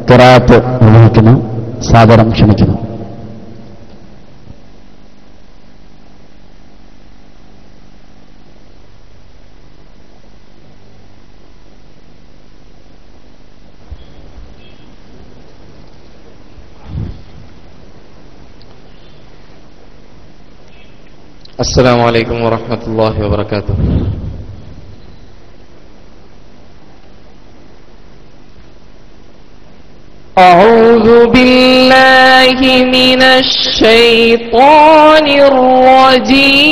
ഖിറാഅത്ത് നിർവഹിക്കുന്നു. സാദരം ക്ഷണിക്കുന്നു. السلام عليكم ورحمة الله وبركاته. أعوذ بالله من الشيطان الرجيم.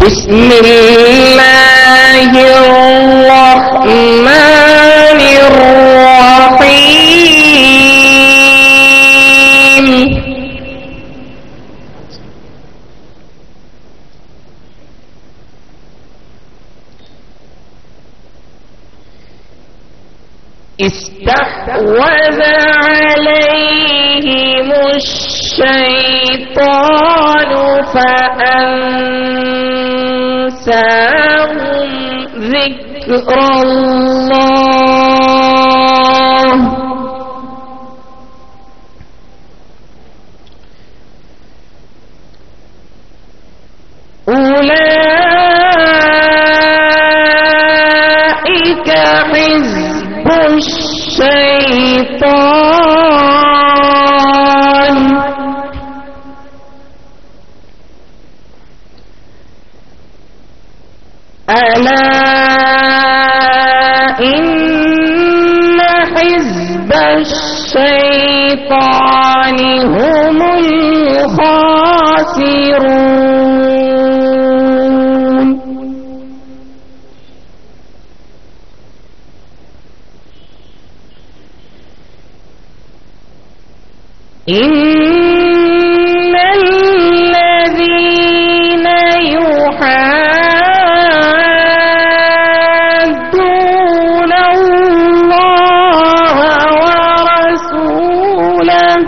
بسم الله الرحمن الرحيم. استحوذ عليهم الشيطان فأنساهم ذكر الله أولئك حزب الشيطان ألا إن حزب الشيطان هم الخاسرون. إن الذين يحادون الله ورسوله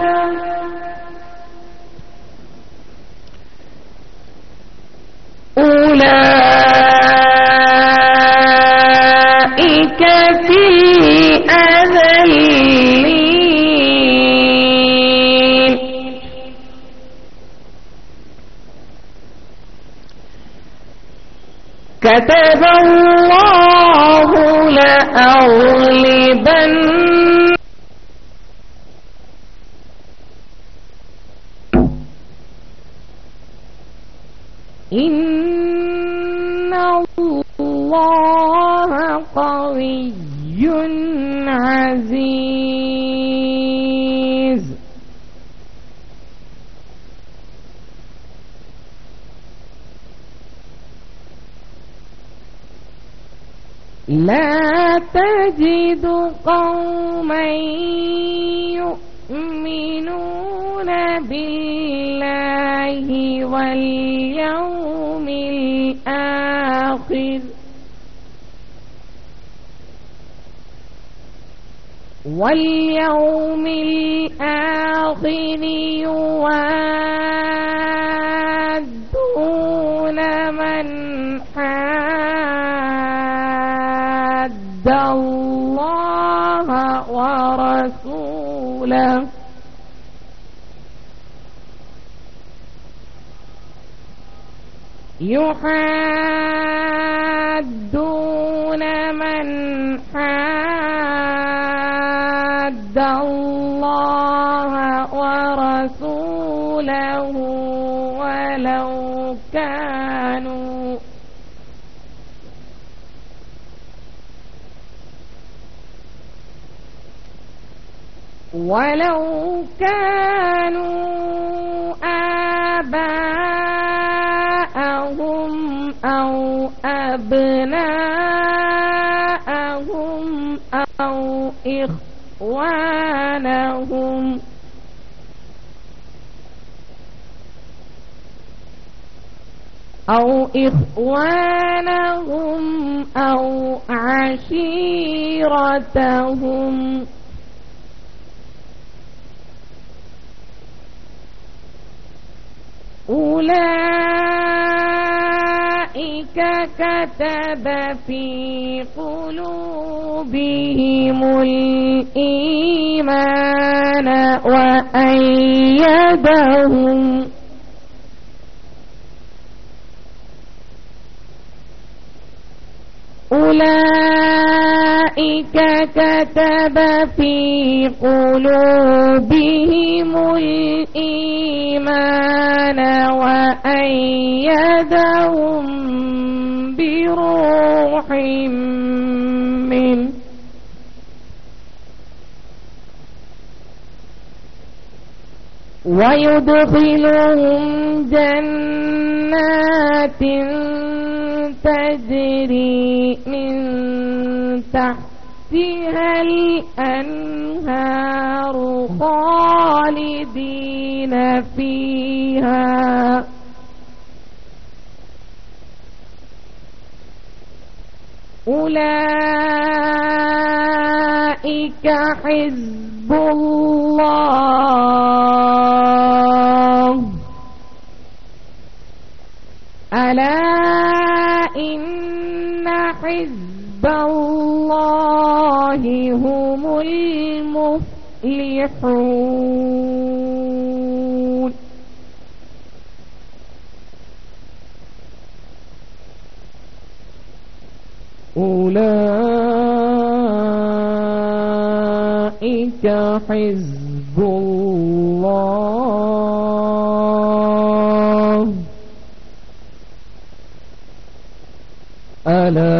أولئك في الأذلين. كتب الله لأغلبن إن الله قوي عزيز. لا تجد قوما يؤمنون بالله واليوم الآخر يوادون من حاد الله ورسوله يحادون من حاد الله ورسوله ولو كانوا آباءهم أو أبناءهم أو إخوانهم أو عشيرتهم أولئك كتب في قلوبهم الإيمان أولئك كتب في قلوبهم الإيمان وأيدهم بروح منه ويدخلهم جنات تجري من تحتها الأنهار خالدين فيها أولئك حزب الله ألا إن حزب الله هم المفلحون أولئك حزب الله ألا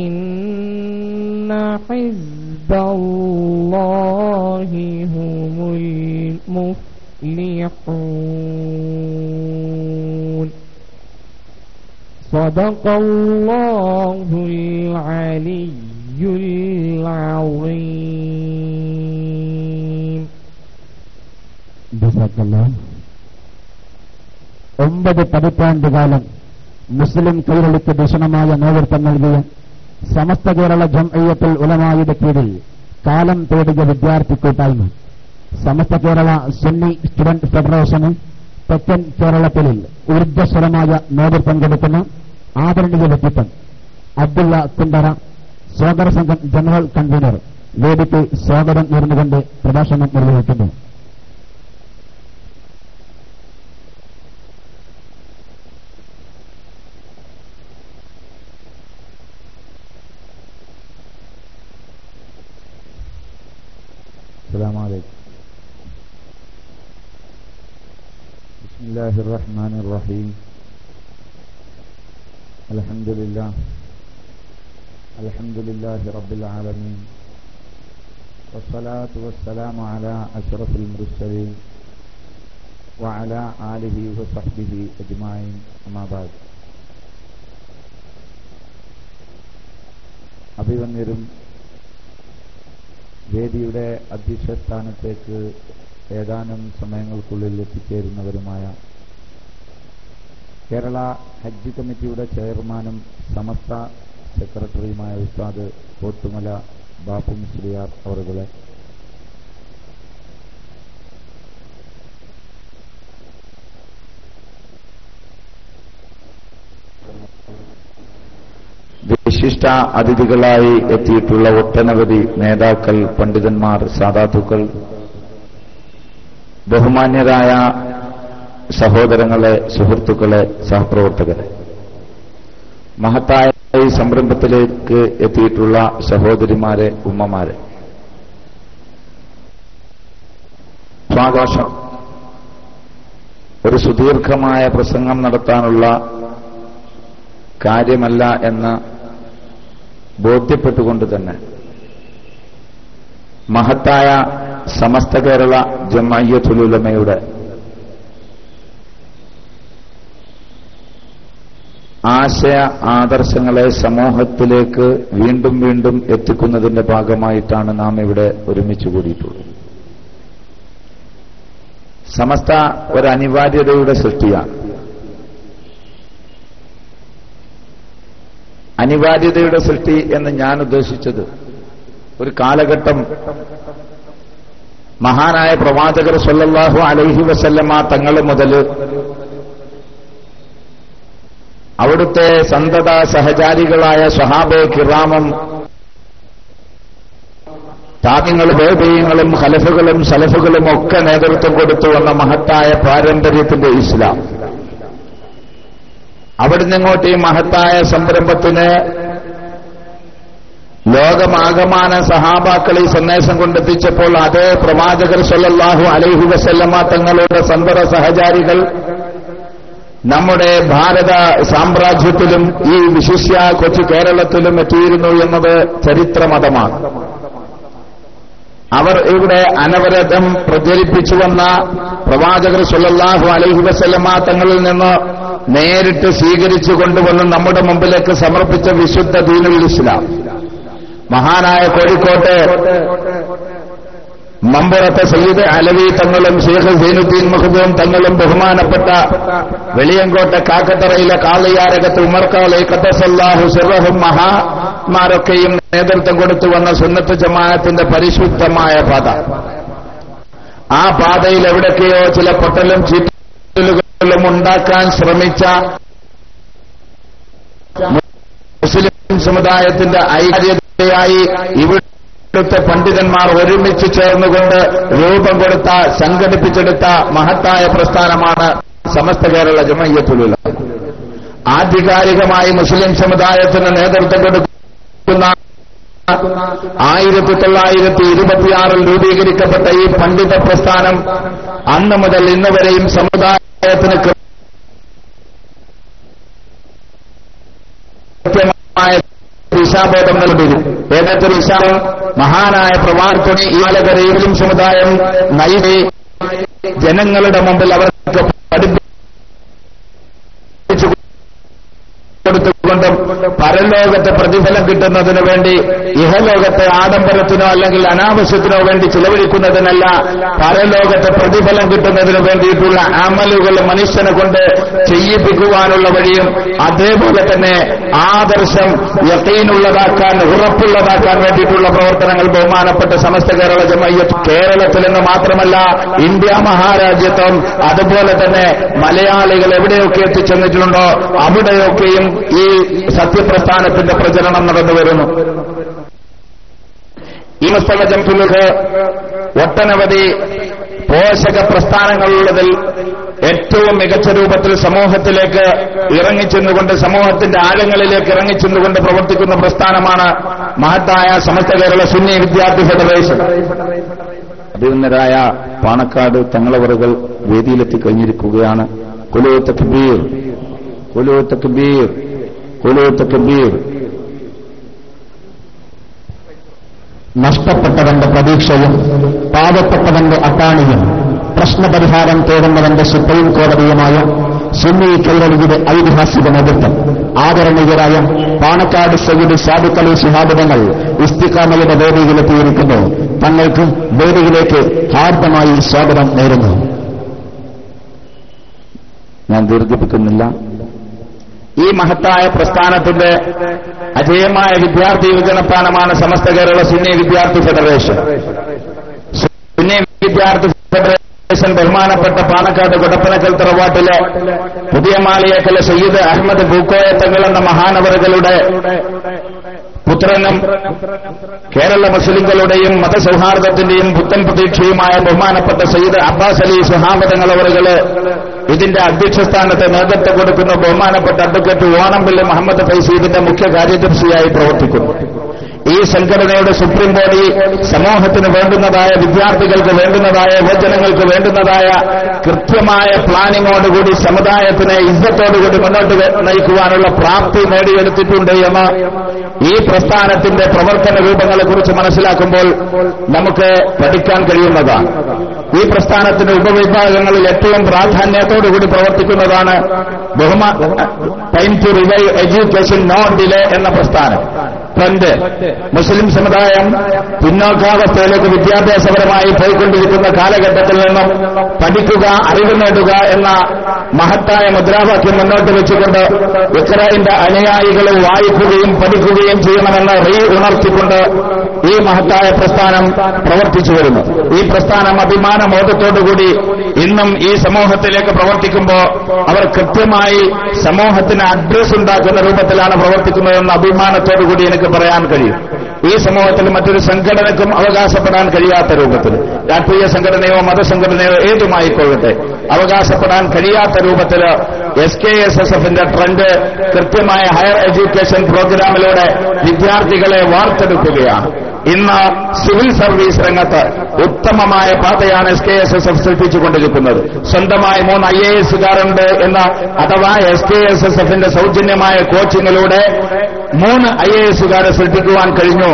إن حزب الله هم المفلحون صدق الله العلي العظيم. ജസാക്കല്ലാഹ്. 9 പതിറ്റാണ്ടുകാലം മുസ്ലിം കൈരളിക്ക് ഭീഷണമായ നേതൃത്വം നൽകിയ സമസ്ത കേരള ജംഇയ്യത്തുൽ ഉലമായുടെ കീഴിൽ കാലം തേടിയ വിദ്യാർത്ഥി കൂട്ടായ്മ സമസ്ത കേരള സുന്നി സ്റ്റുഡന്റ് ഫെഡറേഷന് തെക്കൻ കേരളത്തിൽ ഊർജ്ജസ്വലമായ നേതൃത്വം കൊടുക്കുന്ന ആദരണീയ വ്യക്തിത്വം അബ്ദുള്ള കുണ്ടറ സ്വാഗത സംഘം ജനറൽ കൺവീനർ വേദിക്ക് സ്വാഗതം നേർന്നുകൊണ്ട് പ്രഭാഷണം നിർവഹിക്കുന്നു. السلام عليكم. بسم الله الرحمن الرحيم. الحمد لله رب العالمين والصلاة والسلام على أشرف المرسلين وعلى آله وصحبه أجمعين أما بعد. അഭിവന്യരും വേദിയുടെ അധ്യക്ഷ സ്ഥാനത്തേക്ക് ഏതാനും സമയങ്ങൾക്കുള്ളിൽ എത്തിച്ചേരുന്നവരുമായ കേരള ഹജ്ജ് കമ്മിറ്റിയുടെ ചെയർമാനും സമസ്ത സെക്രട്ടറിയുമായ ഉസ്താദ് കോട്ടുമല ബാപ്പു മുസ്ലിയാർ അവറുകളെ, വിശിഷ്ട അതിഥികളായി എത്തിയിട്ടുള്ള ഒട്ടനവധി നേതാക്കൾ, പണ്ഡിതന്മാർ, സാദാത്തുക്കൾ, ബഹുമാന്യരായ സഹോദരങ്ങളെ, സുഹൃത്തുക്കളെ, സഹപ്രവർത്തകരെ, മഹത്തായ ഈ സംരംഭത്തിലേക്ക് എത്തിയിട്ടുള്ള സഹോദരിമാരെ, ഉമ്മമാരെ, സ്വാഗതം. ഒരു സുദീർഘമായ പ്രസംഗം നടത്താനുള്ള കാര്യമല്ല എന്ന് ബോധ്യപ്പെട്ടുകൊണ്ട് തന്നെ മഹത്തായ സമസ്ത കേരള ജംഇയ്യത്തുൽ ഉലമയുടെ ആശയ ആദർശങ്ങളെ സമൂഹത്തിലേക്ക് വീണ്ടും വീണ്ടും എത്തിക്കുന്നതിന്റെ ഭാഗമായിട്ടാണ് നാം ഇവിടെ ഒരുമിച്ച് കൂടിയിട്ടുള്ളത്. സമസ്ത ഒരു അനിവാര്യതയുടെ സൃഷ്ടിയാണ്. അനിവാര്യതയുടെ സൃഷ്ടി എന്ന് ഞാൻ ഉദ്ദേശിച്ചത് ഒരു കാലഘട്ടം മഹാനായ പ്രവാചകർ സ്വല്ലല്ലാഹു അലൈഹി വസല്ലമ തങ്ങൾ മുതൽ അവിടുത്തെ സന്തത സഹചാരികളായ സ്വഹാബെ കിറാമും താബിങ്ങളും ബേബിയങ്ങളും ഖലഫുകളും സലഫുകളും ഒക്കെ നേതൃത്വം കൊടുത്തു വന്ന മഹത്തായ പാരമ്പര്യത്തിന്റെ ഇസ്ലാം, അവിടുന്ന് ഇങ്ങോട്ട് ഈ മഹത്തായ സംരംഭത്തിന് ലോകമാകമാന സഹാബാക്കളെ സന്ദേശം കൊണ്ടെത്തിച്ചപ്പോൾ അതേ പ്രവാചകർ സ്വല്ലല്ലാഹു അലൈഹി വസല്ലമ തങ്ങളുടെ സന്തത സഹചാരികൾ നമ്മുടെ ഭാരത സാമ്രാജ്യത്തിലും ഈ വിശിഷ്യ കൊച്ചു കേരളത്തിലും എത്തിയിരുന്നു എന്നത് ചരിത്രമതമാണ്. അവർ ഇവിടെ അനവരതം പ്രചരിപ്പിച്ചു വന്ന പ്രവാചകർ സ്വല്ലല്ലാഹു അലൈഹി വസല്ലമ തങ്ങളിൽ നിന്ന് നേരിട്ട് സ്വീകരിച്ചു കൊണ്ടുവന്ന് നമ്മുടെ മുമ്പിലേക്ക് സമർപ്പിച്ച വിശുദ്ധ ദീനുൽ ഇസ്ലാം, മഹാനായ കോഴിക്കോട്ടെ മമ്പുറത്തെ സയ്യിദ് അലവി തങ്ങളും ശൈഖ് സൈനുദ്ദീൻ മഖ്ദൂം തങ്ങളും ബഹുമാനപ്പെട്ട വെളിയങ്കോട്ടെ കാക്കത്തറയിലെ കാളിയാരകത്ത് ഉമർ ഖാലി ഖദ്ദസല്ലാഹു സിർറഹും മഹാന്മാരൊക്കെയും നേതൃത്വം കൊടുത്തു വന്ന സുന്നത്ത് ജമാഅത്തിന്റെ പരിശുദ്ധമായ പാത, ആ പാതയിൽ എവിടൊക്കെയോ ചില പൊട്ടലും ചീറ്റലുകളും ഉണ്ടാക്കാൻ ശ്രമിച്ച മുസ്ലിം സമുദായത്തിന്റെ ഐക്യതയായി ഇവിടുത്തെ പണ്ഡിതന്മാർ ഒരുമിച്ച് ചേർന്നുകൊണ്ട് രൂപം കൊടുത്ത സംഘടിപ്പിച്ചെടുത്ത മഹത്തായ പ്രസ്ഥാനമാണ് സമസ്ത കേരള ജമഅത്തുൽ ഉലമ. ആധികാരികമായി മുസ്ലിം സമുദായത്തിന് നേതൃത്വം കൊടുക്കുന്ന 1926 രൂപീകരിക്കപ്പെട്ട ഈ പണ്ഡിത പ്രസ്ഥാനം അന്ന് മുതൽ ഇന്ന് വരെയും സമുദായത്തിന് കൃത്യമായ ദിശാബോധം നൽകിയിരുന്നു. ഏതൊക്കെ ദിശാബോധം? മഹാനായ പ്രവാചകനെ ഈ ആലകരയിലും സമുദായം നയിച്ച് ജനങ്ങളുടെ മുമ്പിൽ അവർക്ക് പഠിപ്പിച്ചു കൊടുത്തുകൊണ്ടും പരലോകത്തെ പ്രതിഫലം കിട്ടുന്നതിനു വേണ്ടി ഇഹലോകത്തെ ആഡംബരത്തിനോ അല്ലെങ്കിൽ അനാവശ്യത്തിനോ വേണ്ടി ചിലവഴിക്കുന്നതിനല്ല, പരലോകത്തെ പ്രതിഫലം കിട്ടുന്നതിനു വേണ്ടിയിട്ടുള്ള അമലുകൾ മനുഷ്യനെ കൊണ്ട് ചെയ്യിപ്പിക്കുവാനുള്ള വഴിയും, അതേപോലെ തന്നെ ആദർശം യഖീനുള്ളതാക്കാൻ ഉറപ്പുള്ളതാക്കാൻ വേണ്ടിയിട്ടുള്ള പ്രവർത്തനങ്ങൾ ബഹുമാനപ്പെട്ട സമസ്ത കേരള ജമഅത്ത് കേരളത്തിൽ നിന്ന് മാത്രമല്ല ഇന്ത്യ മഹാരാജ്യത്തും അതുപോലെ തന്നെ മലയാളികൾ എവിടെയൊക്കെ എത്തിച്ചെന്നിട്ടുണ്ടോ അവിടെയൊക്കെയും ഈ സത്യപ്രസ്ഥാനത്തിന്റെ പ്രചരണം നടന്നു വരുന്നു. ഈ മുസ്തഫ ജംസുലുക്ക് ഒട്ടനവധി പോഷക പ്രസ്ഥാനങ്ങളുള്ളതിൽ ഏറ്റവും മികച്ച രൂപത്തിൽ സമൂഹത്തിലേക്ക് ഇറങ്ങിച്ചെന്നുകൊണ്ട് സമൂഹത്തിന്റെ ആഴങ്ങളിലേക്ക് ഇറങ്ങിച്ചെന്നുകൊണ്ട് പ്രവർത്തിക്കുന്ന പ്രസ്ഥാനമാണ് മഹത്തായ സമസ്ത കേരള സുന്നി വിദ്യാർത്ഥി ഫെഡറേഷൻ. അഭിനന്ദരായ പാണക്കാട് തങ്ങളവറുകൾ വേദിയിലെത്തിക്കഴിഞ്ഞിരിക്കുകയാണ്. ഖുലൂ തക്ബീർ, ഖുലൂ തക്ബീർ, ഖുലൂ തക്ബീർ. നഷ്ടപ്പെട്ടവന്റെ പ്രതീക്ഷയും പാവപ്പെട്ടവന്റെ അത്താണിയും പ്രശ്നപരിഹാരം തേടുന്നവന്റെ സുപ്രീം കോടതിയുമായ സുന്നി കൈരളിയുടെ ഐതിഹാസിക നേതൃത്വം ആദരണീയരായ പാണക്കാട് സയ്യിദ് സാദിഖ് അലി ശിഹാബ് തങ്ങൾ ഇസ്തിഖാമയുടെ വേദിയിലെത്തിയിരിക്കുന്നു. തങ്ങൾക്ക് വേദിയിലേക്ക് ഹാർദമായി സ്വാഗതം നേരുന്നു. ഞാൻ ദീർഘിപ്പിക്കുന്നില്ല. ഈ മഹത്തായ പ്രസ്ഥാനത്തിന്റെ അജേയമായ വിദ്യാർത്ഥി യുവജനപ്പാനമാണ് സമസ്ത കേരള സുന്നി വിദ്യാർത്ഥി ഫെഡറേഷൻ. സുന്നി വിദ്യാർത്ഥി ഫെഡറേഷൻ ബഹുമാനപ്പെട്ട പാണക്കാട് കൊടപ്പനക്കൽ തറവാട്ടിലെ പുതിയ മാളിയേക്കലെ സയ്യിദ് അഹമ്മദ് പൂക്കോയ തങ്ങൾ എന്ന മഹാനവറുകളുടെ പുത്രനും കേരള മുസ്ലിങ്ങളുടെയും മതസൗഹാർദ്ദത്തിന്റെയും പുത്തൻ പ്രതീക്ഷയുമായ ബഹുമാനപ്പെട്ട സയ്യിദ് അബ്ബാസ് അലി ശിഹാബ് തങ്ങളവറുകള് ഇതിന്റെ അധ്യക്ഷസ്ഥാനത്ത് നേതൃത്വം കൊടുക്കുന്ന ബഹുമാനപ്പെട്ട അഡ്വക്കേറ്റ് ഓണംപിള്ളി മുഹമ്മദ് ഫൈസി ഇതിന്റെ മുഖ്യ കാര്യദർശിയായി പ്രവർത്തിക്കുന്നു. ഈ സംഘടനയുടെ സുപ്രീം ബോഡി സമൂഹത്തിന് വേണ്ടുന്നതായ, വിദ്യാർത്ഥികൾക്ക് വേണ്ടുന്നതായ, യുവജനങ്ങൾക്ക് വേണ്ടുന്നതായ കൃത്യമായ പ്ലാനിങ്ങോടുകൂടി സമുദായത്തിനെ ഇജ്ജത്തോടുകൂടി മുന്നോട്ട് നയിക്കുവാനുള്ള പ്രാപ്തി നേടിയെടുത്തിട്ടുണ്ട് എന്ന് ഈ പ്രസ്ഥാനത്തിന്റെ പ്രവർത്തന രൂപങ്ങളെക്കുറിച്ച് മനസ്സിലാക്കുമ്പോൾ നമുക്ക് പഠിക്കാൻ കഴിയുന്നതാണ്. ഈ പ്രസ്ഥാനത്തിന്റെ ഉപവിഭാഗങ്ങളിൽ ഏറ്റവും പ്രാധാന്യത്തോടുകൂടി പ്രവർത്തിക്കുന്നതാണ് time to revive education not delay എന്ന പ്രസ്ഥാനം. ട്രെൻഡ്. മുസ്ലിം സമുദായം പിന്നോക്കാവസ്ഥയിലേക്ക് വിദ്യാഭ്യാസപരമായി പോയിക്കൊണ്ടിരിക്കുന്ന കാലഘട്ടത്തിൽ നിന്നും പഠിക്കുക, അറിവ് നേടുക എന്ന മഹത്തായ മുദ്രാവാക്യം മുന്നോട്ട് വെച്ചുകൊണ്ട് ഇഖ്റാഇന്റെ അനുയായികൾ വായിക്കുകയും പഠിക്കുകയും ചെയ്യണമെന്ന് ഉണർത്തിക്കൊണ്ട് ഈ മഹത്തായ പ്രസ്ഥാനം പ്രവർത്തിച്ചു വരുന്നു. ഈ പ്രസ്ഥാനം അഭിമാനബോധത്തോടുകൂടി ഇന്നും ഈ സമൂഹത്തിലേക്ക് പ്രവർത്തിക്കുമ്പോൾ അവർ കൃത്യമായി സമൂഹത്തിന് അഡ്രസ് ഉണ്ടാക്കുന്ന രൂപത്തിലാണ് പ്രവർത്തിക്കുന്നതെന്ന് അഭിമാനത്തോടുകൂടി എനിക്ക് പറയാൻ കഴിയും. ഈ സമൂഹത്തിൽ മറ്റൊരു സംഘടനയ്ക്കും അവകാശപ്പെടാൻ കഴിയാത്ത രൂപത്തിൽ, രാഷ്ട്രീയ സംഘടനയോ മതസംഘടനയോ ഏതുമായിക്കൊള്ളട്ടെ, അവകാശപ്പെടാൻ കഴിയാത്ത രൂപത്തിൽ SKSSFന്റെ ട്രെൻഡ് കൃത്യമായ ഹയർ എഡ്യൂക്കേഷൻ പ്രോഗ്രാമിലൂടെ വിദ്യാർത്ഥികളെ വാർത്തെടുക്കുകയാണ്. ഇന്ന് സിവിൽ സർവീസ് രംഗത്ത് ഉത്തമമായ പാതയാണ് SKSSF സൃഷ്ടിച്ചുകൊണ്ടിരിക്കുന്നത്. സ്വന്തമായി 3 IAS-കാരുണ്ട് എന്ന അഥവാ SKSSFന്റെ സൗജന്യമായ കോച്ചിങ്ങിലൂടെ 3 IAS-കാരെ സൃഷ്ടിക്കുവാൻ കഴിഞ്ഞു.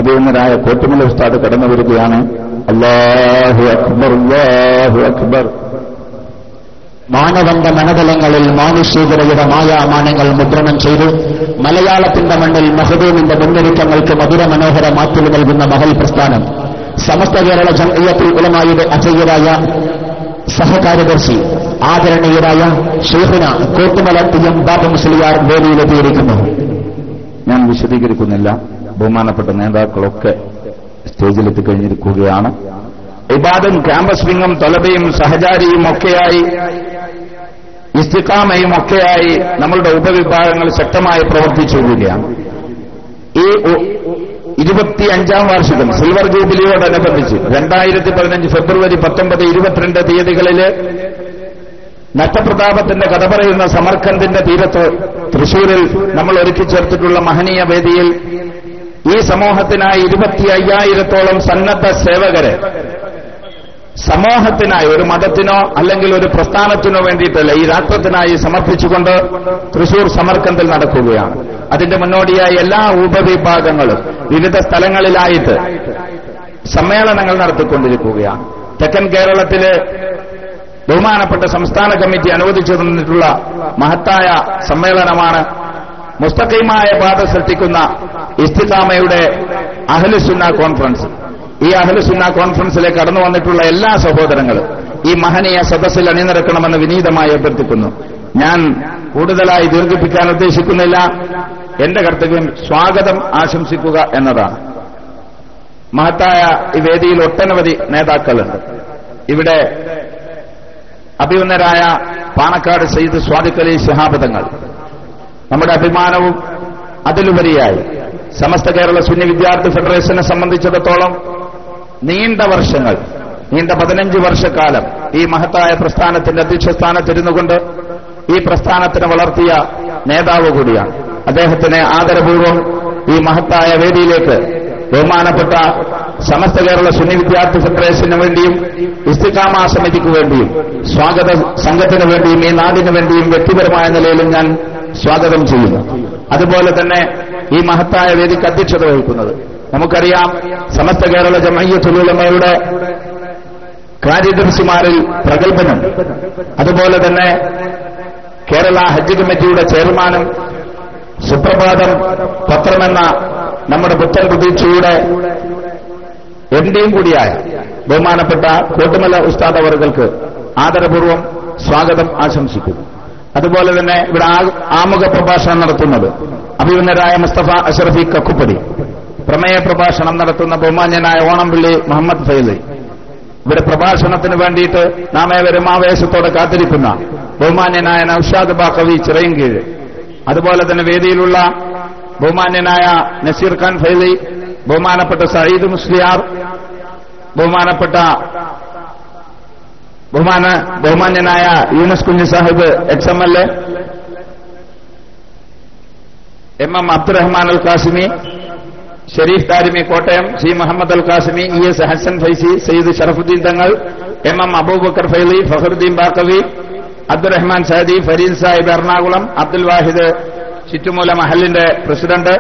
അഭിനന്ദനായ കോട്ടുമല ഉസ്താദ് കടന്നു വരികയാണ്. അല്ലാഹു അക്ബർ, അല്ലാഹു അക്ബർ. മാനവന്റെ മനതലങ്ങളിൽ മാനുഷികതയുടെ മായാമാനങ്ങൾ മുദ്രണം ചെയ്തു മലയാളത്തിന്റെ മണ്ണിൽ മഹദൂമിന്റെ മുന്നൊരുക്കങ്ങൾക്ക് മധുര മനോഹര മാറ്റുകൾ നൽകുന്ന മഹൽ പ്രസ്ഥാനം സമസ്ത കേരള ജംഇയ്യത്തുൽ ഉലമായുടെ അജയ്യരായ സഹകാര്യദർശി ആദരണീയരായ ശൈഖുന കോട്ടുമല TM ബാബു മുസ്ലിയാർ വേദിയിലെത്തിയിരിക്കുന്നു. ഞാൻ വിശദീകരിക്കുന്നില്ല. ബഹുമാനപ്പെട്ട നേതാക്കളൊക്കെ സ്റ്റേജിലെത്തി കഴിഞ്ഞിരിക്കുകയാണ്. ഇബാദും ക്യാമ്പസ് വിങ്ങും തൊലബയും സഹചാരിയും ഒക്കെയായി ഇസ്തിഖാമയും ഒക്കെയായി നമ്മളുടെ ഉപവിഭാഗങ്ങൾ ശക്തമായി പ്രവർത്തിച്ചു വരികയാണ്. ഈ 25ാം വാർഷികം സിൽവർ ജൂബിലിയോടനുബന്ധിച്ച് 2015 ഫെബ്രുവരി 19, 22 തീയതികളിൽ നഷ്ടപ്രതാപത്തിന്റെ കഥ പറയുന്ന സമർഖന്ദിന്റെ തീരത്ത് തൃശൂരിൽ നമ്മൾ ഒരുക്കി ചേർത്തിട്ടുള്ള മഹനീയ വേദിയിൽ ഈ സമൂഹത്തിനായി 25,000-ഓളം സന്നദ്ധ സേവകരെ സമൂഹത്തിനായി, ഒരു മതത്തിനോ അല്ലെങ്കിൽ ഒരു പ്രസ്ഥാനത്തിനോ വേണ്ടിയിട്ടല്ല, ഈ രാഷ്ട്രത്തിനായി സമർപ്പിച്ചുകൊണ്ട് തൃശൂർ സമർഖന്ദിൽ നടക്കുകയാണ്. അതിന്റെ മുന്നോടിയായി എല്ലാ ഉപവിഭാഗങ്ങളും വിവിധ സ്ഥലങ്ങളിലായിട്ട് സമ്മേളനങ്ങൾ നടത്തിക്കൊണ്ടിരിക്കുകയാണ്. തെക്കൻ കേരളത്തിലെ ബഹുമാനപ്പെട്ട സംസ്ഥാന കമ്മിറ്റി അനുവദിച്ചു തന്നിട്ടുള്ള മഹത്തായ സമ്മേളനമാണ് മുസ്തഖീമായ പാത സൃഷ്ടിക്കുന്ന ഇസ്തിഖാമയുടെ അഹ്ലുസുന്ന കോൺഫറൻസ്. ഈ അഹ്ലുസുന്ന കോൺഫറൻസിലേക്ക് കടന്നു വന്നിട്ടുള്ള എല്ലാ സഹോദരങ്ങളും ഈ മഹനീയ സദസ്സിൽ അണിനിരക്കണമെന്ന് വിനീതമായി അഭ്യർത്ഥിക്കുന്നു. ഞാൻ കൂടുതലായി ദീർഘിപ്പിക്കാൻ ഉദ്ദേശിക്കുന്നില്ല. എന്റെ കർത്തവ്യം സ്വാഗതം ആശംസിക്കുക എന്നതാണ്. മഹത്തായ ഈ വേദിയിൽ ഒട്ടനവധി നേതാക്കളുണ്ട്. ഇവിടെ അഭിമന്യരായ പാണക്കാട് സയ്യിദ് സ്വാദിഖ് അലി ശിഹാബ് തങ്ങൾ, നമ്മുടെ അഭിമാനവും അതിലുപരിയായി സമസ്ത കേരള സുന്നി വിദ്യാർത്ഥി ഫെഡറേഷനെ സംബന്ധിച്ചിടത്തോളം നീണ്ട വർഷങ്ങൾ, നീണ്ട 15 വർഷക്കാലം ഈ മഹത്തായ പ്രസ്ഥാനത്തിന്റെ അധ്യക്ഷസ്ഥാനത്തിരുന്നുകൊണ്ട് ഈ പ്രസ്ഥാനത്തിനെ വളർത്തിയ നേതാവ് കൂടിയാണ്. അദ്ദേഹത്തിനെ ആദരപൂർവ്വം ഈ മഹത്തായ വേദിയിലേക്ക് ബഹുമാനപ്പെട്ട സമസ്ത കേരള സുന്നി വിദ്യാർത്ഥി ഫെഡറേഷന് വേണ്ടിയും ഇസ്തിഖാമ സമിതിക്ക് വേണ്ടിയും സ്വാഗത സംഘത്തിന് വേണ്ടിയും ഈ നാടിന് വേണ്ടിയും വ്യക്തിപരമായ നിലയിലും ഞാൻ സ്വാഗതം ചെയ്യുന്നു. അതുപോലെ തന്നെ ഈ മഹത്തായ വേദിക്ക് അധ്യക്ഷത വഹിക്കുന്നത് നമുക്കറിയാം, സമസ്ത കേരള ജംഇയ്യത്തുൽ ഉലമയുടെ കാര്യദർശിമാരിൽ പ്രഗത്ഭനും അതുപോലെ തന്നെ കേരള ഹജ്ജ് കമ്മിറ്റിയുടെ ചെയർമാനും സുപ്രഭാതം പത്രമെന്ന നമ്മുടെ പുത്തൻ പ്രതീക്ഷയുടെ MD-യും കൂടിയായ ബഹുമാനപ്പെട്ട കോട്ടുമല ഉസ്താദ് അവർക്ക് ആദരപൂർവ്വം സ്വാഗതം ആശംസിക്കുന്നു. അതുപോലെ തന്നെ ഇവിടെ ആമുഖ പ്രഭാഷണം നടത്തുന്നത് അഭിമന്യരായ മുസ്തഫ അഷ്റഫി കക്കുപ്പടി, പ്രമേയ പ്രഭാഷണം നടത്തുന്ന ബഹുമാന്യനായ ഓണംപള്ളി മുഹമ്മദ് ഫൈലി, ഇവിടെ പ്രഭാഷണത്തിന് വേണ്ടിയിട്ട് നാം ഏവരും ആവേശത്തോടെ കാത്തിരിക്കുന്ന ബഹുമാന്യനായ നൌഷാദ് ബാഖവി ചിറയൻകീഴ്, അതുപോലെ തന്നെ വേദിയിലുള്ള ബഹുമാന്യനായ നസീർ ഖാൻ ഫൈലി, ബഹുമാനപ്പെട്ട സയ്യിദ് മുസ്ലിയാർ, ബഹുമാന്യനായ യൂനസ് കുഞ്ഞ് സാഹിബ് XMLA, MM അബ്ദുറഹ്മാൻ അൽ കാസിമി, ഷരീഫ് ദാരിമി കോട്ടയം, സി മുഹമ്മദ് അൽ കാസിമി, ES ഹസൻ ഫൈസി, സയ്യിദ് ഷറഫുദ്ദീൻ തങ്ങൾ, MM അബൂബക്കർ ഫൈലി, ഫഖറുദ്ദീൻ ബാഖവി, അബ്ദുറഹ്മാൻ സഅദി, ഫരീദ് സാഹിബ് എറണാകുളം, അബ്ദുൽ വാഹിദ് ചിറ്റുമൂല മഹലിന്റെ പ്രസിഡന്റ്,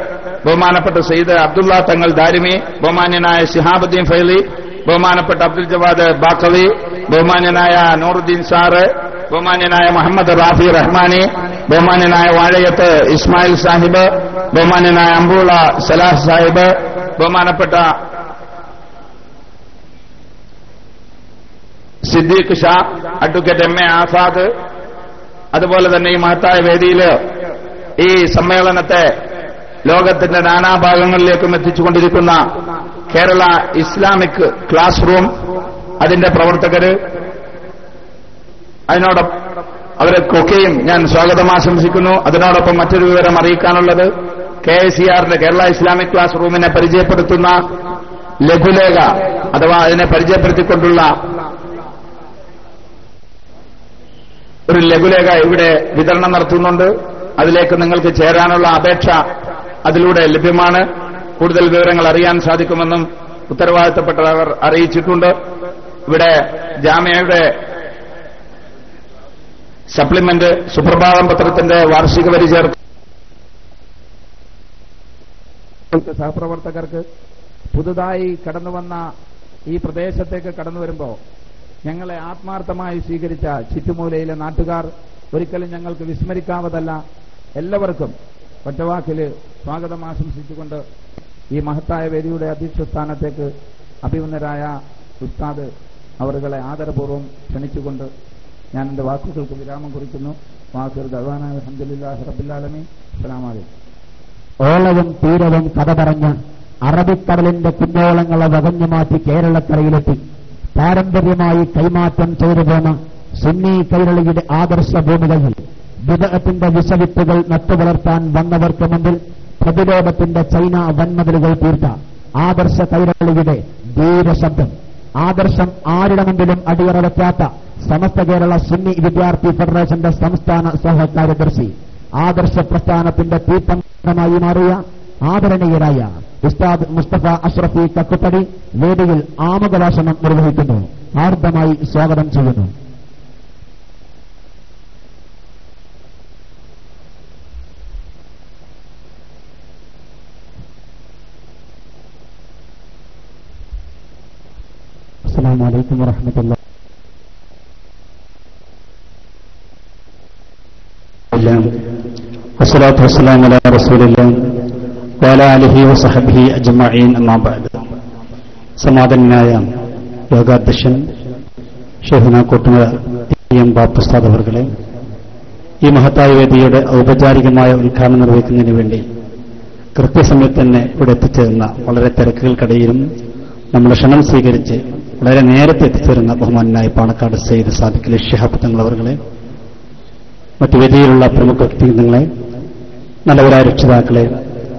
ബഹുമാനപ്പെട്ട സയ്യിദ് അബ്ദുള്ള തങ്ങൾ ദാരിമി, ബഹുമാന്യനായ ശിഹാബുദ്ദീൻ ഫൈലി, ബഹുമാനപ്പെട്ട അബ്ദുൽ ജവാദ് ബാക്കവി, ബഹുമാന്യനായ നൂറുദ്ദീൻ സാറ്, ബഹുമാന്യനായ മുഹമ്മദ് റാഫി റഹ്മാനി, ബഹുമാന്യനായ വാഴയത്ത് ഇസ്മായിൽ സാഹിബ്, ബഹുമാന്യനായ അമ്പൂള സലാഹ് സാഹിബ്, ബഹുമാനപ്പെട്ട Siddique Shah, advocate M A Azad, അതുപോലെ തന്നെ ഈ മഹത്തായ വേദിയിൽ ഈ സമ്മേളനത്തെ ലോകത്തിന്റെ നാനാഭാഗങ്ങളിലേക്കും എത്തിച്ചുകൊണ്ടിരിക്കുന്ന കേരള ഇസ്ലാമിക് ക്ലാസ് റൂം, അതിന്റെ പ്രവർത്തകര്, അതിനോടൊപ്പം അവരൊക്കെയും ഞാൻ സ്വാഗതം ആശംസിക്കുന്നു. അതിനോടൊപ്പം മറ്റൊരു വിവരം അറിയിക്കാനുള്ളത്, KICRന്റെ കേരള ഇസ്ലാമിക് ക്ലാസ് റൂമിനെ പരിചയപ്പെടുത്തുന്ന ലഘുലേഖ അഥവാ അതിനെ പരിചയപ്പെടുത്തിക്കൊണ്ടുള്ള ഒരു ലഘുലേഖ ഇവിടെ വിതരണം നടത്തുന്നുണ്ട്. അതിലേക്ക് നിങ്ങൾക്ക് ചേരാനുള്ള അപേക്ഷ അതിലൂടെ ലഭ്യമാണ്. കൂടുതൽ വിവരങ്ങൾ അറിയാൻ സാധിക്കുമെന്നും ഉത്തരവാദിത്തപ്പെട്ടവർ അറിയിച്ചിട്ടുണ്ട്. ഇവിടെ ജാമ്യയുടെ സപ്ലിമെന്റ് സുപ്രഭാതം പത്രത്തിന്റെ വാർഷിക വരി ചേർത്ത് സഹപ്രവർത്തകർക്ക് പുതുതായി കടന്നുവന്ന ഈ പ്രദേശത്തേക്ക് കടന്നുവരുമ്പോൾ ഞങ്ങളെ ആത്മാർത്ഥമായി സ്വീകരിച്ച ചുറ്റുമൂലയിലെ നാട്ടുകാർ ഒരിക്കലും ഞങ്ങൾക്ക് വിസ്മരിക്കാവതല്ല. എല്ലാവർക്കും ഒറ്റവാക്കില് സ്വാഗതം ആശംസിച്ചുകൊണ്ട് ഈ മഹത്തായ വേദിയുടെ അധ്യക്ഷ സ്ഥാനത്തേക്ക് അഭിമന്യരായ ഉസ്താദ് അവരുകളെ ആദരപൂർവ്വം ക്ഷണിച്ചുകൊണ്ട് ഞാൻ എന്റെ വാക്കുകൾക്ക് വിരാമം കുറിക്കുന്നു. വാക്കുകൾ ദഅ്വാനായ അൽഹംദുലില്ലാഹി റബ്ബിൽ ആലമീൻ. അസ്സലാമു അലൈക്കും. ഓളവും തീരവും കഥ പറഞ്ഞ് അറബിക്കടലിന്റെ കുഞ്ഞോളങ്ങളെ വകഞ്ഞു മാറ്റി കേരളക്കരയിലെത്തി പാരമ്പര്യമായി കൈമാറ്റം ചെയ്തു പോന്ന സുന്നി കൈരളിയുടെ ആദർശ ഭൂമികയിൽ ബിദ്അത്തിന്റെ വിഷവിത്തുകൾ നട്ടുവളർത്താൻ വന്നവർക്ക് മുമ്പിൽ പ്രതിരോധത്തിന്റെ ചൈന വൻമതിലുകൾ തീർത്ത ആദർശ കൈരളിയുടെ ധീരശബ്ദം, ആദർശം ആരുടെ മുമ്പിലും അടിയറ വയ്ക്കാത്ത സമസ്ത കേരള സുന്നി വിദ്യാർത്ഥി ഫെഡറേഷന്റെ സംസ്ഥാന സഹകാര്യദർശി, ആദർശ പ്രസ്ഥാനത്തിന്റെ തീർത്ഥമായി മാറിയ ആദരണീയരായ ഉസ്താദ് മുസ്തഫ അഷ്റഫി കക്കുത്തടി വേദിയിൽ ആമുഖഭാഷണം നിർവഹിക്കുന്നു. ആർദ്രമായി സ്വാഗതം ചെയ്യുന്നു. അസ്സലാമു അലൈക്കും വറഹ്മത്തുള്ളാഹി. വസ്സലാത്തു വസ്സലാമു അലാ റസൂലില്ലാഹി വഅലാ ആലിഹി വസഹ്ബിഹി അജ്മഈൻ. അമ്മാ ബഅദ്. സമാദരനായ യോഗാധ്യക്ഷൻ ഷെയ്ഖുന കോട്ടുമല എം ബാപ്പ ഉസ്താദ് അവർകളെ, ഈ മഹത്തായ വേദിയുടെ ഔപചാരികമായ ഉദ്ഘാടനം നിർവഹിക്കുന്നതിന് വേണ്ടി കൃത്യസമയത്ത് തന്നെ ഇവിടെ എത്തിച്ചേർന്ന, വളരെ തിരക്കുകൾക്കിടയിലും നമ്മുടെ ക്ഷണം സ്വീകരിച്ച് വളരെ നേരത്തെ എത്തിച്ചേർന്ന ബഹുമാനായ പാണക്കാട് സയ്യിദ് സാദിഖ് അലി ശിഹാബ് തങ്ങൾ അവർകളെ, മറ്റു വേദിയിലുള്ള പ്രമുഖ വ്യക്തിത്വങ്ങളെ, നല്ലവരായ രക്ഷിതാക്കളെ,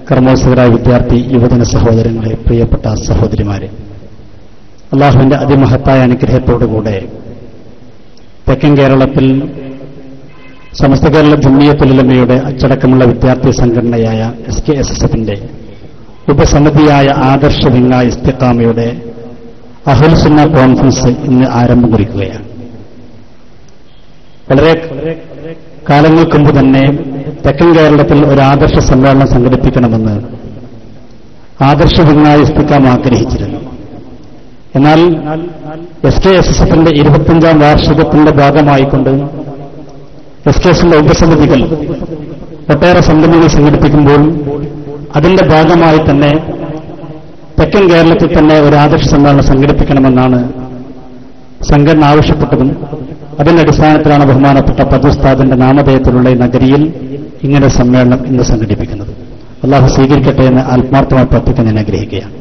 കർമ്മോത്സവരായ വിദ്യാർത്ഥി യുവജന സഹോദരങ്ങളെ, പ്രിയപ്പെട്ട സഹോദരിമാരെ, അള്ളാഹുവിന്റെ അതിമഹത്തായ അനുഗ്രഹത്തോടുകൂടെ തെക്കൻ കേരളത്തിൽ സമസ്ത കേരള ജംഇയ്യത്തുൽ ഉലമയുടെ അച്ചടക്കമുള്ള വിദ്യാർത്ഥി സംഘടനയായ SKSSFന്റെ ഉപസമിതിയായ ആദർശ വിങ്ങ ഇസ്തിഖാമയുടെ അഹ്ലുസ് സുന്ന കോൺഫറൻസ് ഇന്ന് ആരംഭം കുറിക്കുകയാണ്. വളരെ കാലങ്ങൾക്ക് മുമ്പ് തന്നെ തെക്കൻ കേരളത്തിൽ ഒരു ആദർശ സമ്മേളനം സംഘടിപ്പിക്കണമെന്ന് ആദർശ വിങ്ങ ഇസ്തിഖാമ ആഗ്രഹിച്ചിരുന്നു. എന്നാൽ SKSSFന്റെ 25ാം വാർഷികത്തിന്റെ ഭാഗമായിക്കൊണ്ട് SKSന്റെ ഉപസമിതികൾ ഒട്ടേറെ സംഗമങ്ങൾ സംഘടിപ്പിക്കുമ്പോൾ അതിന്റെ ഭാഗമായി തന്നെ തെക്കൻ കേരളത്തിൽ തന്നെ ഒരു ആദർശ സമ്മേളനം സംഘടിപ്പിക്കണമെന്നാണ് സംഘടന ആവശ്യപ്പെട്ടതും അതിന്റെ അടിസ്ഥാനത്തിലാണ് ബഹുമാനപ്പെട്ട പദുസ്താദിന്റെ നാമധേയത്തിലുള്ള ഈ നഗരിയിൽ ഇങ്ങനെ സമ്മേളനം ഇന്ന് സംഘടിപ്പിക്കുന്നത്. അള്ളാഹു സ്വീകരിക്കട്ടെ എന്ന് ആത്മാർത്ഥമായി പ്രാർത്ഥിക്കാൻ ഞാൻ ആഗ്രഹിക്കുകയാണ്.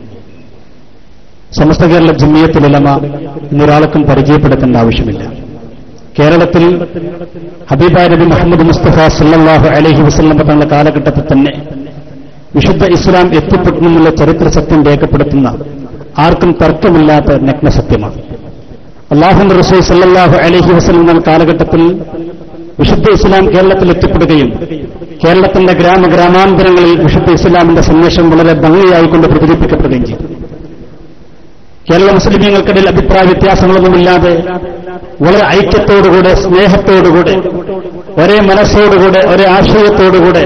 സമസ്ത കേരള ജംഇയ്യത്തുൽ ഉലമ ഇന്നൊരാൾക്കും പരിചയപ്പെടുത്തേണ്ട ആവശ്യമില്ല. കേരളത്തിൽ ഹബീബായ നബി മുഹമ്മദ് മുസ്തഫ സല്ലല്ലാഹു അലൈഹി വസല്ലം തങ്ങളുടെ കാലഘട്ടത്തിൽ തന്നെ വിശുദ്ധ ഇസ്ലാം എത്തിപ്പെട്ടുന്നുള്ള ചരിത്ര സത്യം രേഖപ്പെടുത്തുന്ന ആർക്കും തർക്കമില്ലാത്ത നഗ്നസത്യമാണ്. അല്ലാഹുവിന്റെ റസൂൽ സല്ലല്ലാഹു അലൈഹി വസല്ലം എന്ന കാലഘട്ടത്തിൽ വിശുദ്ധ ഇസ്ലാം കേരളത്തിൽ എത്തിപ്പെടുകയും കേരളത്തിന്റെ ഗ്രാമാന്തരങ്ങളിൽ വിശുദ്ധ ഇസ്ലാമിന്റെ സന്ദേശം വളരെ ഭംഗിയായിക്കൊണ്ട് പ്രചരിപ്പിക്കപ്പെടുകയും ചെയ്തു. കേരള മുസ്ലിമീങ്ങൾക്കിടയിൽ അഭിപ്രായ വ്യത്യാസങ്ങളൊന്നുമില്ലാതെ വളരെ ഐക്യത്തോടുകൂടെ, സ്നേഹത്തോടുകൂടെ, ഒരേ മനസ്സോടുകൂടെ, ഒരേ ആശയത്തോടുകൂടെ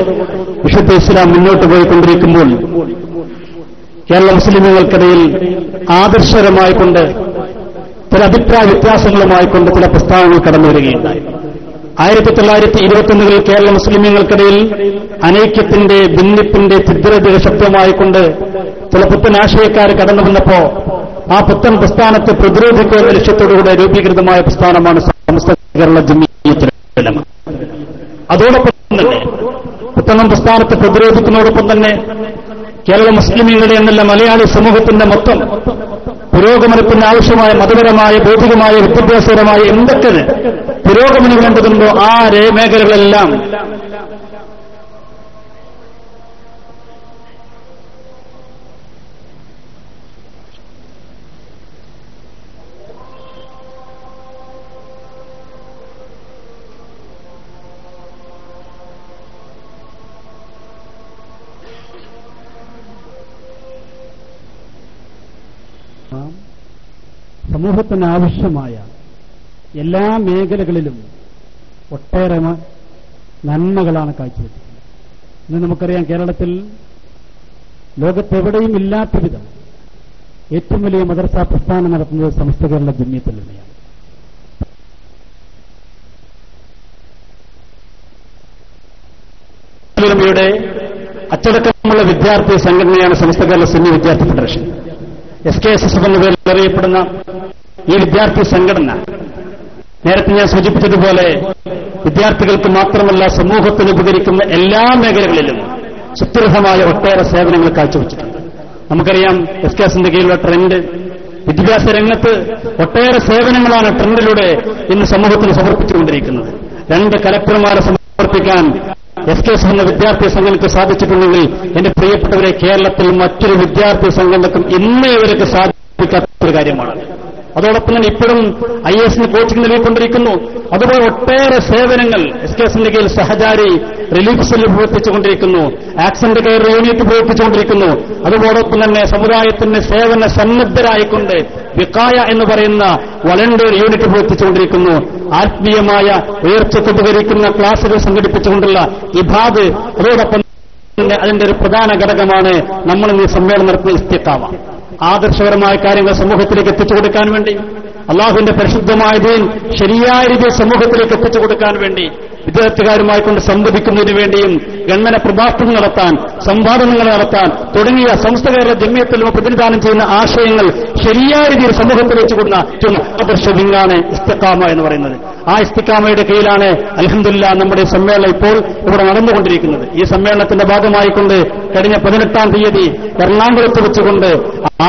വിശുദ്ധ ഇസ്ലാം മുന്നോട്ട് പോയിക്കൊണ്ടിരിക്കുമ്പോൾ കേരള മുസ്ലിമുകൾക്കിടയിൽ ആദർശപരമായിക്കൊണ്ട് ചില അഭിപ്രായ വ്യത്യാസങ്ങളുമായിക്കൊണ്ട് ചില പ്രസ്താവനകൾ കടന്നു വരികയുണ്ടായി. 1921 കേരള മുസ്ലിമുകൾക്കിടയിൽ അനൈക്യത്തിന്റെ ഭിന്നിപ്പിന്റെ ഛിദ്രതയുടെ ശബ്ദമായിക്കൊണ്ട് ചില പുത്തൻ ആശയക്കാർ കടന്നു വന്നപ്പോ ആ പുത്തൻ പ്രസ്ഥാനത്തെ പ്രതിരോധിക്കുക എന്ന ലക്ഷ്യത്തോടുകൂടെ രൂപീകൃതമായ പ്രസ്ഥാനമാണ് സമസ്ത കേരള ജംഇയ്യത്തുൽ ഉലമ. അതോടൊപ്പം തന്നെ പുത്തൻ പ്രസ്ഥാനത്തെ പ്രതിരോധിക്കുന്നതോടൊപ്പം തന്നെ കേരള മുസ്ലിമീങ്ങളുടെ എന്നല്ല മലയാളി സമൂഹത്തിന്റെ മൊത്തം പുരോഗമനത്തിന് ആവശ്യമായ മതപരമായ ഭൗതികമായ വിദ്യാഭ്യാസപരമായ എന്തൊക്കെ പുരോഗമനം വേണ്ടതുണ്ടോ ആ മേഖലകളെല്ലാം സമൂഹത്തിന് ആവശ്യമായ എല്ലാ മേഖലകളിലും ഒട്ടേറെ നന്മകളാണ് കാഴ്ചവെച്ചത്. ഇന്ന് നമുക്കറിയാം, കേരളത്തിൽ ലോകത്തെവിടെയും ഇല്ലാത്ത വിധം ഏറ്റവും വലിയ മദ്രസ പ്രസ്ഥാനം നടത്തുന്നത് സമസ്ത കേരള ജംഇയ്യത്തുൽ ഉലമയാണ്. ഉലമയുടെ അച്ചടക്കമുള്ള വിദ്യാർത്ഥി സംഘടനയാണ് സമസ്ത കേരള സുന്നി വിദ്യാർത്ഥി ഫെഡറേഷൻ. SKSS എന്ന പേരിൽ അറിയപ്പെടുന്ന ഈ വിദ്യാർത്ഥി സംഘടന നേരത്തെ ഞാൻ സൂചിപ്പിച്ചതുപോലെ വിദ്യാർത്ഥികൾക്ക് മാത്രമല്ല സമൂഹത്തിന് ഉപകരിക്കുന്ന എല്ലാ മേഖലകളിലും സുദൃഢമായ ഒട്ടേറെ സേവനങ്ങൾ കാഴ്ചവെച്ചിട്ടുണ്ട്. നമുക്കറിയാം, SKSSന്റെ കീഴിലുള്ള ട്രെൻഡ് വിദ്യാഭ്യാസ രംഗത്ത് ഒട്ടേറെ സേവനങ്ങളാണ് ട്രെൻഡിലൂടെ ഇന്ന് സമൂഹത്തിന് സമർപ്പിച്ചുകൊണ്ടിരിക്കുന്നത്. 2 കലക്ടർമാരെ സമർപ്പിക്കാൻ SKSS എന്ന വിദ്യാർത്ഥി സംഘടനയ്ക്ക് സാധിച്ചിട്ടുണ്ടെങ്കിൽ എന്റെ പ്രിയപ്പെട്ടവരെ, കേരളത്തിൽ മറ്റൊരു വിദ്യാർത്ഥി സംഘടനക്കും ഇന്നേ ഇവർക്ക് സാധിക്കാത്തൊരു കാര്യമാണ്. അതോടൊപ്പം തന്നെ ഇപ്പോഴും IAS കോച്ചിങ് നൽകിക്കൊണ്ടിരിക്കുന്നു. അതുപോലെ ഒട്ടേറെ സേവനങ്ങൾ SKSSന്റെ കീഴിൽ സഹചാരി റിലീഫ് സെല്ല് പ്രവർത്തിച്ചുകൊണ്ടിരിക്കുന്നു, ആക്സിഡന്റ് കെയർ യൂണിറ്റ് പ്രവർത്തിച്ചുകൊണ്ടിരിക്കുന്നു. അതോടൊപ്പം തന്നെ സമുദായത്തിന് സേവന സന്നദ്ധരായിക്കൊണ്ട് വിഖായ എന്ന് പറയുന്ന വളണ്ടിയർ യൂണിറ്റ് പ്രവർത്തിച്ചുകൊണ്ടിരിക്കുന്നു. ആത്മീയമായ ഉയർച്ചയ്ക്ക് ഉപകരിക്കുന്ന ക്ലാസുകൾ സംഘടിപ്പിച്ചുകൊണ്ടുള്ള ഇബാദ്, അതോടൊപ്പം തന്നെ അതിന്റെ ഒരു പ്രധാന ഘടകമാണ് നമ്മൾ ഈ സമ്മേളനം നടത്തുന്ന ഇസ്തിഖാമ. ആദർശപരമായ കാര്യങ്ങൾ സമൂഹത്തിലേക്ക് എത്തിച്ചു കൊടുക്കാൻ വേണ്ടി, അള്ളാഹുവിന്റെ പരിശുദ്ധമായ ദീൻ ശരിയായ രീതിയിൽ സമൂഹത്തിലേക്ക് എത്തിച്ചു കൊടുക്കാൻ വേണ്ടി വിദ്യാർത്ഥികാരുമായി കൊണ്ട് സംവദിക്കുന്നതിന് വേണ്ടിയും ഗണ്മന പ്രഭാഷണങ്ങൾ നടത്താൻ, സംവാദങ്ങൾ നടത്താൻ തുടങ്ങിയ സമസ്ത കേരള ജംഇയ്യത്തുൽ ഉലമ പ്രതിനിധാനം ചെയ്യുന്ന ആശയങ്ങൾ ശരിയായ രീതിയിൽ സമൂഹത്തിൽ വെച്ചു കൊടുക്കുന്ന ആദർശ വിങ്ങാണ് ഇസ്തിഖാമ എന്ന് പറയുന്നത്. ആ ഇസ്തിഖാമയുടെ കീഴിലാണ് അൽഹംദുലില്ലാഹ് നമ്മുടെ സമ്മേളനം ഇപ്പോൾ ഇവിടെ നടന്നുകൊണ്ടിരിക്കുന്നത്. ഈ സമ്മേളനത്തിന്റെ ഭാഗമായിക്കൊണ്ട് കഴിഞ്ഞ 18-ാം തീയതി എറണാകുളത്ത് വെച്ചുകൊണ്ട്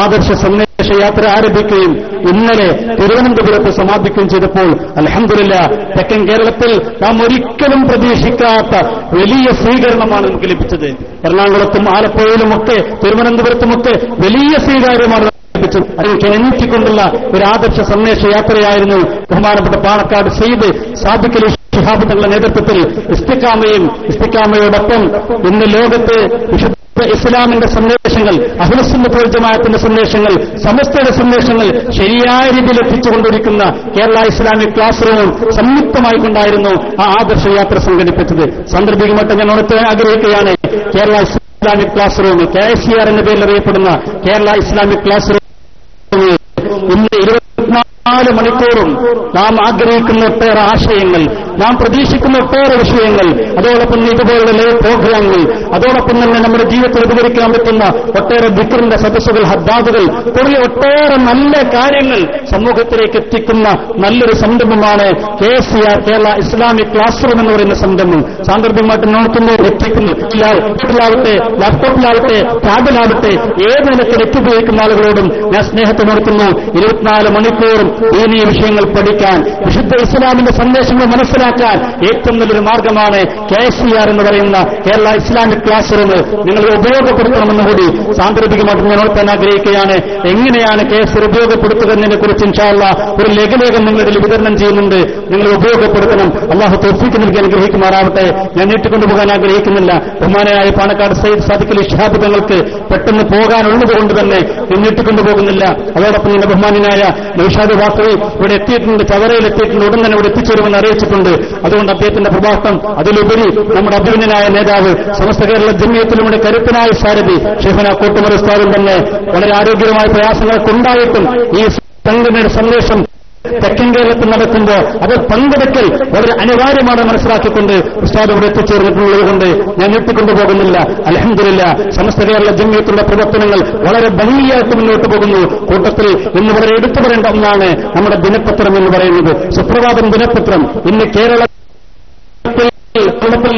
ആദർശ സന്ദേശയാത്ര ആരംഭിക്കുകയും ഇന്നലെ തിരുവനന്തപുരത്ത് സമാപിക്കുകയും ചെയ്തപ്പോൾ അൽഹംദുലില്ലാഹ് തെക്കൻ കേരളത്തിൽ നാം ഒരിക്കലും പ്രതീക്ഷിക്കാത്ത വലിയ സ്വീകരണമാണ് നമുക്ക് ലഭിച്ചത്. എറണാകുളത്തും ആലപ്പുഴയിലുമൊക്കെ തിരുവനന്തപുരത്തുമൊക്കെ വലിയ സ്വീകാര്യമാണ് ലഭിച്ചത്. അതിൽ ക്ഷണിച്ചുകൊണ്ടുള്ള ഒരു ആദർശ സന്ദേശയാത്രയായിരുന്നു ബഹുമാനപ്പെട്ട പാണക്കാട് സയ്യിദ് സാദിഖ് അലി ശിഹാബ് തങ്ങളുടെ നേതൃത്വത്തിൽ ഇസ്തിഖാമയോടൊപ്പം ഇന്ന് ലോകത്ത് ഇസ്ലാമിന്റെ സന്ദേശങ്ങൾ, അഹ്ലുസുന്നത്ത് വൽ ജമാഅത്തിന്റെ സന്ദേശങ്ങൾ, സമസ്തയുടെ സന്ദേശങ്ങൾ ശരിയായ രീതിയിൽ എത്തിച്ചുകൊണ്ടിരിക്കുന്ന കേരള ഇസ്ലാമിക് ക്ലാസ് റൂം സംയുക്തമായിക്കൊണ്ടായിരുന്നു ആ ആദർശയാത്ര സംഘടിപ്പിച്ചത്. സാന്ദർഭികമായിട്ട് ഞാൻ ഉണർത്താൻ ആഗ്രഹിക്കുകയാണ്, Kerala Islamic class room, KICR എന്ന പേരിൽ അറിയപ്പെടുന്ന കേരള ഇസ്ലാമിക് ക്ലാസ് റൂം ഇന്ന് 24 മണിക്കൂറും നാം ആഗ്രഹിക്കുന്ന ഒട്ടേറെ ആശയങ്ങൾ, നാം പ്രതീക്ഷിക്കുന്ന ഒട്ടേറെ വിഷയങ്ങൾ, അതോടൊപ്പം ഇതുപോലുള്ള ലൈവ് പ്രോഗ്രാമുകൾ, അതോടൊപ്പം തന്നെ നമ്മുടെ ജീവിതത്തിൽ ഉപകരിക്കാൻ പറ്റുന്ന ഒട്ടേറെ ദിക്റിന്റെ സദസ്സുകൾ, ഹദ്ദാദുകൾ തുടങ്ങിയ ഒട്ടേറെ നല്ല കാര്യങ്ങൾ സമൂഹത്തിലേക്ക് എത്തിക്കുന്ന നല്ലൊരു സംരംഭമാണ് KICR Kerala Islamic class room എന്ന് പറയുന്ന സംരംഭം. സാന്ദർഭികമായിട്ട് നോക്കുന്നു, എത്തിക്കുന്നു. വീട്ടിലാവട്ടെ, ലാപ്ടോപ്പിലാവട്ടെ, ടാബിലാവട്ടെ, ഏത് നിലയ്ക്ക് എത്തിപ്പോയിരിക്കുന്ന ആളുകളോടും ഞാൻ സ്നേഹത്തെ നോക്കുന്നു. 24 മണിക്കൂറും ദീനീയ വിഷയങ്ങൾ പഠിക്കാൻ, വിശുദ്ധ ഇസ്ലാമിന്റെ സന്ദേശങ്ങൾ മനസ്സിലാക്കാൻ ഏറ്റവും നല്ലൊരു മാർഗമാണ് KICR എന്ന് പറയുന്ന കേരള ഇസ്ലാമിക് ക്ലാസ് റൂം. നിങ്ങൾ ഉപയോഗപ്പെടുത്തണമെന്ന് കൂടി സാന്ദർഭികമായിട്ട് ഞാൻ ഓർക്കാൻ ആഗ്രഹിക്കുകയാണ്. എങ്ങനെയാണ് KICR ഉപയോഗപ്പെടുത്തുക എന്നതിനെ കുറിച്ച് ഇൻഷാ അല്ലാഹ് ഒരു ലഘുലേഖം നിങ്ങളിൽ വിതരണം ചെയ്യുന്നുണ്ട്. നിങ്ങൾ ഉപയോഗപ്പെടുത്തണം. അള്ളാഹു തൗഫീഖ് നൽകി അനുഗ്രഹിക്കുമാറാവട്ടെ. ഞാൻ നീട്ടിക്കൊണ്ടുപോകാൻ ആഗ്രഹിക്കുന്നില്ല. ബഹുമാനനായ പാണക്കാട് സയ്യിദ് സാദിഖ് അലി ശിഹാബ് തങ്ങൾക്ക് പെട്ടെന്ന് പോകാനുള്ളത് കൊണ്ട് തന്നെ നീട്ടിക്കൊണ്ടുപോകുന്നില്ല. അതോടൊപ്പം തന്നെ ബഹുമാനായ നൗഷാദ് വാഖവി ഇവിടെ എത്തിയിട്ടുണ്ട്, ചവറയിൽ എത്തിയിട്ടുണ്ട്. ഉടൻ തന്നെ ഇവിടെ എത്തിച്ചേരുമെന്ന് അറിയിച്ചിട്ടുണ്ട്. പറഞ്ഞിട്ടുണ്ട്. അതുകൊണ്ട് അദ്ദേഹത്തിന്റെ പ്രഭാഷണം, അതിലുപരി നമ്മുടെ അഭിമന്യനായ നേതാവ്, സമസ്ത കേരള ജംഇയ്യത്തുലമയുടെ കരുത്തനായ സാരഥി ഷെയ്ഖുനാ കോട്ടുമൽ ഉസ്താദും തന്നെ വളരെ ആരോഗ്യമായ പ്രയാസങ്ങളൊക്കെ ഉണ്ടായിട്ടും ഈ സംഘടനയുടെ സന്ദേശം തെക്കൻ കേരളത്തിൽ നടക്കുമ്പോൾ അത് പങ്കെടുക്കൽ വളരെ അനിവാര്യമാണ് മനസ്സിലാക്കിക്കൊണ്ട് ഉസ്താദ് ഇവിടെ എത്തിച്ചേർന്നിട്ടുള്ളത് കൊണ്ട് ഞാൻ നീട്ടിക്കൊണ്ടുപോകുന്നില്ല. അൽഹംദുലില്ലാ, സമസ്ത കേരള ജംഇയ്യത്തുള്ള പ്രവർത്തനങ്ങൾ വളരെ ഭംഗിയായിട്ട് മുന്നോട്ട് പോകുന്നു. കൂട്ടത്തിൽ ഇന്ന് വളരെ എടുത്തു പറയേണ്ട ഒന്നാണ് നമ്മുടെ ദിനപത്രം എന്ന് പറയുന്നത്. സുപ്രഭാതം ദിനപത്രം ഇന്ന് കേരളത്തിൽ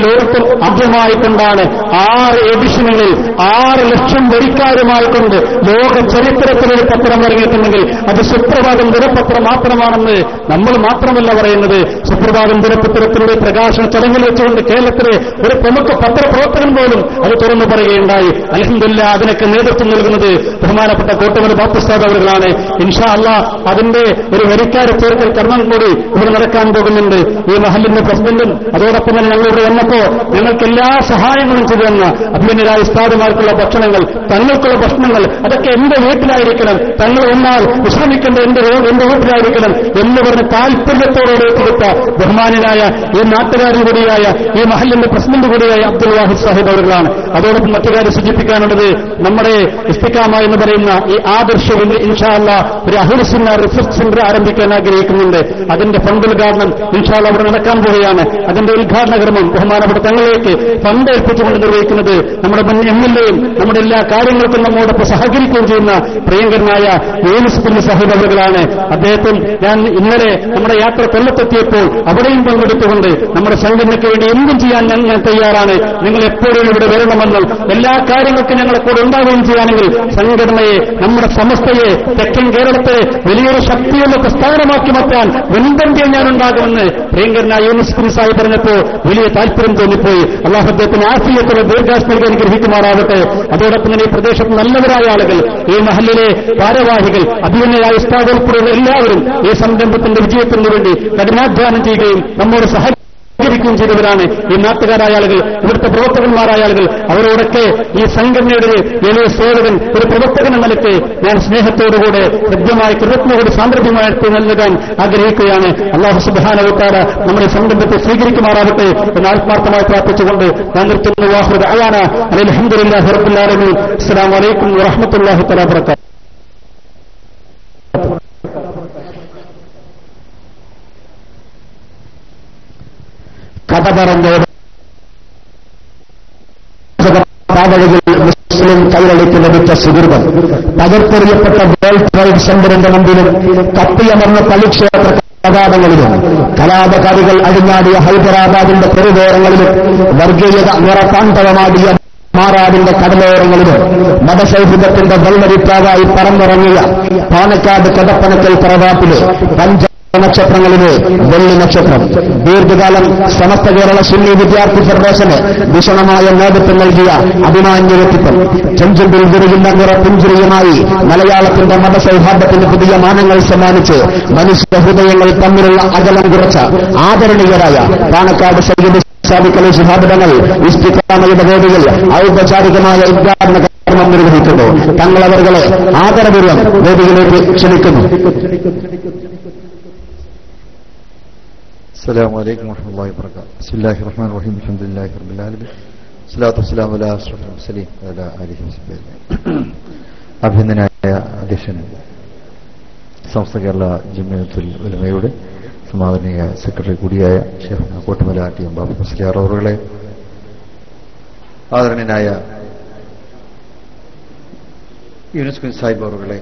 ലോകത്തിൽ ആദ്യമായിക്കൊണ്ടാണ് 6 എഡിഷനുകളിൽ 6 ലക്ഷം വരിക്കാരുമായിക്കൊണ്ട് ലോക ചരിത്രത്തിലൊരു പത്രം ഇറങ്ങിയിട്ടുണ്ടെങ്കിൽ അത് സുപ്രഭാതം ദിനപത്രം മാത്രമാണെന്ന് നമ്മൾ മാത്രമല്ല പറയുന്നത്. സുപ്രഭാതം ദിനപത്രത്തിലൂടെ പ്രകാശന ചടങ്ങിൽ വെച്ചുകൊണ്ട് കേരളത്തിലെ ഒരു പ്രമുഖ പത്രപ്രവർത്തകൻ പോലും അത് തുറന്നു പറയുകയുണ്ടായി. അൽഹംദുലില്ലാ, അതിനൊക്കെ നേതൃത്വം നൽകുന്നത് ബഹുമാനപ്പെട്ട കോട്ടുമൽ ബാപ്പുസ്താദ് അവர்களാണ്. ഇൻഷാ അല്ലാഹ് അതിന്റെ ഒരു വരിക്കാരെ ചേർക്കൽ കർമ്മം കൂടി ഇവിടെ നടക്കാൻ പോകുന്നുണ്ട്. ഈ മഹല്ലിന്റെ പ്രസിഡന്റും അതോടൊപ്പം തന്നെ ഞങ്ങളിവിടെ വന്നപ്പോ ഞങ്ങൾക്ക് എല്ലാ സഹായങ്ങളും ചെയ്തു തന്ന അഭിമന്യരായ ഉസ്താദുമാർക്കുള്ള ഭക്ഷണങ്ങൾ, തങ്ങൾക്കുള്ള ഭക്ഷണങ്ങൾ, അതൊക്കെ എന്റെ വീട്ടിലായിരിക്കണം, തങ്ങൾ വന്നാൽ വിശ്രമിക്കേണ്ട എന്റെ വീട്ടിലായിരിക്കണം എന്ന് പറഞ്ഞ് താല്പര്യത്തോടെ കൊടുത്ത ബഹുമാനായ ഈ നാട്ടുകാരൻ കൂടിയായ ഈ മഹല്ലിന്റെ പ്രസിഡന്റ് കൂടിയായ അബ്ദുൽ വാഹിദ് സാഹിബ് അവர்களാണ്. അതോടൊപ്പം മറ്റു കാര്യം സൂചിപ്പിക്കാനുള്ളത്, നമ്മുടെ ഇസ്തിഖാമ എന്ന് പറയുന്ന ഈ ആദർശം ഇൻഷാ അല്ലാഹ് ഒരു അഹ്ലുസ് സുന്ന റിസർച്ച് സെന്റർ ആരംഭിക്കാൻ ആഗ്രഹിക്കുന്നുണ്ട്. അതിന്റെ ഫണ്ട് ഉദ്ഘാടനം ഇൻഷാ അല്ലാഹ് അവിടെ നടക്കാൻ പോവുകയാണ്. അതിന്റെ ഉദ്ഘാടന ക്രമം ബഹുമാനപ്പെട്ട തങ്ങളിലേക്ക് ഫണ്ട് ഏൽപ്പിച്ചുകൊണ്ട് നിർവഹിക്കുന്നത് നമ്മുടെ മുൻ എംഎൽഎയും നമ്മുടെ എല്ലാ കാര്യങ്ങൾക്കും നമ്മോടൊപ്പം സഹകരിക്കുകയും ചെയ്യുന്ന പ്രിയങ്കരനായ യൂനുസ് കുഞ്ഞി സാഹിബ് അവர்களാണ്. അദ്ദേഹത്തിൽ ഞാൻ ഇന്നലെ നമ്മുടെ യാത്ര കൊല്ലത്തെത്തിയപ്പോൾ അവിടെയും പങ്കെടുത്തുകൊണ്ട് നമ്മുടെ സംഘടനയ്ക്ക് വേണ്ടി എന്തും ചെയ്യാൻ ഞാൻ തയ്യാറാണ്, നിങ്ങൾ എപ്പോഴും ഇവിടെ വരണമെന്നും എല്ലാ കാര്യങ്ങൾക്കും ഞങ്ങളെ കൂടെ ഉണ്ടാവുകയും ചെയ്യുകയാണെങ്കിൽ സംഘടനയെ, നമ്മുടെ സമസ്തയെ, തെക്കൻ കേരളത്തെ വലിയൊരു ശക്തിയുള്ള പ്രസ്ഥാനമാക്കി മാറ്റാൻ മുൻപന്തിയെ ഞാൻ ഉണ്ടാകുമെന്ന് പ്രിയങ്കരനായ യൂനുസ് കുഞ്ഞി സാഹിബ് പറഞ്ഞപ്പോൾ വലിയ താല്പര്യം തോന്നിപ്പോയി. അല്ലാഹു അദ്ദേഹത്തിന് ആഫിയത്തുള്ള ദീർഘായുസ്സ് നൽകി അനുഗ്രഹിക്കുമാറാകട്ടെ. അതോടൊപ്പം തന്നെ ഈ പ്രദേശത്ത് നല്ലവരായ ആളുകൾ, ഈ മഹല്ലിലെ ഭാരവാഹികൾ, അഭിമന്യരായ ഉസ്താദ് ഉൾപ്പെടെയുള്ള എല്ലാവരും ഈ സംരംഭത്തിന്റെ വിജയത്തിന് വേണ്ടി കഠിനാധ്വാനം ചെയ്യുകയും നമ്മോട് സഹകരിക്കുകയും ചെയ്തവരാണ് ഈ നാട്ടുകാരായ ആളുകൾ, ഇവിടുത്തെ പ്രവർത്തകന്മാരായ ആളുകൾ. അവരോടൊക്കെ ഈ സംഘടനയുടെ വലിയ സേവകൻ, ഒരു പ്രവർത്തകൻ എന്ന നിലയ്ക്ക് ഞാൻ സ്നേഹത്തോടുകൂടെ ഹൃദ്യമായ കൃതജ്ഞതയോട് സാന്ദർഭ്യമായിട്ട് നൽകാൻ ആഗ്രഹിക്കുകയാണ്. അല്ലാഹു സുബ്ഹാനഹു വ തആല നമ്മുടെ സംരംഭത്തെ സ്വീകരിക്കുമാറാകട്ടെ എന്ന് ആത്മാർത്ഥമായി പ്രാർത്ഥിച്ചുകൊണ്ട് ഞാൻ നിർത്തുന്നു. വാഹിറു ദഅവാനാ അൽഹംദുലില്ലാഹി റബ്ബിൽ ആലമീൻ. അസ്സലാമു അലൈക്കും വറഹ്മത്തുള്ളാഹി തആല വബറകാതുഹു. കഥ പറഞ്ഞോട് പാതകളിൽ മുസ്ലിം കൈരളിക്ക് ലഭിച്ച സുഹൃതം, തകർത്തെറിയപ്പെട്ട വേൾഡ് ട്രേഡ് സെന്ററിന്റെ മുമ്പിലും കത്തിയമർന്ന പള്ളിക്ഷേത്ര കവാടങ്ങളിലും കലാപകാരികൾ അഴിഞ്ഞാടിയ ഹൈദരാബാദിന്റെ തെരുവോരങ്ങളിലും വർഗീയത നിറതാണ്ഡവമാടിയ മാറാടിന്റെ കടലോരങ്ങളിലും മതസൗഹൃദത്തിന്റെ വെള്ളരിപ്പാവായി പറന്നിറങ്ങിയ പാണക്കാട് കടപ്പനക്കൽ തറവാട്ടിലെ നക്ഷത്രങ്ങളിലെ വെള്ളി നക്ഷത്രം ദീർഘകാലം സമസ്ത കേരള സുന്നി വിദ്യാർത്ഥി ഫെഡറേഷന് ഭീഷണമായ നേതൃത്വം നൽകിയ അഭിമാന്യ വ്യക്തിത്വം, ചെഞ്ചുണ്ടിൽ വിരിയുന്ന നിറപുഞ്ചിരിയുമായി മലയാളത്തിന്റെ മതസൗഹാർദ്ദത്തിന് പുതിയ മാനങ്ങൾ സമ്മാനിച്ച് മനുഷ്യ ഹൃദയങ്ങൾ തമ്മിലുള്ള അകലം കുറച്ച ആദരണീയരായ പാണക്കാട് സയ്യിദ് സാദിഖ് അലി ശിഹാബ് തങ്ങൾ ഇസ്തിഖാമയുടെ വേദിയിൽ ഔപചാരികമായ ഉദ്ഘാടന കർമ്മം നിർവഹിക്കുന്നു. തങ്ങളവരുടെ ആദരപൂർവ്വം വേദിയിലേക്ക് ക്ഷണിക്കുന്നു. السلام عليكم ورحمة الله وبركاته. بسم الله الرحمن الرحيم. الحمد لله رب العالمين. الصلاة والسلام على أشرف المرسلين وعلى آله وصحبه أجمعين. അഭിനന്ദനായ അധ്യക്ഷൻ, സമസ്ത കേരള ജംഇയ്യത്തുൽ ഉലമയുടെ സമാദരണീയ സെക്രട്ടറി കൂടിയായ ഷെയ്ഖ് കോട്ടുമൽ ആട്ടിയം ബാബു മുസ്ലിയാർ അവറുകളെ, ആദരണീയനായ യൂനുസ് കുഞ്ഞി സാഹിബ് അവറുകളെ,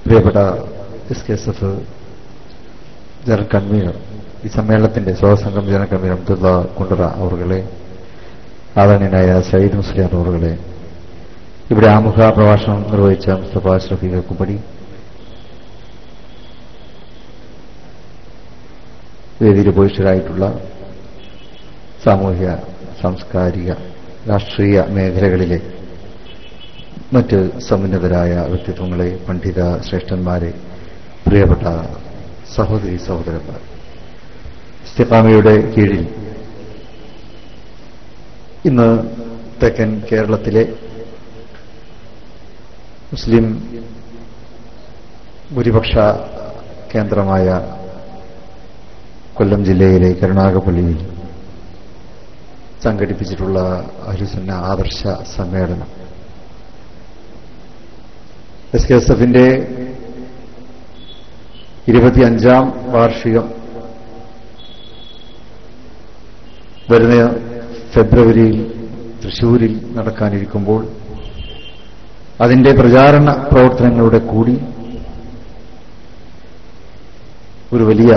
പ്രിയപ്പെട്ട SKSF ജനറൽ കൺവീനർ, ഈ സമ്മേളനത്തിന്റെ സ്വാഗതസംഘം ജനറൽ കൺവീനർ അബ്ദുള്ള കുണ്ടറ അവറുകളെ, ആദരണീയനായ സയ്യിദ് മുസ്ലിയാർ അവറുകളെ, ഇവിടെ ആമുഖ പ്രഭാഷണം നിർവഹിച്ച മുസ്തഫ അഷ്റഫി കുപ്പടി, വേദിയിൽ ഉപവിഷ്ടരായിട്ടുള്ള സാമൂഹ്യ, സാംസ്കാരിക, രാഷ്ട്രീയ മേഖലകളിലെ മറ്റ് സമുന്നതരായ വ്യക്തിത്വങ്ങളെ, പണ്ഡിത ശ്രേഷ്ഠന്മാരെ, പ്രിയപ്പെട്ട സഹോദരി സഹോദരന്മാർ, ഇസ്തിഖാമയുടെ കീഴിൽ ഇന്ന് തെക്കൻ കേരളത്തിലെ മുസ്ലിം ഭൂരിപക്ഷ കേന്ദ്രമായ കൊല്ലം ജില്ലയിലെ കരുണാകപ്പള്ളിയിൽ സംഘടിപ്പിച്ചിട്ടുള്ള അഹ്ലുസുന്ന ആദർശ സമ്മേളനം SKSF-ന്റെ 25ാം വാർഷികം വരുന്ന ഫെബ്രുവരിയിൽ തൃശ്ശൂരിൽ നടക്കാനിരിക്കുമ്പോൾ അതിന്റെ പ്രചാരണ പ്രവർത്തനങ്ങളുടെ കൂടി ഒരു വലിയ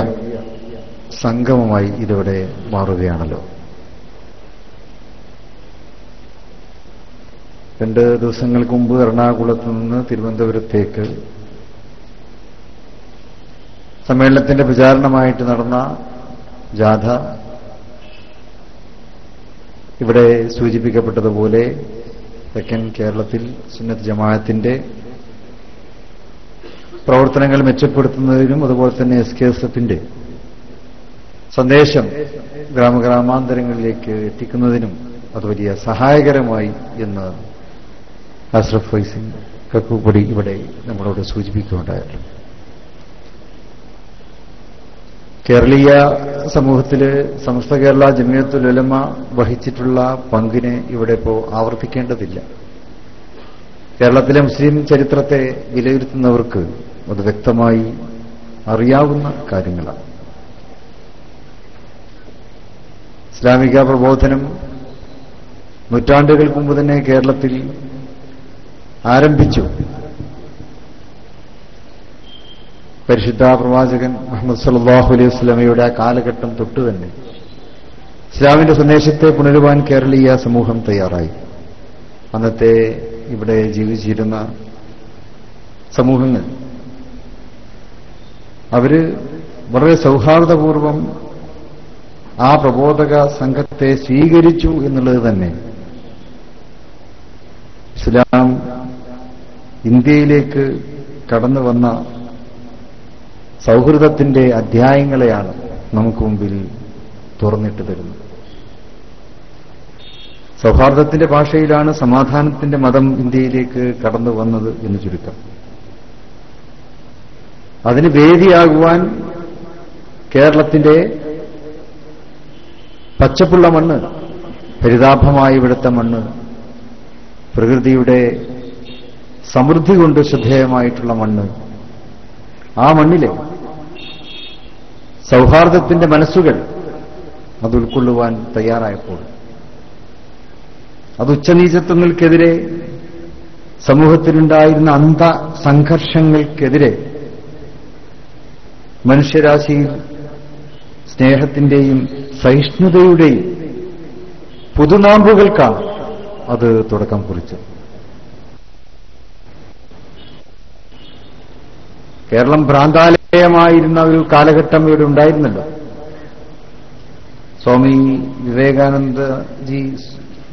സംഗമമായി ഇതിവിടെ മാറുകയാണല്ലോ. 2 ദിവസങ്ങൾക്ക് മുമ്പ് എറണാകുളത്ത് നിന്ന് തിരുവനന്തപുരത്തേക്ക് സമ്മേളനത്തിന്റെ പ്രചാരണമായിട്ട് നടന്ന ജാഥ ഇവിടെ സൂചിപ്പിക്കപ്പെട്ടതുപോലെ തെക്കൻ കേരളത്തിൽ സുന്നത്ത് ജമാഅത്തിന്റെ പ്രവർത്തനങ്ങൾ മെച്ചപ്പെടുത്തുന്നതിനും അതുപോലെ തന്നെ SKSF-ന്റെ സന്ദേശം ഗ്രാമഗ്രാമാന്തരങ്ങളിലേക്ക് എത്തിക്കുന്നതിനും അത് വലിയ സഹായകരമായി എന്ന് അഷ്റഫ് ഫൈസി കക്കുപടി ഇവിടെ നമ്മളോട് സൂചിപ്പിക്കുകയുണ്ടായല്ലോ. കേരളീയ സമൂഹത്തില് സമസ്ത കേരള ജമിയത്തുൽ ഉലമ വഹിച്ചിട്ടുള്ള പങ്കിനെ ഇവിടെ ഇപ്പോൾ ആവർത്തിക്കേണ്ടതില്ല. കേരളത്തിലെ മുസ്ലിം ചരിത്രത്തെ വിലയിരുത്തുന്നവർക്ക് അത് വ്യക്തമായി അറിയാവുന്ന കാര്യങ്ങളാണ്. ഇസ്ലാമിക പ്രബോധനം നൂറ്റാണ്ടുകൾക്ക് മുമ്പ് തന്നെ കേരളത്തിൽ ആരംഭിച്ചു. പരിശുദ്ധ പ്രവാചകൻ മുഹമ്മദ് സല്ലല്ലാഹു അലൈഹി വസല്ലമയുടെ ആ കാലഘട്ടം തൊട്ട് തന്നെ ഇസ്ലാമിന്റെ സന്ദേശത്തെ പുനരുവാൻ കേരളീയ സമൂഹം തയ്യാറായി. അന്നത്തെ ഇവിടെ ജീവിച്ചിരുന്ന സമൂഹങ്ങൾ അവര് വളരെ സൗഹാർദ്ദപൂർവം ആ പ്രബോധക സംഘത്തെ സ്വീകരിച്ചു എന്നുള്ളത് തന്നെ ഇസ്ലാം ഇന്ത്യയിലേക്ക് കടന്നു വന്ന സൗഹൃദത്തിന്റെ അധ്യായങ്ങളെയാണ് നമുക്ക് മുമ്പിൽ തുറന്നിട്ട് തരുന്നത്. സൗഹാർദ്ദത്തിന്റെ ഭാഷയിലാണ് സമാധാനത്തിന്റെ മതം ഇന്ത്യയിലേക്ക് കടന്നു വന്നത് എന്ന് ചുരുക്കം. അതിന് വേദിയാകുവാൻ കേരളത്തിന്റെ പച്ചപ്പുള്ള മണ്ണ്, പരിതാപമായ ഇവിടുത്തെ മണ്ണ്, പ്രകൃതിയുടെ സമൃദ്ധി കൊണ്ട് ശ്രദ്ധേയമായിട്ടുള്ള മണ്ണ്, ആ മണ്ണിലെ സൗഹാർദ്ദത്തിന്റെ മനസ്സുകൾ അത് ഉൾക്കൊള്ളുവാൻ തയ്യാറായപ്പോൾ, അത് ഉച്ചനീചത്വങ്ങൾക്കെതിരെ, സമൂഹത്തിലുണ്ടായിരുന്ന അന്തസംഘർഷങ്ങൾക്കെതിരെ മനുഷ്യരാശിയിൽ സ്നേഹത്തിന്റെയും സഹിഷ്ണുതയുടെയും പുതുനാമ്പുകൾക്കാണ് അത് തുടക്കം കുറിച്ചത്. കേരളം ഭ്രാന്താലയമായിരുന്ന ഒരു കാലഘട്ടം ഇവിടെ ഉണ്ടായിരുന്നല്ലോ. സ്വാമി വിവേകാനന്ദജി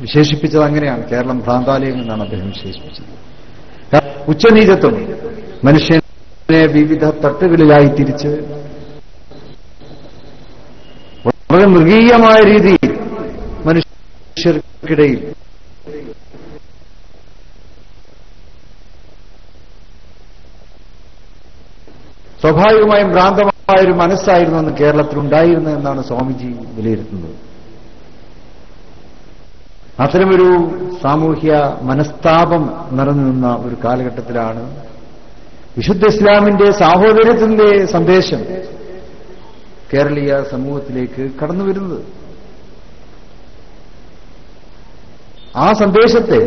വിശേഷിപ്പിച്ചത് അങ്ങനെയാണ്. കേരളം ഭ്രാന്താലയം എന്നാണ് അദ്ദേഹം വിശേഷിപ്പിച്ചത്. ഉച്ചനീചത്വം മനുഷ്യനെ വിവിധ തട്ടുകളിലായി തിരിച്ച് വളരെ മൃഗീയമായ രീതിയിൽ മനുഷ്യർക്കിടയിൽ സ്വാഭാവികമായും ഭ്രാന്തമായൊരു മനസ്സായിരുന്നു അന്ന് കേരളത്തിലുണ്ടായിരുന്നത് എന്നാണ് സ്വാമിജി വിലയിരുത്തുന്നത്. അത്തരമൊരു സാമൂഹ്യ മനസ്താപം നിറഞ്ഞു നിന്ന ഒരു കാലഘട്ടത്തിലാണ് വിശുദ്ധ ഇസ്ലാമിന്റെ സാഹോദര്യത്തിന്റെ സന്ദേശം കേരളീയ സമൂഹത്തിലേക്ക് കടന്നു വരുന്നത്. ആ സന്ദേശത്തെ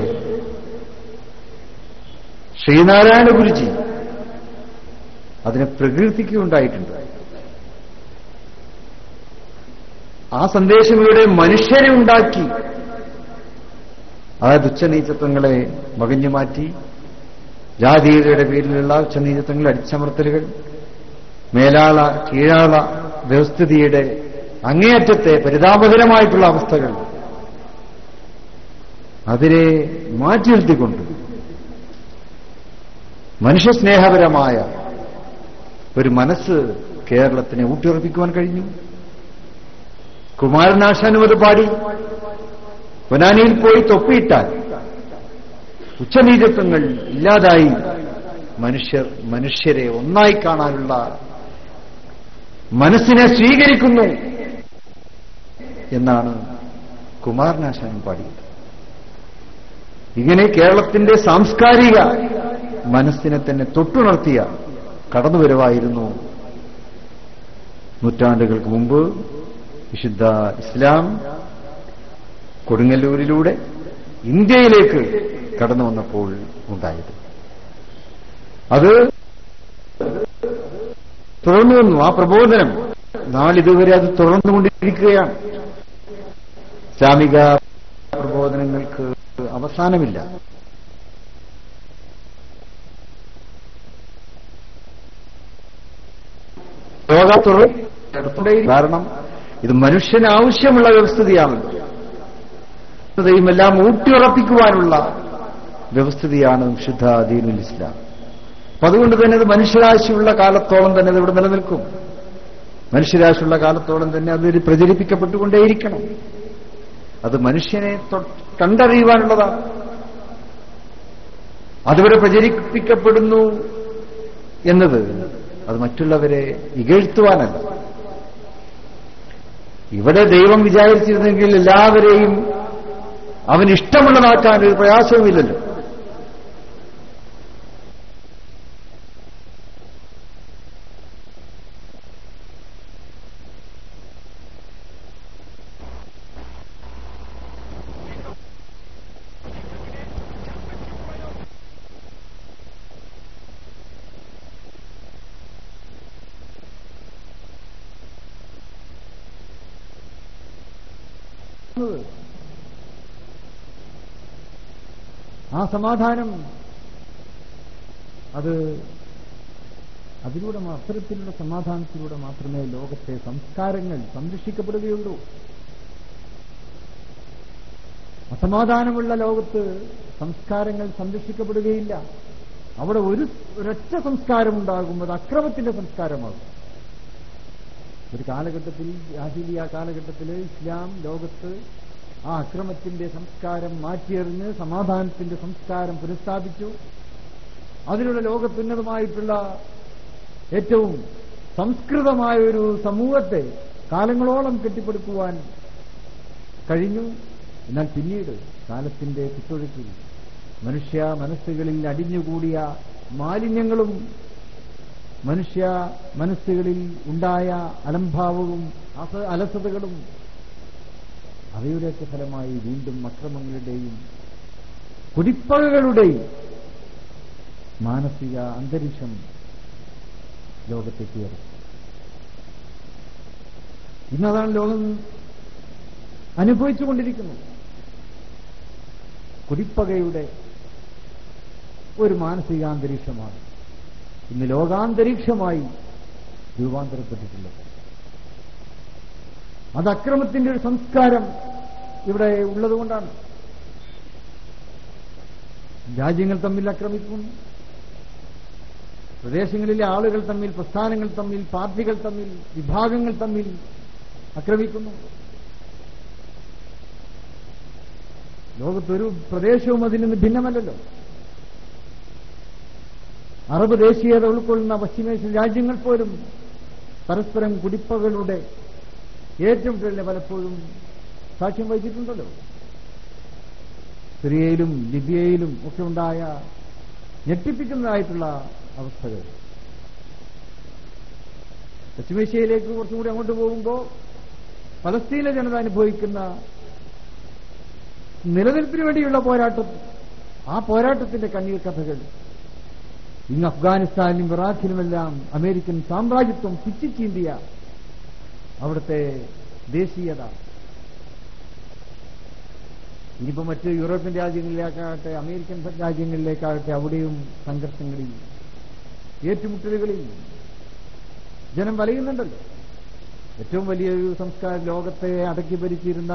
ശ്രീനാരായണ ഗുരുജി അതിനെ പ്രകീർത്തിക്കുകയുണ്ടായിട്ടുണ്ട്. ആ സന്ദേശം ഇവിടെ മനുഷ്യനെ ഉണ്ടാക്കി, അതായത് ഉച്ചനീചത്വങ്ങളെ മകഞ്ഞു മാറ്റി, ജാതീയതയുടെ പേരിലുള്ള ഉച്ചനീചത്വങ്ങൾ, അടിച്ചമർത്തലുകൾ, മേലാള കീഴാള വ്യവസ്ഥിതിയുടെ അങ്ങേയറ്റത്തെ പരിതാപകരമായിട്ടുള്ള അവസ്ഥകൾ, അതിനെ മാറ്റി നിർത്തിക്കൊണ്ട് മനുഷ്യസ്നേഹപരമായ ഒരു മനസ്സ് കേരളത്തിനെ ഊട്ടിയുറപ്പിക്കുവാൻ കഴിഞ്ഞു. കുമാരനാശാനും അത് പാടി. പൊന്നാനിയിൽ പോയി തൊപ്പിയിട്ടാൽ ഉച്ചനീചത്വങ്ങൾ ഇല്ലാതായി മനുഷ്യരെ ഒന്നായി കാണാനുള്ള മനസ്സിനെ സ്വീകരിക്കുന്നു എന്നാണ് കുമാരനാശാൻ പാടിയത്. ഇങ്ങനെ കേരളത്തിന്റെ സാംസ്കാരിക മനസ്സിനെ തന്നെ തൊട്ടുണർത്തിയ കടന്നുവരവായിരുന്നു നൂറ്റാണ്ടുകൾക്ക് മുമ്പ് വിശുദ്ധ ഇസ്ലാം കൊടുങ്ങല്ലൂരിലൂടെ ഇന്ത്യയിലേക്ക് കടന്നു വന്നപ്പോൾ ഉണ്ടായത്. അത് തുടർന്നു വന്നു. ആ പ്രബോധനം നാളിതുവരെ അത് തുടർന്നുകൊണ്ടിരിക്കുകയാണ്. ഇസ്ലാമിക പ്രബോധനങ്ങൾക്ക് അവസാനമില്ല. കാരണം ഇത് മനുഷ്യന് ആവശ്യമുള്ള വ്യവസ്ഥിതിയാണല്ലോ. എല്ലാം ഊട്ടിയുറപ്പിക്കുവാനുള്ള വ്യവസ്ഥിതിയാണ് വിശുദ്ധ ദീനുൽ ഇസ്ലാം. അപ്പൊ അതുകൊണ്ട് തന്നെ അത് മനുഷ്യരാശിയുള്ള കാലത്തോളം തന്നെ അത് ഇവിടെ നിലനിൽക്കും. മനുഷ്യരാശിയുള്ള കാലത്തോളം തന്നെ അത് പ്രചരിപ്പിക്കപ്പെട്ടുകൊണ്ടേയിരിക്കണം. അത് മനുഷ്യനെ കണ്ടറിയുവാനുള്ളതാണ്. അതിവിടെ പ്രചരിപ്പിക്കപ്പെടുന്നു എന്നത് അത് മറ്റുള്ളവരെ ഇകഴ്ത്തുവാനല്ല. ഇവിടെ ദൈവം വിചാരിച്ചിരുന്നെങ്കിൽ എല്ലാവരെയും അവനിഷ്ടമുള്ളതാക്കാൻ ഒരു പ്രയാസവുമില്ലല്ലോ. ആ സമാധാനം അതിലൂടെ അത്തരത്തിലുള്ള സമാധാനത്തിലൂടെ മാത്രമേ ലോകത്തെ സംസ്കാരങ്ങൾ സംരക്ഷിക്കപ്പെടുകയുള്ളൂ. അസമാധാനമുള്ള ലോകത്ത് സംസ്കാരങ്ങൾ സംരക്ഷിക്കപ്പെടുകയില്ല. അവിടെ ഒരൊറ്റ സംസ്കാരമുണ്ടാകും, അത് അക്രമത്തിന്റെ സംസ്കാരമാകും. ഒരു കാലഘട്ടത്തിൽ, ജാഹിലിയ കാലഘട്ടത്തിൽ ഇസ്ലാം ലോകത്ത് ആ അക്രമത്തിന്റെ സംസ്കാരം മാറ്റിയെറിഞ്ഞ് സമാധാനത്തിന്റെ സംസ്കാരം പുനഃസ്ഥാപിച്ചു. അതിനുള്ള ലോകത്തുന്നതമായിട്ടുള്ള ഏറ്റവും സംസ്കൃതമായ ഒരു സമൂഹത്തെ കാലങ്ങളോളം കെട്ടിപ്പടുക്കുവാൻ കഴിഞ്ഞു. എന്നാൽ പിന്നീട് കാലത്തിന്റെ കുത്തൊഴുക്കിൽ മനുഷ്യ മനസ്സുകളിൽ അടിഞ്ഞുകൂടിയ മാലിന്യങ്ങളും മനുഷ്യ മനസ്സുകളിൽ ഉണ്ടായ അലംഭാവവും അലസതകളും അവയുടെയൊക്കെ ഫലമായി വീണ്ടും അക്രമങ്ങളുടെയും കുടിപ്പകകളുടെയും മാനസിക അന്തരീക്ഷം ലോകത്തേക്ക് കയറി. ഇന്നതാണ് ലോകം അനുഭവിച്ചുകൊണ്ടിരിക്കുന്നത്. കുടിപ്പകയുടെ ഒരു മാനസികാന്തരീക്ഷമാണ് ഇന്ന് ലോകാന്തരീക്ഷമായി രൂപാന്തരപ്പെട്ടിട്ടുള്ളത്. അത് അക്രമത്തിന്റെ ഒരു സംസ്കാരം ഇവിടെ ഉള്ളതുകൊണ്ടാണ്. രാജ്യങ്ങൾ തമ്മിൽ ആക്രമിക്കുന്നു, പ്രദേശങ്ങളിലെ ആളുകൾ തമ്മിൽ, പ്രസ്ഥാനങ്ങൾ തമ്മിൽ, പാർട്ടികൾ തമ്മിൽ, വിഭാഗങ്ങൾ തമ്മിൽ ആക്രമിക്കുന്നു. ലോകത്തൊരു പ്രദേശവും അതിൽ നിന്ന് ഭിന്നമല്ലല്ലോ. അറബ് ദേശീയത ഉൾക്കൊള്ളുന്ന പശ്ചിമേഷ്യൻ രാജ്യങ്ങൾ പോലും പരസ്പരം കുടിപ്പകളുടെ ഏറ്റുമുട്ടലിനെ പലപ്പോഴും സാക്ഷ്യം വഹിച്ചിട്ടുണ്ടല്ലോ. സിറിയയിലും ലിബിയയിലും ഒക്കെ ഉണ്ടായ ഞെട്ടിപ്പിക്കുന്നതായിട്ടുള്ള അവസ്ഥകൾ. പശ്ചിമേഷ്യയിലേക്ക് കുറച്ചുകൂടി അങ്ങോട്ട് പോകുമ്പോൾ പലസ്തീനിലെ ജനത അനുഭവിക്കുന്ന നിലനിൽപ്പിന് വേണ്ടിയുള്ള പോരാട്ടം, ആ പോരാട്ടത്തിന്റെ കണ്ണീർ കഥകൾ ഇന്ന് അഫ്ഗാനിസ്ഥാനിലും ഇറാഖിലുമെല്ലാം അമേരിക്കൻ സാമ്രാജ്യത്വം പിച്ചിച്ചീന്തിയ അവിടുത്തെ ദേശീയത ഇനിയിപ്പോൾ മറ്റ് യൂറോപ്യൻ രാജ്യങ്ങളിലേക്കാകട്ടെ അമേരിക്കൻ രാജ്യങ്ങളിലേക്കാകട്ടെ അവിടെയും സംഘർഷങ്ങളിൽ, ഏറ്റുമുട്ടലുകളിൽ ജനം വലയുന്നുണ്ടല്ലോ. ഏറ്റവും വലിയൊരു സംസ്കാരം ലോകത്തെ അടക്കി ഭരിച്ചിരുന്ന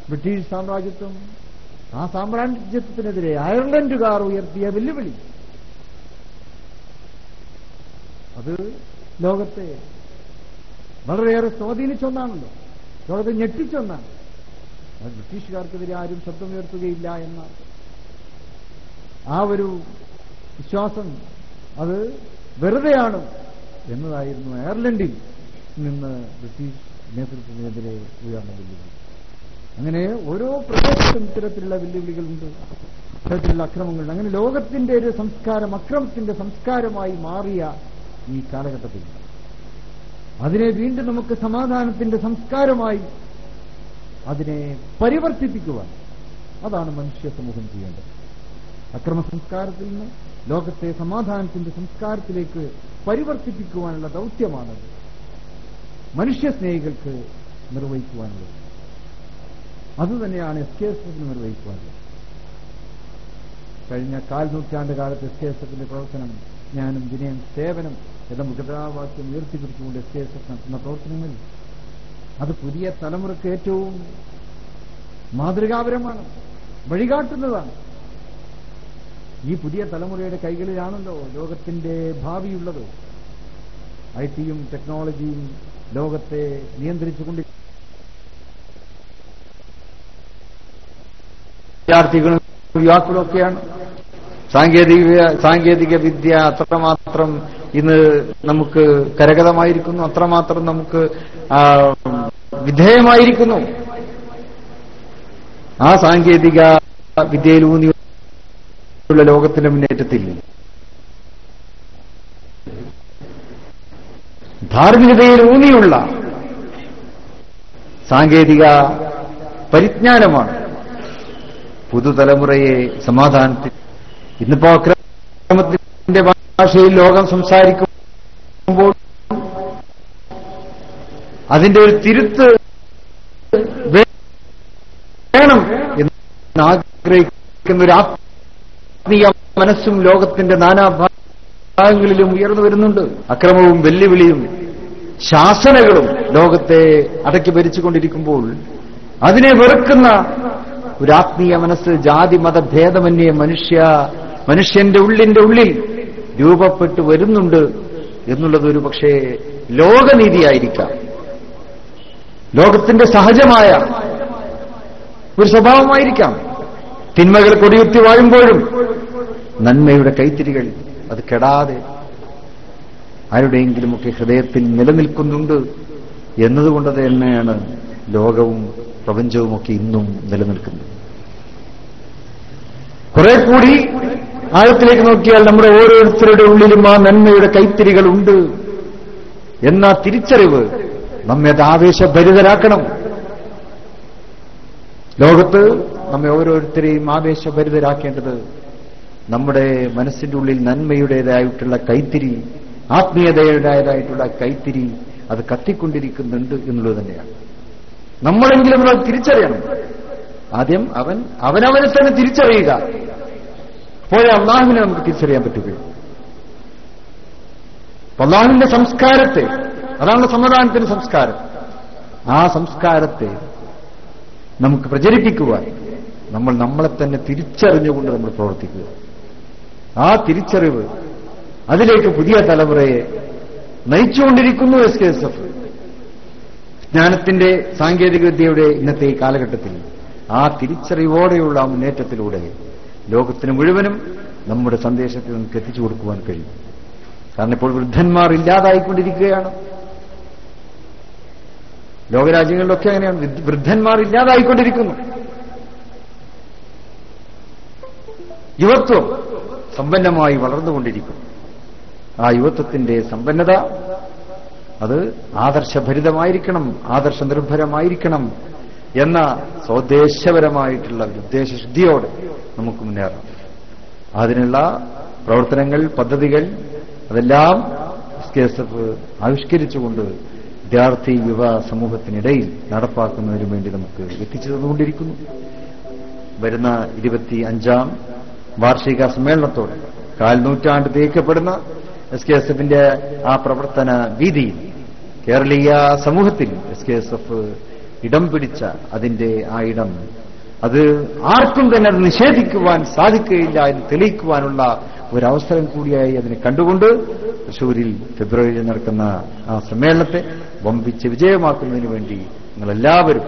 ബ്രിട്ടീഷ് സാമ്രാജ്യത്വം, ആ സാമ്രാജ്യത്വത്തിനെതിരെ അയർലൻഡുകാർ ഉയർത്തിയ വെല്ലുവിളി അത് ലോകത്തെ വളരെയേറെ സ്വാധീനിച്ചൊന്നാണല്ലോ, ലോകത്തെ ഞെട്ടിച്ചൊന്നാണ്. അത് ബ്രിട്ടീഷുകാർക്കെതിരെ ആരും ശബ്ദമുയർത്തുകയില്ല എന്ന ആ ഒരു വിശ്വാസം അത് വെറുതെയാണ് എന്നതായിരുന്നു അയർലൻഡിൽ നിന്ന് ബ്രിട്ടീഷ് നേതൃത്വത്തിനെതിരെ ഉയർന്ന വെല്ലുവിളി. അങ്ങനെ ഓരോ പ്രദേശത്തും ഇത്തരത്തിലുള്ള വെല്ലുവിളികളുണ്ട്, ഇത്തരത്തിലുള്ള അക്രമങ്ങളുണ്ട്. അങ്ങനെ ലോകത്തിന്റെ ഒരു സംസ്കാരം അക്രമത്തിന്റെ സംസ്കാരമായി മാറിയ ഈ കാലഘട്ടത്തിൽ അതിനെ വീണ്ടും നമുക്ക് സമാധാനത്തിന്റെ സംസ്കാരമായി അതിനെ പരിവർത്തിപ്പിക്കുവാൻ, അതാണ് മനുഷ്യ സമൂഹം ചെയ്യേണ്ടത്. അക്രമ സംസ്കാരത്തിൽ നിന്ന് ലോകത്തെ സമാധാനത്തിന്റെ സംസ്കാരത്തിലേക്ക് പരിവർത്തിപ്പിക്കുവാനുള്ള ദൗത്യമാണ് മനുഷ്യസ്നേഹികൾക്ക് നിർവഹിക്കുവാനുള്ളത്. അതുതന്നെയാണ് SKSF നിർവഹിക്കുവാനുള്ളത്. കഴിഞ്ഞ കാൽനൂറ്റാണ്ട് കാലത്ത് SKSFന്റെ പ്രവർത്തനം ജ്ഞാനം, വിനയം, സേവനം എന്ന മുദ്രാവാക്യം ഉയർത്തിപ്പിടിച്ചുകൊണ്ട് SKSF നടത്തുന്ന പ്രവർത്തനങ്ങൾ അത് പുതിയ തലമുറയ്ക്ക് ഏറ്റവും മാതൃകാപരമാണ്, വഴികാട്ടുന്നതാണ്. ഈ പുതിയ തലമുറയുടെ കൈകളിലാണല്ലോ ലോകത്തിന്റെ ഭാവിയുള്ളത്. IT-യും ടെക്നോളജിയും ലോകത്തെ നിയന്ത്രിച്ചുകൊണ്ട് വിദ്യാർത്ഥികളും യുവാക്കളും ഒക്കെയാണ്. സാങ്കേതിക വിദ്യ അത്രമാത്രം ഇന്ന് നമുക്ക് കരഗതമായിരിക്കുന്നു, അത്രമാത്രം നമുക്ക് വിധേയമായിരിക്കുന്നു. ആ സാങ്കേതിക വിദ്യയിലൂന്നിയുള്ള ലോകത്തിന്റെ മുന്നേറ്റത്തിൽ ധാർമ്മികതയിലൂന്നിയുള്ള സാങ്കേതിക പരിജ്ഞാനമാണ് പുതുതലമുറയെ സമാധാനത്തിൽ. ഇന്നിപ്പോ അക്രമത്തിന്റെ ഭാഷയിൽ ലോകം സംസാരിക്കുമ്പോൾ അതിന്റെ ഒരു തിരുത്ത് വേണം എന്ന് ആഗ്രഹിക്കുന്ന ഒരു ആത്മീയ മനസ്സും ലോകത്തിന്റെ നാനാഭാഗങ്ങളിലും ഉയർന്നു വരുന്നുണ്ട്. അക്രമവും വെല്ലുവിളിയും ശാസനകളും ലോകത്തെ അടക്കി ഭരിച്ചുകൊണ്ടിരിക്കുമ്പോൾ അതിനെ വെറുക്കുന്ന ഒരു ആത്മീയ മനസ്സ്, ജാതി മത ഭേദമന്യേ മനുഷ്യന്റെ ഉള്ളിൽ രൂപപ്പെട്ടു വരുന്നുണ്ട് എന്നുള്ളത് ഒരു പക്ഷേ ലോകനീതിയായിരിക്കാം, ലോകത്തിന്റെ സഹജമായ ഒരു സ്വഭാവമായിരിക്കാം. തിന്മകൾ കൊടിയുത്തി വാഴുമ്പോഴും നന്മയുടെ കൈത്തിരികൾ അത് കെടാതെ ആരുടെയെങ്കിലുമൊക്കെ ഹൃദയത്തിൽ നിലനിൽക്കുന്നുണ്ട് എന്നതുകൊണ്ട് തന്നെയാണ് ലോകവും പ്രപഞ്ചവുമൊക്കെ ഇന്നും നിലനിൽക്കുന്നത്. കുറെ കൂടി ആഴത്തിലേക്ക് നോക്കിയാൽ നമ്മുടെ ഓരോരുത്തരുടെ ഉള്ളിലും ആ നന്മയുടെ കൈത്തിരികൾ ഉണ്ട് എന്ന തിരിച്ചറിവ് നമ്മെ അത് ആവേശഭരിതരാക്കണം. ലോകത്ത് നമ്മെ ഓരോരുത്തരെയും ആവേശഭരിതരാക്കേണ്ടത് നമ്മുടെ മനസ്സിന്റെ ഉള്ളിൽ നന്മയുടേതായിട്ടുള്ള കൈത്തിരി, ആത്മീയതയുടേതായിട്ടുള്ള കൈത്തിരി അത് കത്തിക്കൊണ്ടിരിക്കുന്നുണ്ട് എന്നുള്ളത് തന്നെയാണ്. നമ്മളെങ്കിലും അത് തിരിച്ചറിയണം. ആദ്യം അവനവനെ തന്നെ തിരിച്ചറിയുക, അപ്പോഴേ അള്ളാഹുവിനെ നമുക്ക് തിരിച്ചറിയാൻ പറ്റുകയുള്ളൂ. അള്ളാഹുവിന്റെ സംസ്കാരത്തെ, അതാണ് സമാധാനത്തിന്റെ സംസ്കാരം, ആ സംസ്കാരത്തെ നമുക്ക് പ്രചരിപ്പിക്കുവാൻ നമ്മൾ നമ്മളെ തന്നെ തിരിച്ചറിഞ്ഞുകൊണ്ട് നമ്മൾ പ്രവർത്തിക്കുക. ആ തിരിച്ചറിവ് അതിലേക്ക് പുതിയ തലമുറയെ നയിച്ചുകൊണ്ടിരിക്കുന്നു SKSF. ജ്ഞാനത്തിന്റെ സാങ്കേതിക വിദ്യയുടെ ഇന്നത്തെ ഈ കാലഘട്ടത്തിൽ ആ തിരിച്ചറിവോടെയുള്ള മുന്നേറ്റത്തിലൂടെ ലോകത്തിന് മുഴുവനും നമ്മുടെ സന്ദേശത്തെ നമുക്ക് എത്തിച്ചു കൊടുക്കുവാൻ കഴിയും. കാരണം ഇപ്പോൾ വൃദ്ധന്മാർ ഇല്ലാതായിക്കൊണ്ടിരിക്കുകയാണ്. ലോകരാജ്യങ്ങളിലൊക്കെ അങ്ങനെയാണ്, വൃദ്ധന്മാർ ഇല്ലാതായിക്കൊണ്ടിരിക്കുന്നു. യുവത്വം സമ്പന്നമായി വളർന്നുകൊണ്ടിരിക്കുന്നു. ആ യുവത്വത്തിന്റെ സമ്പന്നത അത് ആദർശഭരിതമായിരിക്കണം, ആദർശനിർഭരമായിരിക്കണം എന്ന സ്വദേശപരമായിട്ടുള്ള ഉദ്ദേശശുദ്ധിയോടെ നമുക്ക് മുന്നേറാം. അതിനുള്ള പ്രവർത്തനങ്ങൾ, പദ്ധതികൾ അതെല്ലാം SKSF ആവിഷ്കരിച്ചുകൊണ്ട് വിദ്യാർത്ഥി യുവ സമൂഹത്തിനിടയിൽ നടപ്പാക്കുന്നതിനു വേണ്ടി നമുക്ക് എത്തിച്ചു തന്നുകൊണ്ടിരിക്കുന്നു. വരുന്ന 25ാം വാർഷിക സമ്മേളനത്തോടെ 4 നൂറ്റാണ്ട് തേക്കപ്പെടുന്ന SKSFന്റെ ആ പ്രവർത്തന വീതിയിൽ കേരളീയ സമൂഹത്തിൽ SKSF ഇടം പിടിച്ച അതിന്റെ ആ ഇടം അത് ആർക്കും തന്നെ അത് നിഷേധിക്കുവാൻ സാധിക്കുകയില്ല എന്ന് തെളിയിക്കുവാനുള്ള ഒരവസരം കൂടിയായി അതിനെ കണ്ടുകൊണ്ട് തൃശ്ശൂരിൽ ഫെബ്രുവരിയിൽ നടക്കുന്ന ആ സമ്മേളനത്തെ വമ്പിച്ച് വിജയമാക്കുന്നതിന് വേണ്ടി നിങ്ങളെല്ലാവരും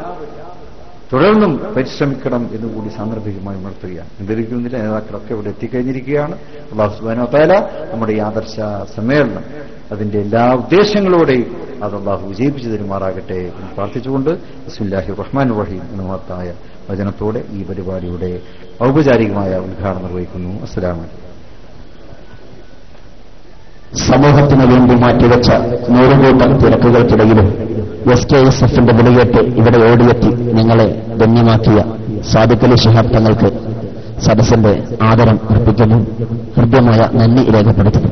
തുടർന്നും പരിശ്രമിക്കണം എന്നുകൂടി സാന്ദർഭികമായി ഉണർത്തുകയാണ്. എന്തിരിക്കുന്നില്ല, നേതാക്കളൊക്കെ ഇവിടെ എത്തിക്കഴിഞ്ഞിരിക്കുകയാണ്. അല്ലാഹു സുബ്ഹാനഹു വ തആല നമ്മുടെ ഈ ആദർശ സമ്മേളനം അതിന്റെ എല്ലാ ഉദ്ദേശങ്ങളോടെയും അത് അള്ളാഹു വിജയിപ്പിച്ചു തരുമാറാകട്ടെ എന്ന് പ്രാർത്ഥിച്ചുകൊണ്ട് ബിസ്മില്ലാഹിർ റഹ്മാനിർ റഹീം എന്ന മഹത്തായ വചനത്തോടെ ഈ പരിപാടിയുടെ ഔപചാരികമായ ഉദ്ഘാടനം നിർവഹിക്കുന്നു. അസ്സലാമു അലൈക്കും. സമൂഹത്തിന് വേണ്ടി മാറ്റിവെച്ച നൂറുകൂട്ടം തിരക്കുകൾക്കിടയിലും SKSFന്റെ വിളികേട്ട് ഇവിടെ ഓടിയെത്തി നിങ്ങളെ ധന്യമാക്കിയ സാദിഖലി ശിഹാബ് തങ്ങൾക്ക് സദസ്സിന്റെ ആദരം അർപ്പിക്കുന്നു, ഹൃദ്യമായ നന്ദി രേഖപ്പെടുത്തുന്നു.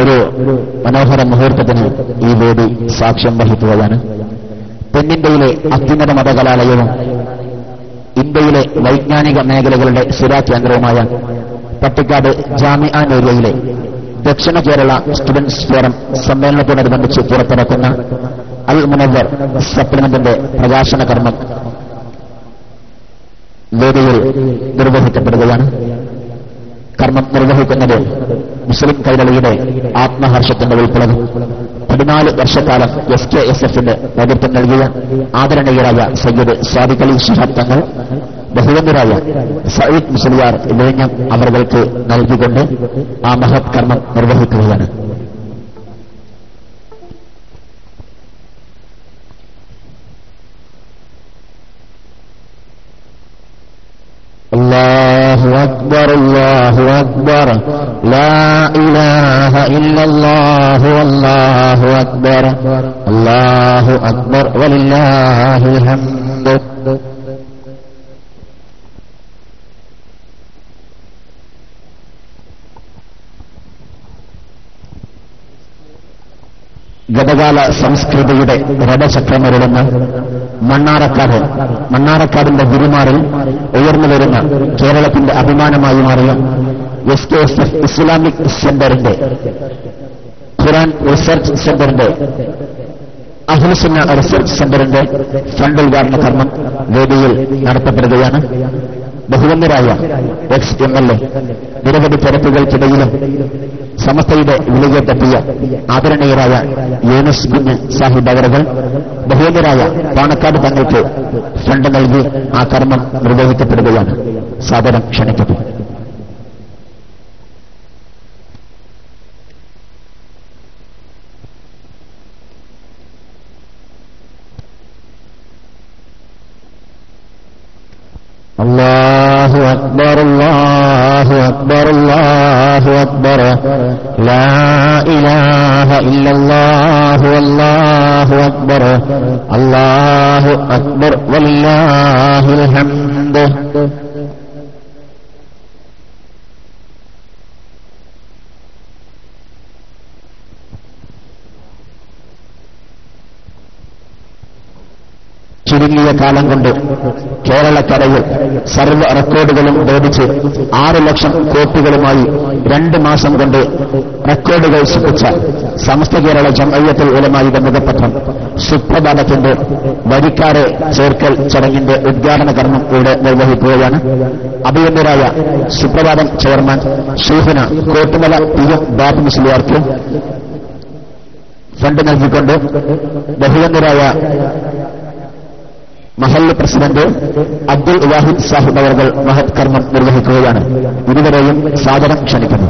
ഒരു മനോഹര മുഹൂർത്തത്തിന് ഈ വേദി സാക്ഷ്യം വഹിക്കുകയാണ്. തെന്നിന്ത്യയിലെ അത്യുന്നത മതകലാലയവും ഇന്ത്യയിലെ വൈജ്ഞാനിക മേഖലകളുടെ സ്ഥിരാകേന്ദ്രവുമായ പട്ടിക്കാട് ജാമിഅ ഏരിയയിലെ ദക്ഷിണ കേരള സ്റ്റുഡൻസ് ഫോറം സമ്മേളനത്തോടനുബന്ധിച്ച് പുറത്തിറക്കുന്ന അൽ മുനവ്വർ സപ്ലിമെന്റിന്റെ പ്രകാശന കർമ്മം വേദിയിൽ നിർവഹിക്കപ്പെടുകയാണ്. കർമ്മം നിർവഹിക്കുന്നത് മുസ്ലിം കൈരളിയുടെ ആത്മഹർഷത്തിന്റെ വിപ്ലവം 14 വർഷക്കാലം SKSFന്റെ നേതൃത്വം നൽകിയ ആദരണീയരായ സയ്യിദ് സാദിഖലി ശിഹാബ് തങ്ങൾ, ബഹുവന്യരായ സയ്യിദ് മുസ്ലിയാർ വിഴിഞ്ഞം അവർക്ക് നൽകിക്കൊണ്ട് ആ മഹത് കർമ്മം നിർവഹിക്കുകയാണ്. الله أكبر الله أكبر لا إله إلا الله والله أكبر الله أكبر ولله الحمد. ഗതകാല സംസ്കൃതിയുടെ രഥചക്രമരുളുന്ന മണ്ണാറക്കാടിന്റെ ഗിരിമാറിൽ ഉയർന്നുവരുന്ന കേരളത്തിന്റെ അഭിമാനമായി മാറിയ SKSF ഇസ്ലാമിക് സെന്ററിന്റെ ഖുർആൻ റിസർച്ച് സെന്ററിന്റെ അഹ്ലുസുന്ന റിസർച്ച് സെന്ററിന്റെ ഫണ്ട് ഉദ്ഘാടന കർമ്മം വേദിയിൽ നടത്തപ്പെടുകയാണ്. ബഹുവന്യരായ ex-MLA നിരവധി തിരക്കുകൾക്കിടയിലും സമസ്തയുടെ വിളികേട്ടെത്തിയ ആദരണീയരായ യൂനുസ് കുഞ്ഞ് സാഹിബ് അവറുകൾ ബഹുവന്യരായ പാണക്കാട് തങ്ങൾക്ക് ഫണ്ട് നൽകി ആ കർമ്മം നിർവഹിക്കപ്പെടുകയാണ്. സാദരം ക്ഷണിക്കട്ടെ. الله أكبر الله أكبر الله أكبر لا إله إلا الله والله أكبر الله أكبر ولله الحمد. ചുരുങ്ങിയ കാലം കൊണ്ട് കേരളക്കരയിൽ സർവ്വ റെക്കോർഡുകളും ഭേദിച്ച് 6 ലക്ഷം കോപ്പികളുമായി 2 മാസം കൊണ്ട് റെക്കോർഡുകൾ സൃഷ്ടിച്ച സമസ്ത കേരള ജംഇയ്യത്തുൽ ഉലമായുടെ മുഖപത്രം സുപ്രഭാതത്തിന്റെ വരിക്കാരെ ചേർക്കൽ ചടങ്ങിന്റെ ഉദ്ഘാടന കർമ്മം ഇവിടെ നിർവഹിക്കുകയാണ്. അഭിനന്ദരായ സുപ്രഭാതം ചെയർമാൻ ഷെയ്ഖുന കോട്ടുമല PM ബാബു മുസ്ലിയാർക്ക് ഫണ്ട് നൽകിക്കൊണ്ട് ബഹുവന്യരായ മഹല്ല് പ്രസിഡന്റ് അബ്ദുൽ വാഹിദ് സാഹിബ് അവർ മഹത് കർമ്മം നിർവഹിക്കുകയാണ്. ഇരുവരെയും സാദരം ക്ഷണിക്കുന്നു.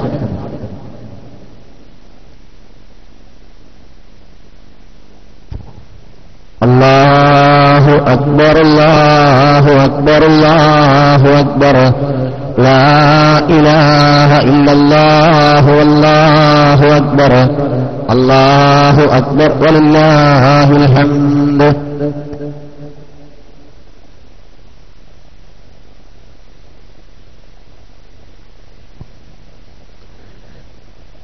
അല്ലാഹു അക്ബർ അല്ലാഹു അക്ബർ അല്ലാഹു അക്ബർ ലാ ഇലാഹ ഇല്ലല്ലാഹു വല്ലാഹു അക്ബർ അല്ലാഹു അക്ബർ വലില്ലാഹിൽ ഹംദ്.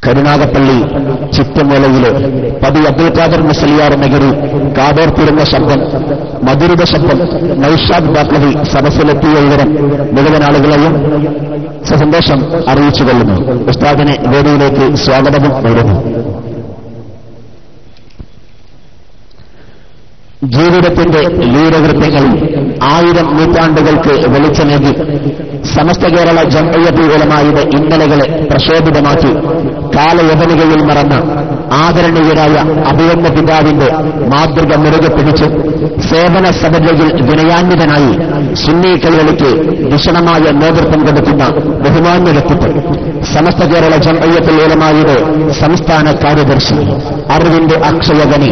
കരുനാഗപ്പള്ളി ചിറ്റമൂലയിലെ പതി അബ്ദുൽ ഖാദർ മുസ്ലിയാർ നഗരി കാതോർത്തിരുന്ന ശബ്ദം, മധുരിത ശബ്ദം നൗഷാദ് ബാക്കവി സദസ്സിലെത്തിയ വിവരം മുഴുവൻ ആളുകളെയും സന്തോഷം അറിയിച്ചുകൊള്ളുന്നു. ഉസ്താദിനെ വേദിയിലേക്ക് സ്വാഗതവും നേരുന്നു. ജീവിതത്തിന്റെ വീരകൃത്യങ്ങളിൽ 1000 നൂറ്റാണ്ടുകൾക്ക് വെളിച്ചമേകി സമസ്ത കേരള ജംഇയ്യത്തുൽ ഉലമായുടെ ഇന്നലകളെ പ്രക്ഷോഭിതമാക്കി കാലയവനികയിൽ മറന്ന ആദരണീയരായ അഭിയന്ന പിതാവിന്റെ മാതൃക മുറുകെ പിടിച്ച് സേവന സബലയിൽ വിനയാന്വിതനായി സുന്നി കൈരളിക്ക് ഭീഷണമായ നേതൃത്വം കൊടുക്കുന്ന ബഹുമാന്യ വ്യക്തിത്വം, സമസ്ത കേരള ജംഇയ്യത്തുൽ ഉലമായുടെ സംസ്ഥാന കാര്യദർശി, അറിവിന്റെ അക്ഷയഗനി,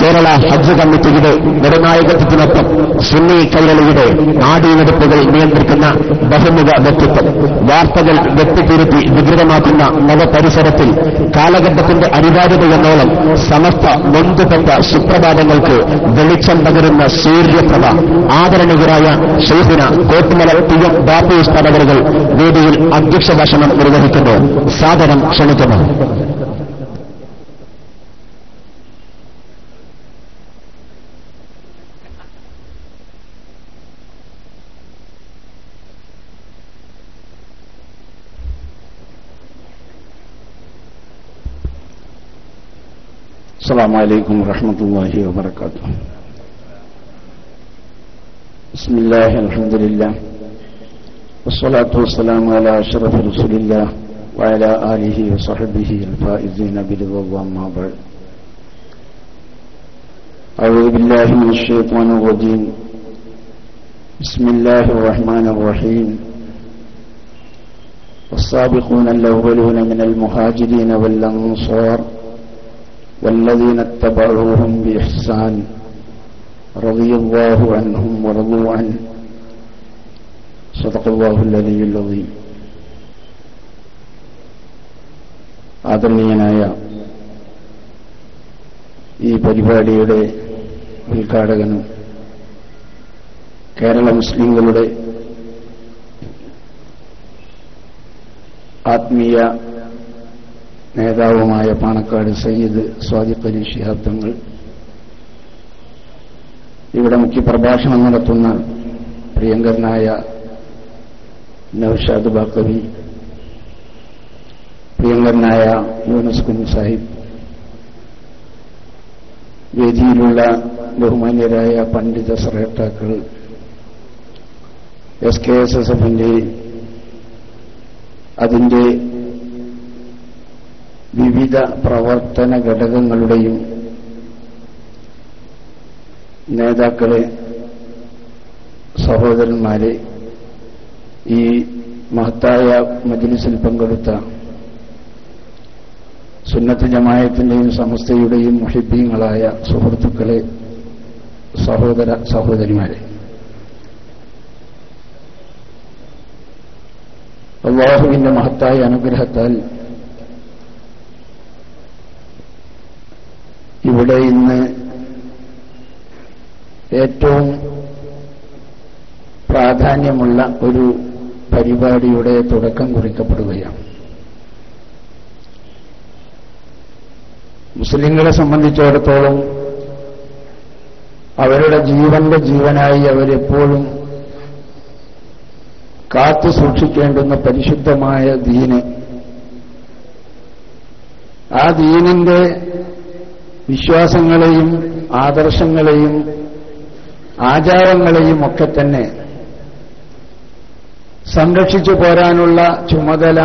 കേരള ഹജ്ജ് കമ്മിറ്റിയുടെ നിർണായകത്വത്തിനൊപ്പം സുന്നി കൈരളിയുടെ നാടീവെടുപ്പുകൾ നിയന്ത്രിക്കുന്ന ബഹുമുഖ വ്യക്തിത്വം, വാർത്തകൾ വ്യക്തിതിരുത്തി വികൃതമാക്കുന്ന നവപരിസരത്തിൽ കാലഘട്ടത്തിന്റെ അനിവാര്യതയെന്നോളം സമസ്ത നൊന്തുപെട്ട സുപ്രഭാതങ്ങൾക്ക് വെളിച്ചം പകരുന്ന സൂര്യപ്രഭ, ആദരണീയരായ ശൈഖുന കോട്ടുമല ടി.എം. ബാപ്പു ഉസ്താദ് അവറുകൾ വേദിയിൽ അധ്യക്ഷ ഭാഷണം നിർവഹിക്കുന്നു. സാദരം ക്ഷണിക്കുന്നു. السلام عليكم ورحمة الله وبركاته. بسم الله الحمد لله والصلاة والسلام على أشرف رسول الله وعلى آله وصحبه الفائزين برضا الله ما بعد. أعوذ بالله من الشيطان الرجيم. بسم الله الرحمن الرحيم. والسابقون الأولون من المهاجرين والأنصار والذين اتبعوهم بإحسان رضي الله عنهم ورضوا عنه صدق الله العلي العظيم. ആദരണീയനായ ഈ പരിപാടിയുടെ ഉദ്ഘാടകനും കേരള മുസ്ലിങ്ങളുടെ ആത്മീയ നേതാവുമായ പാണക്കാട് സയ്യിദ് സ്വാദിഖ് അലി ശിഹാബ് തങ്ങൾ, ഇവിടെ മുഖ്യപ്രഭാഷണം നടത്തുന്ന പ്രിയങ്കരനായ നൗഷാദ് ബാക്കവി, പ്രിയങ്കരനായ യൂനുസ് കുഞ്ഞ് സാഹിബ്, വേദിയിലുള്ള ബഹുമാന്യരായ പണ്ഡിത ശ്രേഷ്ഠാക്കൾ, SKSSF-ന്റെ അതിന്റെ വിവിധ പ്രവർത്തന ഘടകങ്ങളുടെയും നേതാക്കളെ, സഹോദരന്മാരെ, ഈ മഹത്തായ മജ്ലിസിൽ പങ്കെടുത്ത സുന്നത്ത് ജമാഅത്തിന്റെയും സമസ്തയുടെയും മുഹിബ്ബീങ്ങളായ സുഹൃത്തുക്കളെ, സഹോദര സഹോദരിമാരെ, അല്ലാഹുവിന്റെ മഹത്തായ അനുഗ്രഹത്താൽ ഇവിടെ ഇന്ന് ഏറ്റവും പ്രാധാന്യമുള്ള ഒരു പരിപാടിയുടെ തുടക്കം കുറിക്കപ്പെടുകയാണ്. മുസ്ലിങ്ങളെ സംബന്ധിച്ചിടത്തോളം അവരുടെ ജീവന്റെ ജീവനായി അവരെപ്പോഴും കാത്തു സൂക്ഷിക്കേണ്ടുന്ന പരിശുദ്ധമായ ദീന്, ആ ദീനിന്റെ വിശ്വാസങ്ങളെയും ആദർശങ്ങളെയും ആചാരങ്ങളെയും ഒക്കെ തന്നെ സംരക്ഷിച്ചു പോരാനുള്ള ചുമതല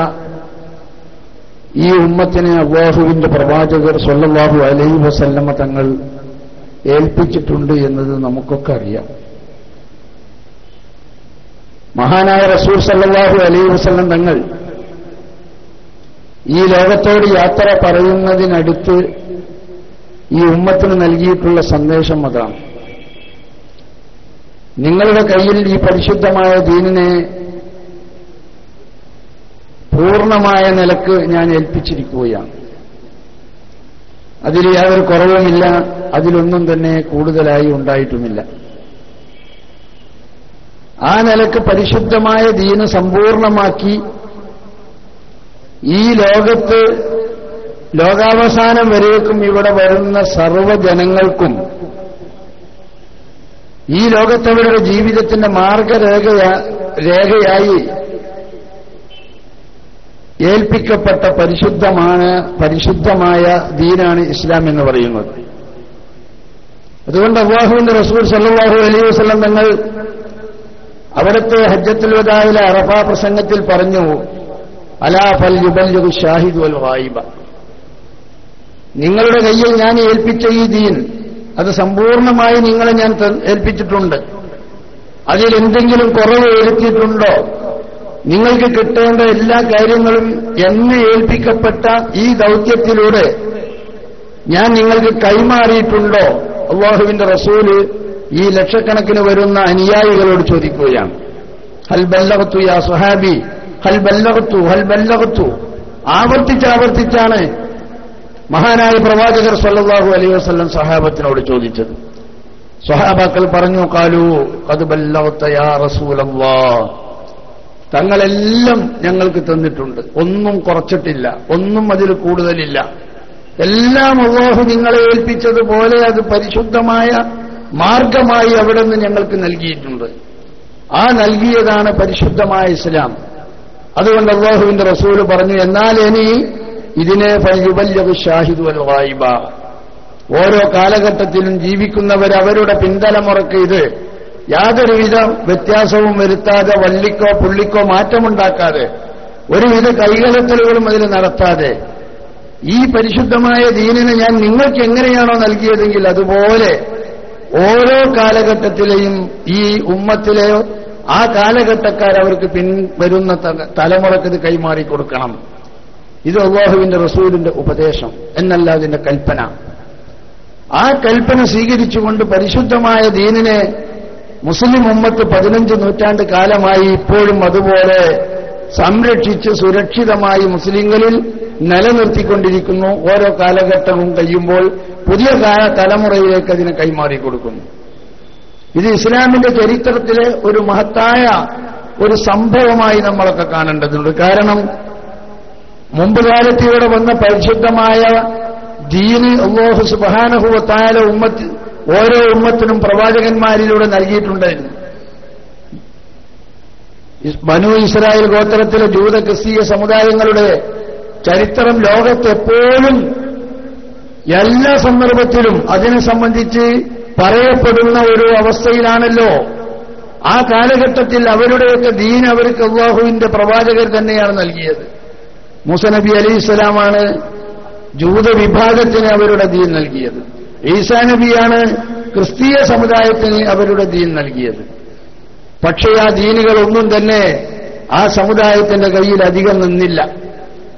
ഈ ഉമ്മത്തിനെ അല്ലാഹുവിന്റെ പ്രവാചകർ സ്വല്ലല്ലാഹു അലൈഹി വസല്ലമ തങ്ങൾ ഏൽപ്പിച്ചിട്ടുണ്ട് എന്നത് നമുക്കൊക്കെ അറിയാം. മഹാനായ റസൂൽ സ്വല്ലല്ലാഹു അലൈഹി വസല്ലം തങ്ങൾ ഈ ലോകത്തോട് യാത്ര പറയുന്നതിനടുത്ത് ഈ ഉമ്മത്തിന് നൽകിയിട്ടുള്ള സന്ദേശം അതാണ്. നിങ്ങളുടെ കയ്യിൽ ഈ പരിശുദ്ധമായ ദീനിനെ പൂർണ്ണമായ നിലക്ക് ഞാൻ ഏൽപ്പിച്ചിരിക്കുകയാണ്. അതിൽ യാതൊരു കുറവുമില്ല, അതിലൊന്നും തന്നെ കൂടുതലായി ഉണ്ടായിട്ടുമില്ല. ആ നിലക്ക് പരിശുദ്ധമായ ദീന് സമ്പൂർണമാക്കി ഈ ലോകത്ത് ലോകാവസാനം വരേക്കും ഇവിടെ വരുന്ന സർവ്വജനങ്ങൾക്കും ഈ ലോകത്തവരുടെ ജീവിതത്തിന്റെ മാർഗരേഖയായി ഏൽപ്പിക്കപ്പെട്ട പരിശുദ്ധമായ ദീനാണ് ഇസ്ലാം എന്ന് പറയുന്നത്. അതുകൊണ്ട് അല്ലാഹുവിന്റെ റസൂൽ സല്ലല്ലാഹു അലൈഹി വസല്ലം തങ്ങൾ അവിടുത്തെ ഹജ്ജത്തുൽ വദാഇലെ അറഫ പ്രസംഗത്തിൽ പറഞ്ഞു, അലാ ഫൽ യുബല്ലിഗു ഷാഹിദു വൽ ഗായിബ, നിങ്ങളുടെ കയ്യിൽ ഞാൻ ഏൽപ്പിച്ച ഈ ദീൻ അത് സമ്പൂർണമായി നിങ്ങളെ ഞാൻ ഏൽപ്പിച്ചിട്ടുണ്ട്. അതിലെന്തെങ്കിലും കുറവ് വരുത്തിയിട്ടുണ്ടോ? നിങ്ങൾക്ക് കിട്ടേണ്ട എല്ലാ കാര്യങ്ങളും എന്നെ ഏൽപ്പിക്കപ്പെട്ട ഈ ദൗത്യത്തിലൂടെ ഞാൻ നിങ്ങൾക്ക് കൈമാറിയിട്ടുണ്ടോ? അല്ലാഹുവിന്റെ റസൂല് ഈ ലക്ഷക്കണക്കിന് വരുന്ന അനുയായികളോട് ചോദിക്കുകയാണ്. ഹൽ ബല്ലഗതു യാ സ്വഹാബി, ഹൽ ബല്ലഗതു, ഹൽ ബല്ലഗതു. ആവർത്തിച്ചാണ് മഹാനായ പ്രവാചകർ സല്ലല്ലാഹു അലൈഹി വസല്ലം സഹാബത്തിനോട് ചോദിച്ചത്. സ്വഹാബാക്കൾ പറഞ്ഞു, ഖാലൂ ഖദ് ബല്ലഗത യാ റസൂലല്ലാഹ്. തങ്ങളെല്ലാം ഞങ്ങൾക്ക് തന്നിട്ടുണ്ട്, ഒന്നും കുറച്ചിട്ടില്ല, ഒന്നും അതിൽ കൂടുതലില്ല. എല്ലാം അല്ലാഹു നിങ്ങളെ ഏൽപ്പിച്ചതുപോലെ അത് പരിശുദ്ധമായ മാർഗമായി അവിടെ നിന്ന് ഞങ്ങൾക്ക് നൽകിയിട്ടുണ്ട്. ആ നൽകിയതാണ് പരിശുദ്ധമായ ഇസ്ലാം. അതുകൊണ്ട് അല്ലാഹുവിന്റെ റസൂല് പറഞ്ഞു, എന്നാൽ ഇനി ഇതിനെ ഫൽയുബല്ലിഗു ഷാഹിദു വൽ ഗായിബ. ഓരോ കാലഘട്ടത്തിലും ജീവിക്കുന്നവർ അവരുടെ പിൻതലമുറക്ക് ഇത് യാതൊരുവിധ വ്യത്യാസവും വരുത്താതെ, വള്ളിക്കോ പുള്ളിക്കോ മാറ്റമുണ്ടാക്കാതെ, ഒരുവിധ കൈകലത്തലുകളും അതിൽ നടത്താതെ ഈ പരിശുദ്ധമായ ദീനിനെ ഞാൻ നിങ്ങൾക്ക് എങ്ങനെയാണോ നൽകിയതെങ്കിൽ അതുപോലെ ഓരോ കാലഘട്ടത്തിലെയും ഈ ഉമ്മത്തിലെയോ ആ കാലഘട്ടക്കാർ അവർക്ക് പിൻവരുന്ന തലമുറക്ക് ഇത് കൈമാറി കൊടുക്കണം. ഇത് അല്ലാഹുവിന്റെ റസൂലിന്റെ ഉപദേശം എന്നല്ല അതിന്റെ കൽപ്പന. ആ കൽപ്പന സ്വീകരിച്ചുകൊണ്ട് പരിശുദ്ധമായ ദീനിനെ മുസ്ലിം ഉമ്മത്ത് 15 നൂറ്റാണ്ട് കാലമായി ഇപ്പോഴും അതുപോലെ സംരക്ഷിച്ച് സുരക്ഷിതമായി മുസ്ലിങ്ങളിൽ നിലനിർത്തിക്കൊണ്ടിരിക്കുന്നു. ഓരോ കാലഘട്ടവും കഴിയുമ്പോൾ പുതിയ തലമുറയിലേക്ക് അതിനെ കൈമാറി കൊടുക്കുന്നു. ഇത് ഇസ്ലാമിന്റെ ചരിത്രത്തിലെ ഒരു മഹത്തായ ഒരു സംഭവമായി നമ്മളൊക്കെ കാണേണ്ടതുണ്ട്. കാരണം മുമ്പ് കാലത്ത് ഇവിടെ വന്ന പരിശുദ്ധമായ ദീന് അല്ലാഹു സുബ്ഹാനഹു വ തആല ഓരോ ഉമ്മത്തിനും പ്രവാചകന്മാരിലൂടെ നൽകിയിട്ടുണ്ടായിരുന്നു. ബനൂ ഇസ്രായേൽ ഗോത്രത്തിലെ ജൂത ക്രിസ്തീയ സമുദായങ്ങളുടെ ചരിത്രം ലോകത്ത് എപ്പോഴും എല്ലാ സന്ദർഭത്തിലും അതിനെ സംബന്ധിച്ച് പറയപ്പെടുന്ന ഒരു അവസ്ഥയിലാണല്ലോ. ആ കാലഘട്ടത്തിൽ അവരുടെയൊക്കെ ദീൻ അവർക്ക് അല്ലാഹുവിന്റെ പ്രവാചകർ തന്നെയാണ് നൽകിയത്. മൂസ നബി അലൈഹിസ്സലാമാണ് ജൂത വിഭാഗത്തിന് അവരുടെ ദീൻ നൽകിയത്. ഈസാ നബിയാണ് ക്രിസ്തീയ സമുദായത്തിന് അവരുടെ ദീൻ നൽകിയത്. പക്ഷേ ആ ദീനുകളൊന്നും തന്നെ ആ സമുദായത്തിന്റെ കയ്യിൽ അധികം നിന്നില്ല.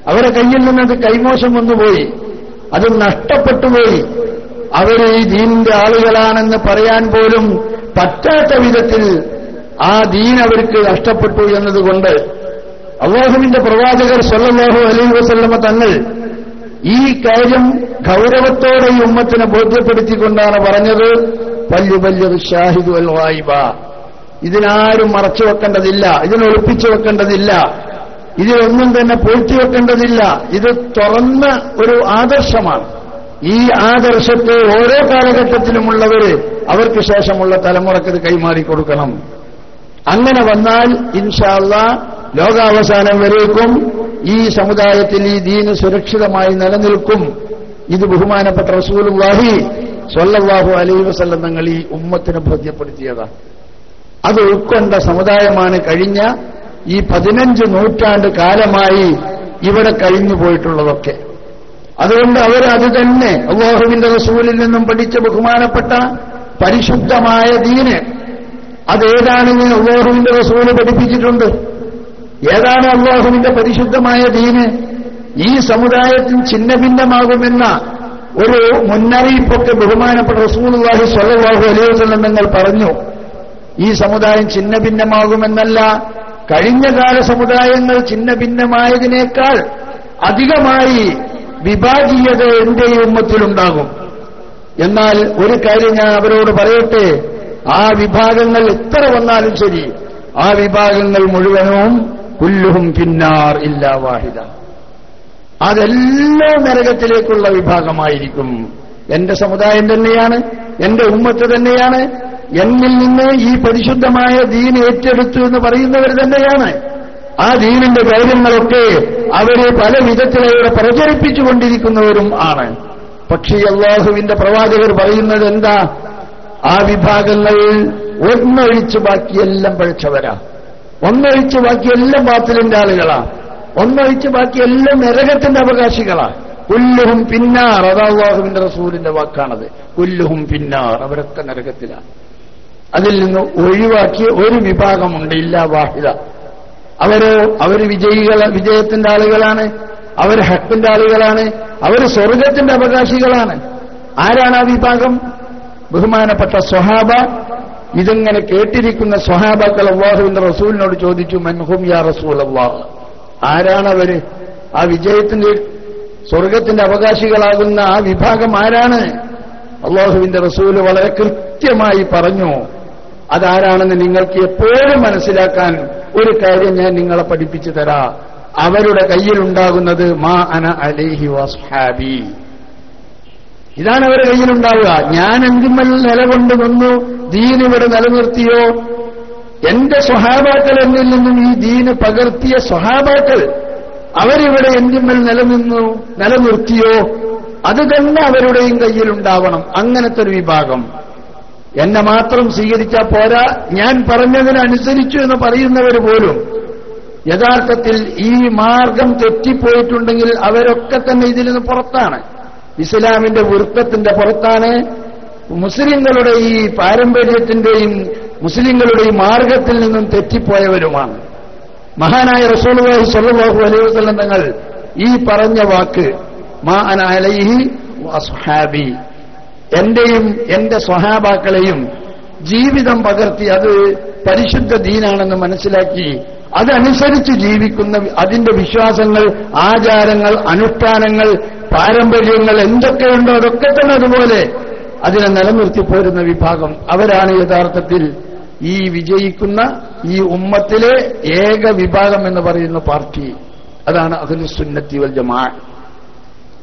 അവരുടെ കയ്യിൽ നിന്നത് കൈമോശം വന്നുപോയി, അത് നഷ്ടപ്പെട്ടുപോയി. അവർ ഈ ദീനിന്റെ ആളുകളാണെന്ന് പറയാൻ പോലും പറ്റാത്ത വിധത്തിൽ ആ ദീൻ അവർക്ക് നഷ്ടപ്പെട്ടു എന്നതുകൊണ്ട് അല്ലാഹുവിന്റെ പ്രവാചകർ സല്ലല്ലാഹു അലൈഹി വസല്ലമ തങ്ങൾ ഈ കാര്യം ഗൗരവത്തോടെ ഈ ഉമ്മത്തിനെ ബോധ്യപ്പെടുത്തിക്കൊണ്ടാണ് പറഞ്ഞത്, ഫൽയുബല്ലിഗു ഷാഹിദു വൽ ഗായിബ. ഇതിനാരും മറച്ചു വെക്കേണ്ടതില്ല, ഇതിനൊളിപ്പിച്ചു വെക്കേണ്ടതില്ല, ഇതിലൊന്നും തന്നെ പൂഴ്ത്തി വെക്കേണ്ടതില്ല. ഇത് തുറന്ന ഒരു ആദർശമാണ്. ഈ ആദർശത്തെ ഓരോ കാലഘട്ടത്തിലുമുള്ളവര് അവർക്ക് ശേഷമുള്ള തലമുറക്ക് ഇത് കൈമാറി കൊടുക്കണം. അങ്ങനെ വന്നാൽ ഇൻഷാ അല്ലാഹ് ലോകാവസാനം വരേക്കും ഈ സമുദായത്തിൽ ഈ ദീന് സുരക്ഷിതമായി നിലനിൽക്കും. ഇത് ബഹുമാനപ്പെട്ട റസൂലുള്ളാഹി സ്വല്ലല്ലാഹു അലൈഹി വസല്ലം തങ്ങൾ ഈ ഉമ്മത്തിനെ ബോധ്യപ്പെടുത്തിയതാണ്. അത് ഉൾക്കൊണ്ട സമുദായമാണ് കഴിഞ്ഞ ഈ 15 നൂറ്റാണ്ട് കാലമായി ഇവിടെ കഴിഞ്ഞു പോയിട്ടുള്ളതൊക്കെ. അതുകൊണ്ട് അവർ അത് തന്നെ അല്ലാഹുവിന്റെ റസൂലിൽ നിന്നും പഠിച്ച ബഹുമാനപ്പെട്ട പരിശുദ്ധമായ ദീന് അതേതാണെന്ന് അല്ലാഹുവിന്റെ റസൂല് പഠിപ്പിച്ചിട്ടുണ്ട്. ഏതാണ് അല്ലാഹുവിന്റെ പരിശുദ്ധമായ ദീന്? ഈ സമുദായത്തിൽ ഛിന്ന ഭിന്നമാകുമെന്ന ഒരു മുന്നറിയിപ്പൊക്കെ ബഹുമാനപ്പെട്ട റസൂലുള്ളാഹി സ്വല്ലല്ലാഹു അലൈഹി വസല്ലം തങ്ങൾ പറഞ്ഞു. ഈ സമുദായം ഛിന്ന ഭിന്നമാകുമെന്നല്ല, കഴിഞ്ഞ കാല സമുദായങ്ങൾ ഛിന്ന ഭിന്നമായതിനേക്കാൾ അധികമായി വിഭാഗീയത എന്റെ ഈ ഉമ്മത്തിലുണ്ടാകും. എന്നാൽ ഒരു കാര്യം ഞാൻ അവരോട് പറയട്ടെ, ആ വിഭാഗങ്ങൾ എത്ര വന്നാലും ശരി, ആ വിഭാഗങ്ങൾ മുഴുവനും കുല്ലുഹും ഫിന്നാർ ഇല്ലാ വാഹിദ, അതെല്ലാം നരകത്തിലേക്കുള്ള വിഭാഗമായിരിക്കും. എന്റെ സമുദായം തന്നെയാണ്, എന്റെ ഉമ്മത്ത് തന്നെയാണ്, എന്നിൽ നിന്ന് ഈ പരിശുദ്ധമായ ദീൻ ഏറ്റെടുത്തു എന്ന് പറയുന്നവർ തന്നെയാണ്. ആ ദീനിന്റെ കാര്യങ്ങളൊക്കെ അവരെ പല വിധത്തിലൂടെ പ്രചരിപ്പിച്ചുകൊണ്ടിരിക്കുന്നവരും ആണ്. പക്ഷേ അല്ലാഹുവിന്റെ പ്രവാചകർ പറയുന്നത് എന്താ? ആ വിഭാഗങ്ങളിൽ ഒന്നൊഴിച്ച് ബാക്കിയെല്ലാം പഴച്ചവരാ, ഒന്നൊഴിച്ച് ബാക്കിയെല്ലാം ബാത്തിലിന്റെ ആളുകളാ, ഒന്നൊഴിച്ച് ബാക്കിയെല്ലാം നരകത്തിന്റെ അവകാശികളാ. കുല്ലുഹും പിന്നാർ. അത് അല്ലാഹുവിന്റെ റസൂലിന്റെ വാക്കാണത്. കുല്ലുഹും പിന്നാർ, അവരൊക്കെ നരകത്തിലാണ്. അതിൽ നിന്ന് ഒഴിവാക്കിയ ഒരു വിഭാഗമുണ്ട്, ഇല്ലാ വാഹിദ. അവർ വിജയത്തിന്റെ ആളുകളാണ്, അവർ ഹക്കിന്റെ ആളുകളാണ്, അവർ സ്വർഗത്തിന്റെ അവകാശികളാണ്. ആരാണ് ആ വിഭാഗം? ബഹുമാനപ്പെട്ട സ്വഹാബ. ഇതെങ്ങനെ കേട്ടിരിക്കുന്ന സ്വഹാബാക്കൾ അല്ലാഹുവിന്റെ റസൂലിനോട് ചോദിച്ചു, മൻഹും യാ റസൂലല്ലാഹ്, ആരാണവര്? ആ വിജയത്തിന്റെ സ്വർഗത്തിന്റെ അവകാശികളാകുന്ന ആ വിഭാഗം ആരാണ്? അല്ലാഹുവിന്റെ റസൂല് വളരെ കൃത്യമായി പറഞ്ഞു. അതാരാണെന്ന് നിങ്ങൾക്ക് എപ്പോഴും മനസ്സിലാക്കാൻ ഒരു കാര്യം ഞാൻ നിങ്ങളെ പഠിപ്പിച്ചു തരാം. അവരുടെ കയ്യിലുണ്ടാകുന്നത് മാ അന അലൈഹി വസ്ഹാബി. ഇതാണ് അവരുടെ കയ്യിലുണ്ടാവുക. ഞാൻ എന്തിന്മേൽ നിലകൊണ്ട് നിന്നു, ദീൻ ഇവിടെ നിലനിർത്തിയോ, എന്റെ സ്വഹാബാക്കൾ എന്നിൽ നിന്നും ഈ ദീന് പകർത്തിയ സ്വഹാബാക്കൾ അവരിവിടെ എന്തിന്മേൽ നിലനിർത്തിയോ, അത് തന്നെ അവരുടെയും കയ്യിലുണ്ടാവണം. അങ്ങനത്തെ ഒരു വിഭാഗം. എന്നെ മാത്രം സ്വീകരിച്ചാൽ പോരാ, ഞാൻ പറഞ്ഞതിനനുസരിച്ചു എന്ന് പറയുന്നവർ പോലും യഥാർത്ഥത്തിൽ ഈ മാർഗം തെറ്റിപ്പോയിട്ടുണ്ടെങ്കിൽ അവരൊക്കെ തന്നെ ഇതിൽ നിന്ന് പുറത്താണ്, ഇസ്ലാമിന്റെ വൃത്തത്തിന്റെ പുറത്താണ്. മുസ്ലിങ്ങളുടെ ഈ പാരമ്പര്യത്തിന്റെയും മുസ്ലിങ്ങളുടെ ഈ മാർഗത്തിൽ നിന്നും തെറ്റിപ്പോയവരുമാണ്. മഹാനായ റസൂലുള്ളാഹി സ്വല്ലല്ലാഹു അലൈഹി വസല്ലം തങ്ങൾ ഈ പറഞ്ഞ വാക്ക് മാ അന അലൈഹി വസ്ഹാബി, എന്റെയും എന്റെ സ്വഹാബാക്കളെയും ജീവിതം പകർത്തി അത് പരിശുദ്ധ ദീനാണെന്ന് മനസ്സിലാക്കി അതനുസരിച്ച് ജീവിക്കുന്ന, അതിന്റെ വിശ്വാസങ്ങൾ, ആചാരങ്ങൾ, അനുഷ്ഠാനങ്ങൾ, പാരമ്പര്യങ്ങൾ എന്തൊക്കെയുണ്ടോ അതൊക്കെ തന്നെ അതുപോലെ അതിനെ നിലനിർത്തിപ്പോരുന്ന വിഭാഗം അവരാണ് യഥാർത്ഥത്തിൽ ഈ വിജയിക്കുന്ന ഈ ഉമ്മത്തിലെ ഏക വിഭാഗം എന്ന് പറയുന്ന പാർട്ടി. അതാണ് അഹ്ലുസുന്നത്തി വൽ ജമാഅ.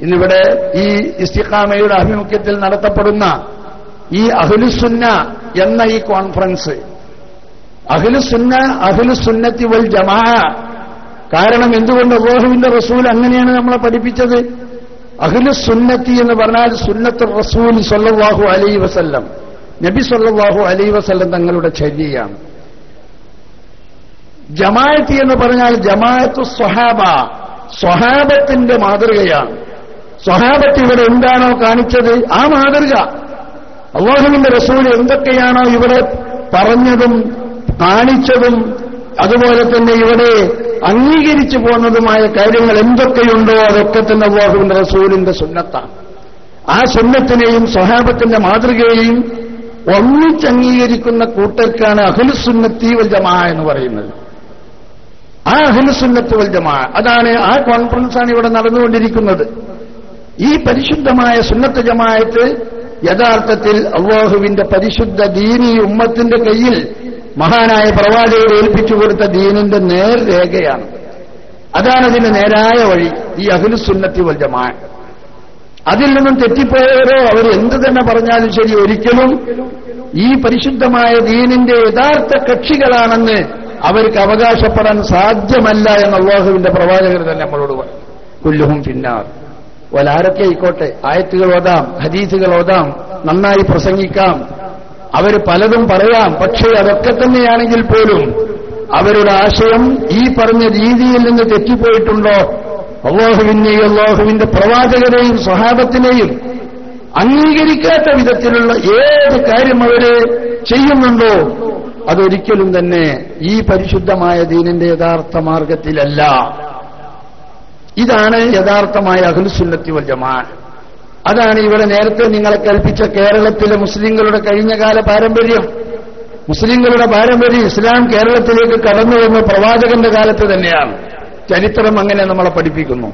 ഇന്നിവിടെ ഈ ഇസ്തിഖാമയുടെ ആഭിമുഖ്യത്തിൽ നടത്തപ്പെടുന്ന ഈ അഹ്ലുസുന്ന എന്ന ഈ കോൺഫറൻസ്, അഹ്ലുസുന്നത്തി വൽ ജമാഅ. കാരണം എന്തുകൊണ്ട്? അല്ലാഹുവിന്റെ റസൂൽ അങ്ങനെയാണ് നമ്മളെ പഠിപ്പിച്ചത്. അഹ്ലുസുന്നത്തി എന്ന് പറഞ്ഞാൽ സുന്നത്തുർ റസൂൽ സ്വല്ലല്ലാഹു അലൈഹി വസല്ലം, നബി സ്വല്ലല്ലാഹു അലൈഹി വസല്ലം തങ്ങളുടെ ചര്യയാണ്. ജമാഅത്ത് എന്ന് പറഞ്ഞാൽ ജമാഅത്തു സ്വഹാബ, സ്വഹാബത്തിന്റെ മാതൃകയാണ്. സ്വഹാബത്ത് ഇവിടെ എന്താണോ കാണിച്ചത് ആ മാതൃക, അല്ലാഹുവിന്റെ റസൂൽ എന്തൊക്കെയാണോ ഇവിടെ പറഞ്ഞതും കാണിച്ചതും അതുപോലെ തന്നെ ഇവിടെ അംഗീകരിച്ചു പോകുന്നതുമായ കാര്യങ്ങൾ എന്തൊക്കെയുണ്ടോ അതൊക്കെ തന്നെ അല്ലാഹുവിന്റെ റസൂലിന്റെ സുന്നത്താണ്. ആ സുന്നത്തിനെയും സ്വഹാബത്തിന്റെ മാതൃകയെയും ഒന്നിച്ചംഗീകരിക്കുന്ന കൂട്ടർക്കാണ് അഹ്ലുസുന്നത്തി വൽ ജമാഅ എന്ന് പറയുന്നത്. ആ അഹ്ലുസുന്നത്ത് വൽ ജമാഅ, അതാണ് ആ കോൺഫറൻസാണ് ഇവിടെ നടന്നുകൊണ്ടിരിക്കുന്നത്. ഈ പരിശുദ്ധമായ സുന്നത്ത് ജമാഅത്ത് യഥാർത്ഥത്തിൽ അല്ലാഹുവിന്റെ പരിശുദ്ധ ദീനി ഉമ്മത്തിന്റെ കയ്യിൽ മഹാനായ പ്രവാചകർ ഏൽപ്പിച്ചു കൊടുത്ത ദീനിന്റെ നേർരേഖയാണ്. അതാണ് അതിന്റെ നേരായ വഴി, ഈ അഹ്ലുസുന്നത്തി വൽ ജമാഅ. അതിൽ നിന്നും തെറ്റിപ്പോയവരോ അവർ എന്ത് തന്നെ പറഞ്ഞാലും ശരി, ഒരിക്കലും ഈ പരിശുദ്ധമായ ദീനിന്റെ യഥാർത്ഥ കക്ഷികളാണെന്ന് അവർക്ക് അവകാശപ്പെടാൻ സാധ്യമല്ല എന്ന് അല്ലാഹുവിന്റെ പ്രവാചകർ തന്നെ നമ്മളോട് പറഞ്ഞു. കുല്ലുഹും ഫിന്നാർ. ഒലാരൊക്കെ ആയിക്കോട്ടെ, ആയത്തുകൾ ഓതാം, ഹദീസുകൾ ഓതാം, നന്നായി പ്രസംഗിക്കാം, അവർ പലതും പറയാം. പക്ഷേ അതൊക്കെ തന്നെയാണെങ്കിൽ പോലും അവരുടെ ആശയം ഈ പറഞ്ഞ രീതിയിൽ നിന്ന് തെറ്റിപ്പോയിട്ടുണ്ടോ, അല്ലാഹുവിനെയും അല്ലാഹുവിന്റെ പ്രവാചകരെയും സ്വഹാബത്തിനെയും അംഗീകരിക്കാത്ത വിധത്തിലുള്ള ഏത് കാര്യം അവര് ചെയ്യുന്നുണ്ടോ അതൊരിക്കലും തന്നെ ഈ പരിശുദ്ധമായ ദീനിന്റെ യഥാർത്ഥ മാർഗത്തിലല്ല. ഇതാണ് യഥാർത്ഥമായ അഹ്ലുസുന്നത്തി വൽ ജമാഅ. അതാണ് ഇവിടെ നേരത്തെ നിങ്ങളെ കൽപ്പിച്ച കേരളത്തിലെ മുസ്ലിങ്ങളുടെ കഴിഞ്ഞകാല പാരമ്പര്യം. മുസ്ലിങ്ങളുടെ പാരമ്പര്യം ഇസ്ലാം കേരളത്തിലേക്ക് കടന്നു വന്ന പ്രവാചകന്റെ കാലത്ത് തന്നെയാണ്. ചരിത്രം അങ്ങനെ നമ്മളെ പഠിപ്പിക്കുന്നു.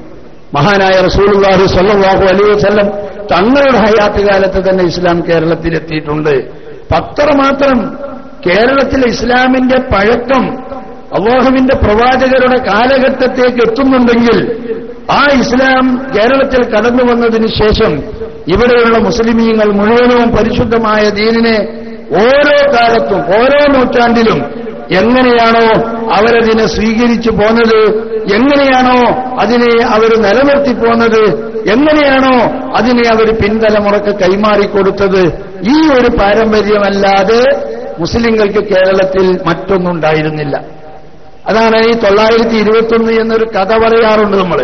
മഹാനായ റസൂലുള്ളാഹി സ്വല്ലല്ലാഹു അലൈഹി വസല്ലം തങ്ങളുടെ ഹയാത്ത് കാലത്ത് തന്നെ ഇസ്ലാം കേരളത്തിലെത്തിയിട്ടുണ്ട്. അത്രമാത്രം കേരളത്തിലെ ഇസ്ലാമിന്റെ പഴക്കം അല്ലാഹുവിന്റെ പ്രവാചകരുടെ കാലഘട്ടത്തേക്ക് എത്തുന്നുണ്ടെങ്കിൽ ആ ഇസ്ലാം കേരളത്തിൽ കടന്നു വന്നതിന് ശേഷം ഇവിടെയുള്ള മുസ്ലിമീങ്ങൾ മുഴുവനും പരിശുദ്ധമായ ദീനിനെ ഓരോ കാലത്തും ഓരോ നൂറ്റാണ്ടിലും എങ്ങനെയാണോ അവരതിനെ സ്വീകരിച്ചു പോന്നത്, എങ്ങനെയാണോ അതിനെ അവർ നിലനിർത്തി പോന്നത്, എങ്ങനെയാണോ അതിനെ അവർ പിൻതലമുറക്ക് കൈമാറിക്കൊടുത്തത്, ഈ ഒരു പാരമ്പര്യമല്ലാതെ മുസ്ലിങ്ങൾക്ക് കേരളത്തിൽ മറ്റൊന്നുണ്ടായിരുന്നില്ല. അതാണ് ഈ 921 എന്നൊരു കഥ പറയാറുണ്ട് നമ്മൾ.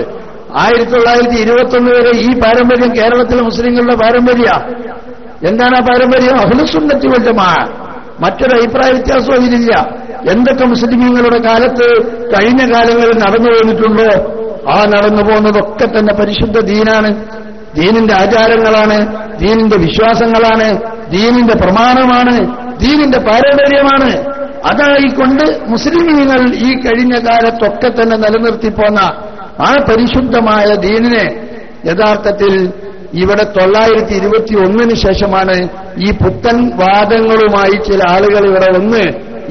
1921 വരെ ഈ പാരമ്പര്യം കേരളത്തിലെ മുസ്ലിങ്ങളുടെ പാരമ്പര്യ. എന്താണ് ആ പാരമ്പര്യം? അഹ്ലുസുന്നത്തി വൽ ജമാഅ. മറ്റൊരു അഭിപ്രായ വ്യത്യാസവും ഇതില്ല. എന്തൊക്കെ മുസ്ലിമീങ്ങളുടെ കാലത്ത് കഴിഞ്ഞ കാലങ്ങളിൽ നടന്നു പോന്നിട്ടുണ്ടോ ആ നടന്നു പോകുന്നതൊക്കെ തന്നെ പരിശുദ്ധ ദീനാണ്, ദീനിന്റെ ആചാരങ്ങളാണ്, ദീനിന്റെ വിശ്വാസങ്ങളാണ്, ദീനിന്റെ പ്രമാണമാണ്, ദീനിന്റെ പാരമ്പര്യമാണ്. അതായിക്കൊണ്ട് മുസ്ലിമീങ്ങൾ ഈ കഴിഞ്ഞ കാലത്തൊക്കെ തന്നെ നിലനിർത്തിപ്പോന്ന ആ പരിശുദ്ധമായ ദീനിനെ യഥാർത്ഥത്തിൽ ഇവിടെ 921 ശേഷമാണ് ഈ പുത്തൻ വാദങ്ങളുമായി ചില ആളുകൾ ഇവിടെ വന്ന്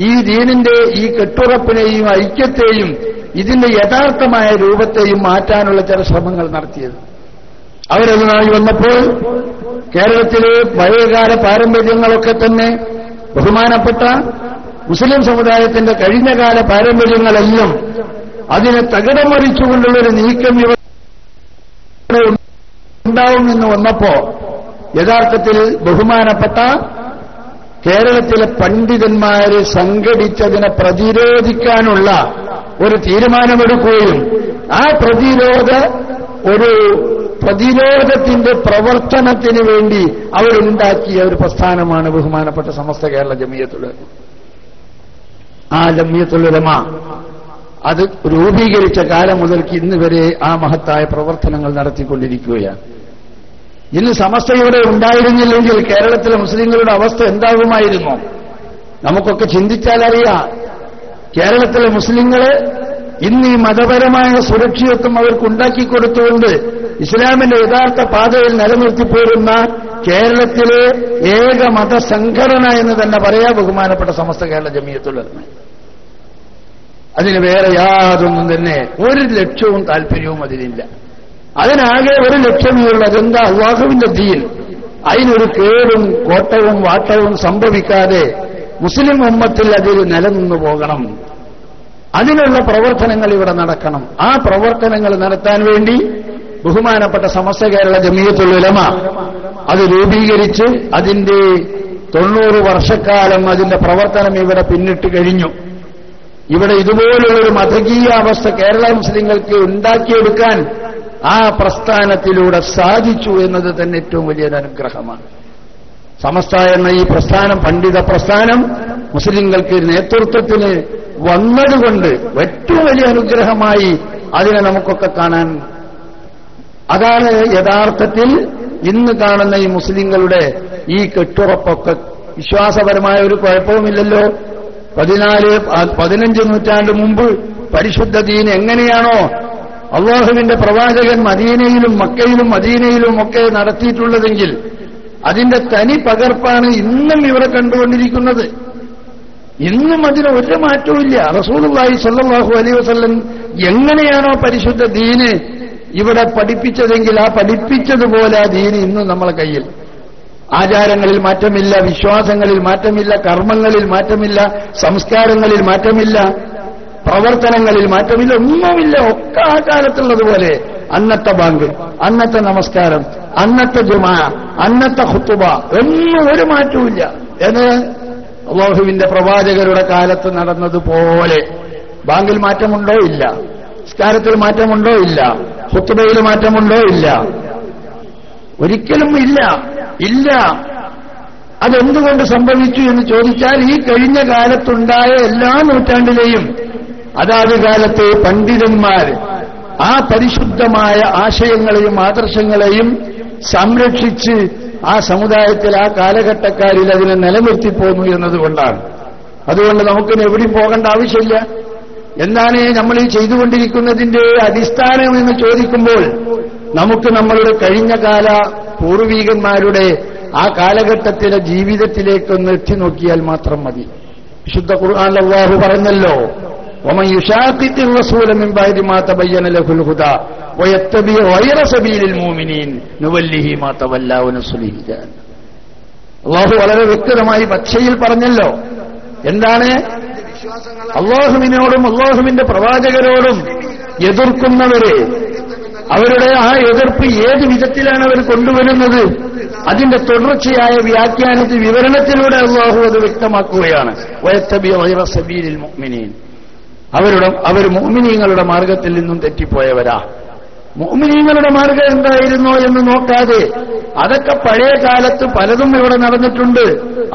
ഈ ദീനിന്റെ ഈ കെട്ടുറപ്പിനെയും ഐക്യത്തെയും ഇതിന്റെ യഥാർത്ഥമായ രൂപത്തെയും മാറ്റാനുള്ള ചില ശ്രമങ്ങൾ നടത്തിയത്. അവരതിനായി വന്നപ്പോൾ കേരളത്തിലെ പഴയകാല പാരമ്പര്യങ്ങളൊക്കെ തന്നെ ബഹുമാനപ്പെട്ട മുസ്ലിം സമുദായത്തിന്റെ കഴിഞ്ഞകാല പാരമ്പര്യങ്ങളെല്ലാം അതിനെ തകിടം മറിച്ചുകൊണ്ടുള്ളൊരു നീക്കം ഇവിടെ ഉണ്ടാവുമെന്ന് വന്നപ്പോ യഥാർത്ഥത്തിൽ ബഹുമാനപ്പെട്ട കേരളത്തിലെ പണ്ഡിതന്മാര് സംഘടിച്ചതിനെ പ്രതിരോധിക്കാനുള്ള ഒരു തീരുമാനമെടുക്കുകയും ആ പ്രതിരോധത്തിന്റെ പ്രവർത്തനത്തിന് വേണ്ടി അവരുണ്ടാക്കിയ ഒരു പ്രസ്ഥാനമാണ് ബഹുമാനപ്പെട്ട സമസ്ത കേരള ജമിയത്തുൽ ഉലമ. ആ ജമിയത്തുൽ ഉലമ അത് രൂപീകരിച്ച കാലം മുതൽക്ക് ഇന്ന് വരെ ആ മഹത്തായ പ്രവർത്തനങ്ങൾ നടത്തിക്കൊണ്ടിരിക്കുകയാണ്. ഇന്ന് സമസ്ത ഇവിടെ ഉണ്ടായിരുന്നില്ലെങ്കിൽ കേരളത്തിലെ മുസ്ലിങ്ങളുടെ അവസ്ഥ എന്താകുമായിരുന്നു? നമുക്കൊക്കെ ചിന്തിച്ചാലറിയാം. കേരളത്തിലെ മുസ്ലിങ്ങളെ ഇന്ന് ഈ മതപരമായ സുരക്ഷിതത്വം അവർക്ക് ഉണ്ടാക്കിക്കൊടുത്തുകൊണ്ട് ഇസ്ലാമിന്റെ യഥാർത്ഥ പാതയിൽ നിലനിർത്തിപ്പോരുന്ന കേരളത്തിലെ ഏക മതസംഘടന എന്ന് തന്നെ പറയാം ബഹുമാനപ്പെട്ട സമസ്ത കേരള ജമിയത്തുൽ ഉലമ. അതിന് വേറെ യാതൊന്നും തന്നെ ഒരു ലക്ഷ്യവും താല്പര്യവും അതിനില്ല. അതിനാകെ ഒരു ലക്ഷ്യമേ ഉള്ളൂ. അതെന്താ? അല്ലാഹുവിന്റെ ദീൻ. അതിനൊരു കേടും കോട്ടവും വാട്ടവും സംഭവിക്കാതെ മുസ്ലിം ഉമ്മത്തിൽ അതിൽ നിലനിന്നു പോകണം. അതിനുള്ള പ്രവർത്തനങ്ങൾ ഇവിടെ നടക്കണം. ആ പ്രവർത്തനങ്ങൾ നടത്താൻ വേണ്ടി ബഹുമാനപ്പെട്ട സമസ്ത കേരള ജമിയത്തുൽ ഉലമ അത് രൂപീകരിച്ച് അതിന്റെ 90 വർഷക്കാലം അതിന്റെ പ്രവർത്തനം ഇവിടെ പിന്നിട്ട് കഴിഞ്ഞു. ഇവിടെ ഇതുപോലുള്ളൊരു മതകീയ അവസ്ഥ കേരള മുസ്ലിങ്ങൾക്ക് ഉണ്ടാക്കിയെടുക്കാൻ ആ പ്രസ്ഥാനത്തിലൂടെ സാധിച്ചു എന്നത് തന്നെ ഏറ്റവും വലിയൊരു അനുഗ്രഹമാണ്. സമസ്ത എന്ന ഈ പ്രസ്ഥാനം, പണ്ഡിത പ്രസ്ഥാനം മുസ്ലിങ്ങൾക്ക് നേതൃത്വത്തിന് വന്നതുകൊണ്ട് ഏറ്റവും വലിയ അനുഗ്രഹമായി അതിനെ നമുക്കൊക്കെ കാണാൻ. അതാണ് യഥാർത്ഥത്തിൽ ഇന്ന് കാണുന്ന ഈ മുസ്ലിങ്ങളുടെ ഈ കെട്ടുറപ്പൊക്കെ. വിശ്വാസപരമായ ഒരു കുഴപ്പവുമില്ലല്ലോ. 15 നൂറ്റാണ്ട് മുമ്പ് പരിശുദ്ധ ദീൻ എങ്ങനെയാണോ അല്ലാഹുവിന്റെ പ്രവാചകൻ മദീനയിലും മക്കയിലും മദീനയിലും ഒക്കെ നടത്തിയിട്ടുള്ളതെങ്കിൽ അതിന്റെ തനി പകർപ്പാണ് ഇന്നും ഇവിടെ കണ്ടുകൊണ്ടിരിക്കുന്നത്. ഇന്നും അതിന് ഒരു മാറ്റവുമില്ല. റസൂലുള്ളാഹി സ്വല്ലല്ലാഹു അലൈഹി വസല്ലം എങ്ങനെയാണോ പരിശുദ്ധ ദീന് ഇവിടെ പഠിപ്പിച്ചതെങ്കിൽ ആ പഠിപ്പിച്ചതുപോലെ ആ ദീന് ഇന്നും നമ്മളെ കയ്യിൽ. ആചാരങ്ങളിൽ മാറ്റമില്ല, വിശ്വാസങ്ങളിൽ മാറ്റമില്ല, കർമ്മങ്ങളിൽ മാറ്റമില്ല, സംസ്കാരങ്ങളിൽ മാറ്റമില്ല, പ്രവർത്തനങ്ങളിൽ മാറ്റമില്ല, ഒന്നുമില്ല. ഒക്കെ ആ കാലത്തുള്ളതുപോലെ അന്നത്തെ ബാങ്ക്, അന്നത്തെ നമസ്കാരം, അന്നത്തെ ജുമാ, അന്നത്തെ ഖുതുബ ഒന്നും ഒരു മാറ്റവുമില്ല. എന്ന് അല്ലാഹുവിന്റെ പ്രവാചകരുടെ കാലത്ത് നടന്നതുപോലെ. ബാങ്കിൽ മാറ്റമുണ്ടോ? ഇല്ല. നിസ്കാരത്തിൽ മാറ്റമുണ്ടോ? ഇല്ല. ഖുതുബയിൽ മാറ്റമുണ്ടോ? ഇല്ല. ഒരിക്കലും ഇല്ല. ഇല്ല. അതെന്തുകൊണ്ട് സംഭവിച്ചു എന്ന് ചോദിച്ചാൽ ഈ കഴിഞ്ഞ കാലത്തുണ്ടായ എല്ലാ നൂറ്റാണ്ടിലെയും അതാത് കാലത്തെ പണ്ഡിതന്മാർ ആ പരിശുദ്ധമായ ആശയങ്ങളെയും ആദർശങ്ങളെയും സംരക്ഷിച്ച് ആ സമുദായത്തിൽ ആ കാലഘട്ടക്കാരിൽ അതിനെ നിലനിർത്തിപ്പോന്നു എന്നതുകൊണ്ടാണ്. അതുകൊണ്ട് നമുക്കിന് എവിടെയും പോകേണ്ട ആവശ്യമില്ല. എന്താണ് നമ്മൾ ഈ ചെയ്തുകൊണ്ടിരിക്കുന്നതിന്റെ അടിസ്ഥാനം എന്ന് ചോദിക്കുമ്പോൾ നമുക്ക് നമ്മളുടെ കഴിഞ്ഞ കാല പൂർവീകന്മാരുടെ ആ കാലഘട്ടത്തിലെ ജീവിതത്തിലേക്കൊന്ന് എത്തി നോക്കിയാൽ മാത്രം മതി. വിശുദ്ധ ഖുർആനിൽ അല്ലാഹു പറഞ്ഞല്ലോ, ومن يشاقق الرسول من بعد ما تبين له الهدى ويتبع غير سبيل المؤمنين نوله ما تولى ونصله جهنم. അല്ലാഹു വളരെ വ്യക്തമായി പച്ചയിൽ പറഞ്ഞല്ലോ. എന്താണ്? അല്ലാഹുവിനോടും അല്ലാഹുവിന്റെ പ്രവാചകരോടും എതിർക്കുന്നവരെ അവരുടെ ആ എതിർപ്പ് ഏത് വിധത്തിലാണ് അവർ കൊണ്ടുവരുന്നത്? അതിന്റെ തുടർച്ചയായ വ്യാഖ്യാനത്തിൽ വിവരണത്തിലൂടെ അല്ലാഹു അത് വ്യക്തമാക്കുകയാണ്. വയത്തബിയ ഗൈറ സബീലിൽ മുഅ്മിനീൻ, അവർ മുഅ്മിനീങ്ങളുടെ മാർഗത്തിൽ നിന്നും തെറ്റിപ്പോയവരാ. മുഅ്മിനീങ്ങളുടെ മാർഗം എന്തായിരുന്നോ എന്ന് നോക്കാതെ അതൊക്കെ പഴയ കാലത്ത് പലതും ഇവിടെ നടന്നിട്ടുണ്ട്.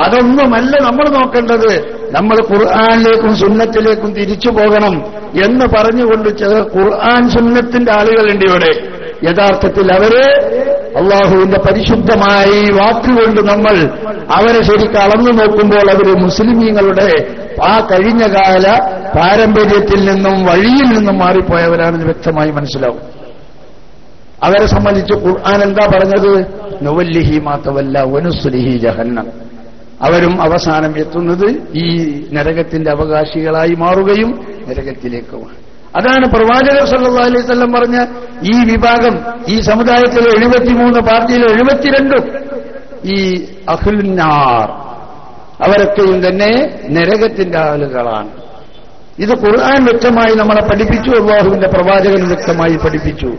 അതൊന്നുമല്ല നമ്മൾ നോക്കേണ്ടത്. നമ്മൾ ഖുർആനിലേക്കും സുന്നത്തിലേക്കും തിരിച്ചു പോകണം എന്ന് പറഞ്ഞുകൊണ്ട് ചില ഖുർആൻ സുന്നത്തിന്റെ ആളുകളുണ്ട് ഇവിടെ. യഥാർത്ഥത്തിൽ അവരെ അള്ളാഹുവിന്റെ പരിശുദ്ധമായ ഈ വാക്കുകൊണ്ട് നമ്മൾ അവരെ ശരിക്കും അളന്നു നോക്കുമ്പോൾ അവര് മുസ്ലിമീങ്ങളുടെ ആ കഴിഞ്ഞകാല പാരമ്പര്യത്തിൽ നിന്നും വഴിയിൽ നിന്നും മാറിപ്പോയവരാണെന്ന് വ്യക്തമായി മനസ്സിലാവും. അവരെ സംബന്ധിച്ച് ഖുർആൻ എന്താ പറഞ്ഞത്? നുവല്ലിഹി മാ തവല്ല വനുസ്ലിഹി ജഹന്നം. അവരും അവസാനം എത്തുന്നത് ഈ നരകത്തിന്റെ അവകാശികളായി മാറുകയും നരകത്തിലേക്കുമാണ്. അതാണ് പ്രവാചകർ സല്ലല്ലാഹു അലൈഹി വസല്ലം പറഞ്ഞ ഈ വിഭാഗം, ഈ സമുദായത്തിലെ 73 പാർട്ടിയിലെ 72 ഈ അഹ്ലുന്നാർ, അവരൊക്കെയും തന്നെ നരകത്തിന്റെ ആളുകളാണ്. ഇത് ഖുർആൻ വ്യക്തമായി നമ്മളെ പഠിപ്പിച്ചു, അല്ലാഹുവിന്റെ പ്രവാചകൻ വ്യക്തമായി പഠിപ്പിച്ചു.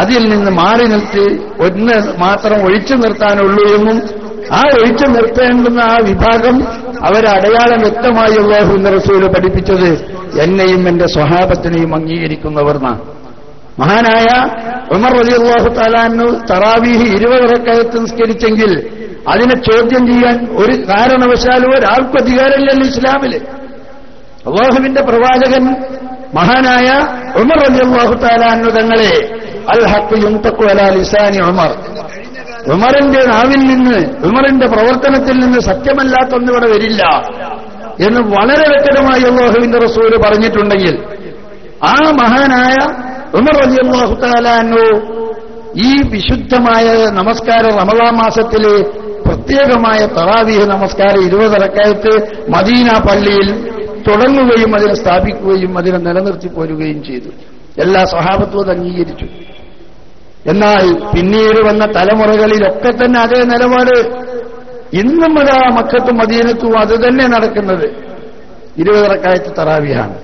അതിൽ നിന്ന് മാറി നിർത്തി ഒന്ന് മാത്രം ഒഴിച്ചു നിർത്താനുള്ളൂ എന്നും ആ ഒഴിച്ചു നിർത്തേണ്ടുന്ന ആ വിഭാഗം അവരെ അടയാളം വ്യക്തമായി അല്ലാഹുവിന്റെ റസൂൽ പഠിപ്പിച്ചത് എന്നെയും എന്റെ സ്വഹാബത്തിനെയും അംഗീകരിക്കുന്നവർന്നാണ്. മഹാനായ ഉമർ റളിയല്ലാഹു തആല അൻഹു തറാവീഹ് 20 റക്അത്ത് നിസ്കരിച്ചെങ്കിൽ അതിനെ ചോദ്യം ചെയ്യാൻ ഒരു കാരണവശാലും ഒരാൾക്കും അധികാരമില്ലല്ലോ ഇസ്ലാമില്. അല്ലാഹുവിന്റെ പ്രവാചകൻ മഹാനായ ഉമർ റളിയല്ലാഹു തആല അൻഹു തങ്ങളെ അൽ ഹഖ് യുൻതഖു അലാ ലിസാനി ഉമർ, ഉമറിന്റെ നാവിൽ നിന്ന് ഉമറിന്റെ പ്രവർത്തനത്തിൽ നിന്ന് സത്യമല്ലാത്തൊന്നും ഇവിടെ വരില്ല എന്ന് വളരെ വ്യക്തമായി അല്ലാഹുവിന്റെ റസൂൽ പറഞ്ഞിട്ടുണ്ടെങ്കിൽ ആ മഹാനായ ഉമർ റളിയല്ലാഹു തആല അൻഹു ഈ വിശുദ്ധമായ നമസ്കാരം റമളാൻ മാസത്തിലെ പ്രത്യേകമായ തറാവീഹ് നമസ്കാരം 20 റക്അത്ത് മദീന പള്ളിയിൽ തുടങ്ങുകയും അതിനെ സ്ഥാപിക്കുകയും അതിനെ നിലനിർത്തി പോരുകയും ചെയ്തു. എല്ലാ സ്വഹാബത്തും അത് അംഗീകരിച്ചു. എന്നാൽ പിന്നീട് വന്ന തലമുറകളിലൊക്കെ തന്നെ അതേ നിലപാട് ഇന്നും അതാ മക്കത്തും മദീനത്തും അത് തന്നെ നടക്കുന്നത്. 20 റക്അത്ത് തറാവീഹാണ്.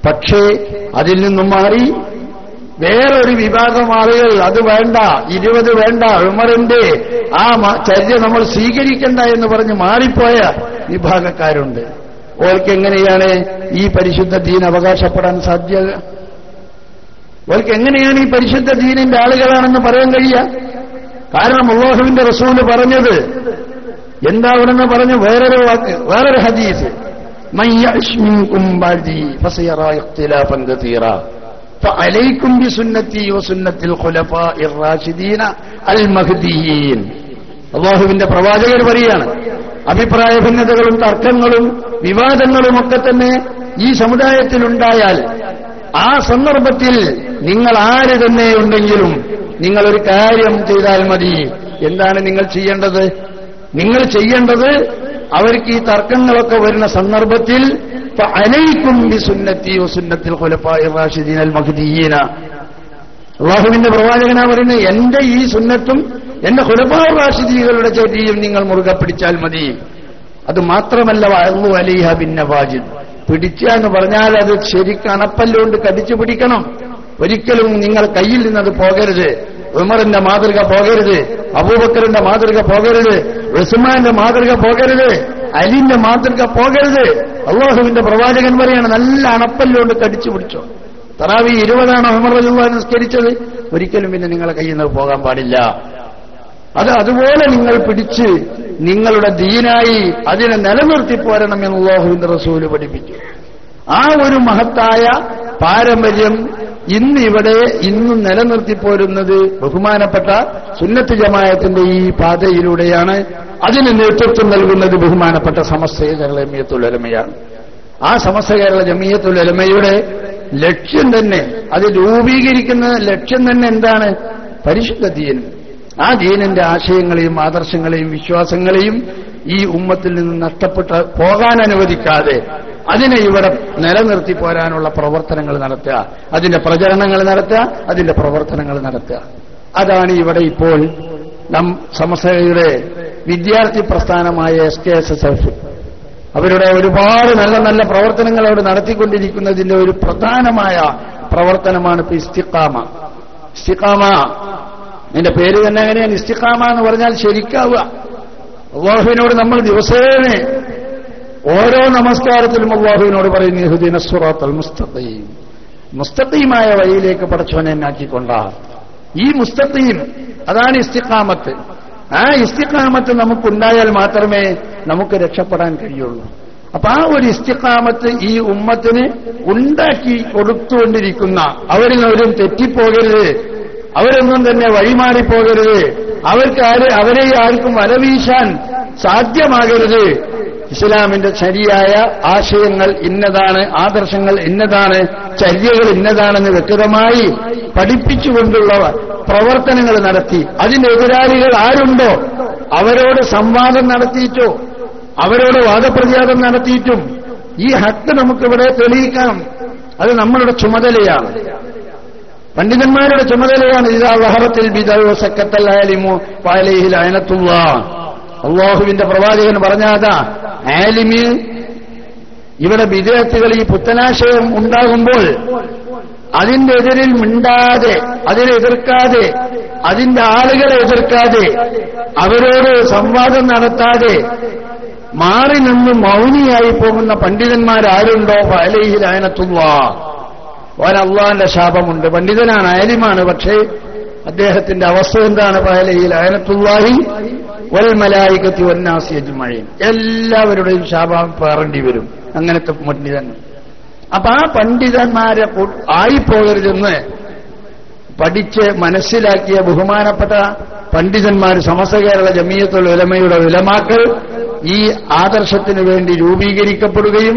പക്ഷേ അതിൽ നിന്നും മാറി വേറൊരു വിഭാഗം ആളുകൾ അത് വേണ്ട, 20 വേണ്ട, ഉമറിന്റെ ആ ചര്യ നമ്മൾ സ്വീകരിക്കണ്ട എന്ന് പറഞ്ഞ് മാറിപ്പോയ വിഭാഗക്കാരുണ്ട്. ഓർക്ക് എങ്ങനെയാണ് ഈ പരിശുദ്ധ ദീൻ അവകാശപ്പെടാൻ സാധ്യത? ഓർക്ക് എങ്ങനെയാണ് ഈ പരിശുദ്ധ ദീനിന്റെ ആളുകളാണെന്ന് പറയാൻ കഴിയുക? കാരണം അല്ലാഹുവിന്റെ റസൂല് പറഞ്ഞത് എന്താ അവിടെന്ന് പറഞ്ഞു? വേറൊരു വാക്ക്, വേറൊരു ഹദീസ്, മൻ യഅ്ശ് മിൻകും ബഅദി ഫസയറാ ഇഖ്തിലാഫൻ കസീറാ ഫഅലൈക്കും ബിസുന്നതി വസുന്നത്തിൽ ഖുലഫാഇർ റാഷിദീന അൽ മഹ്ദിയീൻ. അല്ലാഹുവിന്റെ പ്രവാചകർ പറയാണ്, അഭിപ്രായ ഭിന്നതകളും തർക്കങ്ങളും വിവാദങ്ങളുമൊക്കെ തന്നെ ഈ സമുദായത്തിലുണ്ടായാൽ ആ സന്ദർഭത്തിൽ നിങ്ങൾ ആര് തന്നെ ഉണ്ടെങ്കിലും നിങ്ങളൊരു കാര്യം ചെയ്താൽ മതി. എന്താണ് നിങ്ങൾ ചെയ്യേണ്ടത്? നിങ്ങൾ ചെയ്യേണ്ടത് അവർക്ക് ഈ തർക്കങ്ങളൊക്കെ വരുന്ന സന്ദർഭത്തിൽ ഫഅലൈക്കും ബിസുന്നതി വസുന്നത്തിൽ ഖുലഫാഇർ റാഷിദീന അൽ മഹ്ദിയീന. അല്ലാഹുവിന്റെ പ്രവാചകനാ പറയുന്നത്, എന്റെ ഈ സുന്നത്തും എന്റെ ഖുലഫാഉർ റാഷിദീകളുടെ ചര്യയും നിങ്ങൾ മുറുകെ പിടിച്ചാൽ മതി. അത് മാത്രമല്ല വഅള്ളു അലൈഹ ബിന്നവാജിദ്, പിടിക്കുക എന്ന് പറഞ്ഞാൽ അത് ശരിക്കും അണപ്പല്ലുകൊണ്ട് കടിച്ചു പിടിക്കണം. ഒരിക്കലും നിങ്ങൾ കയ്യിൽ നിന്നത് പോകരുത്. ഉമറിന്റെ മാതൃക പോകരുത്, അബൂബക്കറിന്റെ മാതൃക പോകരുത്, ഉസ്മാന്റെ മാതൃക പോകരുത്, അലിന്റെ മാതൃക പോകരുത്. അല്ലാഹുവിന്റെ പ്രവാചകൻ പറയാണ്, നല്ല അണപ്പല്ലുകൊണ്ട് കടിച്ചു പിടിച്ചോ. തറാവി 20 ഉമർ റളിയല്ലാഹു നിസ്കരിച്ചത്, ഒരിക്കലും പിന്നെ നിങ്ങളെ കയ്യിൽ നിന്ന് പോകാൻ പാടില്ല. അത് അതുപോലെ നിങ്ങൾ പിടിച്ച് നിങ്ങളുടെ ദീനായി അതിനെ നിലനിർത്തി പോരണം എന്ന് അല്ലാഹുവിന്റെ റസൂല് പഠിപ്പിച്ചു. ആ ഒരു മഹത്തായ പാരമ്പര്യം ഇന്നും നിലനിർത്തിപ്പോരുന്നത് ബഹുമാനപ്പെട്ട സുന്നത്ത് ജമാഅത്തിന്റെ ഈ പാതയിലൂടെയാണ്. അതിന് നേതൃത്വം നൽകുന്നത് ബഹുമാനപ്പെട്ട സമസ്ത കേരള ജമിയത്തുൽ ഉലമയാണ്. ആ സമസ്ത കേരള ജമിയത്തുൽ ഉലമയുടെ ലക്ഷ്യം തന്നെ, അത് രൂപീകരിക്കുന്ന ലക്ഷ്യം തന്നെ എന്താണ്? പരിശുദ്ധ ദീൻ. ആ ദീനിന്റെ ആശയങ്ങളെയും ആദർശങ്ങളെയും വിശ്വാസങ്ങളെയും ഈ ഉമ്മത്തിൽ നിന്ന് നഷ്ടപ്പെട്ട് പോകാൻ അനുവദിക്കാതെ അതിനെ ഇവിടെ നിലനിർത്തി പോരാനുള്ള പ്രവർത്തനങ്ങൾ നടത്തുക, അതിന്റെ പ്രചരണങ്ങൾ നടത്തുക, അതിന്റെ പ്രവർത്തനങ്ങൾ നടത്തുക. അതാണ് ഇവിടെ ഇപ്പോൾ സമസ്തയുടെ വിദ്യാർത്ഥി പ്രസ്ഥാനമായ SKSSF അവരുടെ ഒരുപാട് നല്ല നല്ല പ്രവർത്തനങ്ങൾ അവിടെ നടത്തിക്കൊണ്ടിരിക്കുന്നതിന്റെ ഒരു പ്രധാനമായ പ്രവർത്തനമാണ് ഇപ്പൊ ഇസ്തിഖാമ. ഇസ്തിഖാമ അതിന്റെ പേര് തന്നെ എങ്ങനെയാണ്? ഇസ്തിഖാമ എന്ന് പറഞ്ഞാൽ ശരിക്കാവുക. അല്ലാഹുവിനോട് നമ്മൾ ദിവസേന ഓരോ നമസ്കാരത്തിലും അല്ലാഹുവിനോട് പറയുന്നു, ഇഹ്ദിനസ് സിറാത്തൽ മുസ്തഖീം, മുസ്തഖീമായ വഴിയിലേക്ക് പടച്ചോനെ എന്നാക്കിക്കൊണ്ടാ. ഈ മുസ്തഖീം അതാണ് ഇസ്തിഖാമത്ത്. ആ ഇസ്തിഖാമത്ത് നമുക്കുണ്ടായാൽ മാത്രമേ നമുക്ക് രക്ഷപ്പെടാൻ കഴിയുള്ളൂ. അപ്പൊ ആ ഒരു ഇസ്തിഖാമത്ത് ഈ ഉമ്മത്തിന് ഉണ്ടാക്കി കൊടുത്തുകൊണ്ടിരിക്കുന്ന, അവരിലവരും തെറ്റിപ്പോകരുത്, അവരൊന്നും തന്നെ വഴിമാറിപ്പോകരുത്, അവരെ ആർക്കും വലവീശാൻ സാധ്യമാകരുത്. ഇസ്ലാമിന്റെ ശരിയായ ആശയങ്ങൾ ഇന്നതാണ്, ആദർശങ്ങൾ ഇന്നതാണ്, ചര്യകൾ ഇന്നതാണെന്ന് വ്യക്തമായി പഠിപ്പിച്ചുകൊണ്ടുള്ള പ്രവർത്തനങ്ങൾ നടത്തി അതിന്റെ എതിരാളികൾ ആരുണ്ടോ അവരോട് സംവാദം നടത്തിയിട്ടോ അവരോട് വാദപ്രതിവാദം നടത്തിയിട്ടും ഈ ഹക്ക് നമുക്കിവിടെ തെളിയിക്കാം. അത് നമ്മളുടെ ചുമതലയാണ്, പണ്ഡിതന്മാരുടെ ചുമതലയാണ്. ഇദാ വഹറത്തിൽ ബിദഅ വസക്കത്തൽ ആലിമു ഫഅലൈഹി ലഅനത്തുല്ലാഹ്. അല്ലാഹുവിന്റെ പ്രവാചകൻ പറഞ്ഞാതാ, ആലിമി ഇവിടെ ബിദ്അത്തുകൾ ഈ പുത്തനാശയം ഉണ്ടാകുമ്പോൾ അതിന്റെ എതിരിൽ മിണ്ടാതെ, അതിനെ എതിർക്കാതെ, അതിന്റെ ആളുകളെ എതിർക്കാതെ, അവരോട് സംവാദം നടത്താതെ മാറി നിന്ന് മൗനിയായി പോകുന്ന പണ്ഡിതന്മാരാരുണ്ടോ ഫഅലൈഹി ലഅനത്തുല്ലാഹ്, അല്ലാഹുവിന്റെ ശാപമുണ്ട്. പണ്ഡിതനാണ്, ആലിമാണ്, പക്ഷേ അദ്ദേഹത്തിന്റെ അവസ്ഥ എന്താണ്? ഫഅലൈഹി ലഅനത്തുല്ലാഹി വൽ മലായികത്തി വന്നാസി അജ്മഈൻ. എല്ലാവരുടെയും ശാപം പേറേണ്ടി വരും അങ്ങനത്തെ പണ്ഡിതന്മാർ. അപ്പൊ ആ പണ്ഡിതന്മാരെ ആയിപ്പോകരുതെന്ന് പഠിച്ച് മനസ്സിലാക്കിയ ബഹുമാനപ്പെട്ട പണ്ഡിതന്മാർ, സമസ്ത കേരള ജമിയത്തുൽ ഉലമയുടെ ഉലമാക്കൾ ഈ ആദർശത്തിന് വേണ്ടി രൂപീകരിക്കപ്പെടുകയും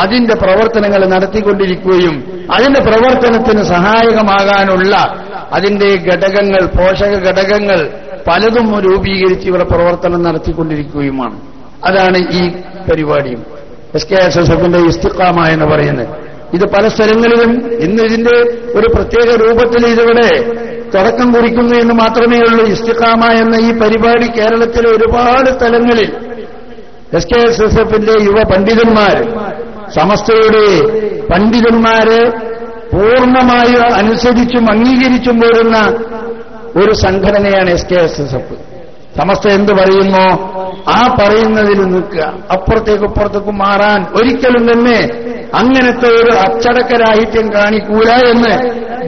അതിന്റെ പ്രവർത്തനങ്ങൾ നടത്തിക്കൊണ്ടിരിക്കുകയും അതിന്റെ പ്രവർത്തനത്തിന് സഹായകമാകാനുള്ള അതിന്റെ ഘടകങ്ങൾ, പോഷക ഘടകങ്ങൾ പലതും രൂപീകരിച്ച് ഇവിടെ പ്രവർത്തനം നടത്തിക്കൊണ്ടിരിക്കുകയുമാണ്. അതാണ് ഈ പരിപാടിയും SKSSFന്റെ ഇസ്തിഖാമ എന്ന് പറയുന്നത്. ഇത് പല സ്ഥലങ്ങളിലും ഇന്ന് ഇതിന്റെ ഒരു പ്രത്യേക രൂപത്തിൽ ഇതിവിടെ തുടക്കം കുറിക്കുന്നു എന്ന് മാത്രമേ ഉള്ളൂ. ഇസ്തിഖാമ എന്ന ഈ പരിപാടി കേരളത്തിലെ ഒരുപാട് സ്ഥലങ്ങളിൽ SKSSFന്റെ യുവ പണ്ഡിതന്മാർ, സമസ്തയുടെ പണ്ഡിതന്മാരെ പൂർണ്ണമായി അനുസരിച്ചും അംഗീകരിച്ചും പോരുന്ന ഒരു സംഘടനയാണ് SKSSF. സമസ്ത എന്ത് പറയുന്നോ ആ പറയുന്നതിൽ നിൽക്കുക, അപ്പുറത്തേക്കും മാറാൻ ഒരിക്കലും തന്നെ അങ്ങനത്തെ ഒരു അച്ചടക്കരാഹിത്യം കാണിക്കൂല എന്ന്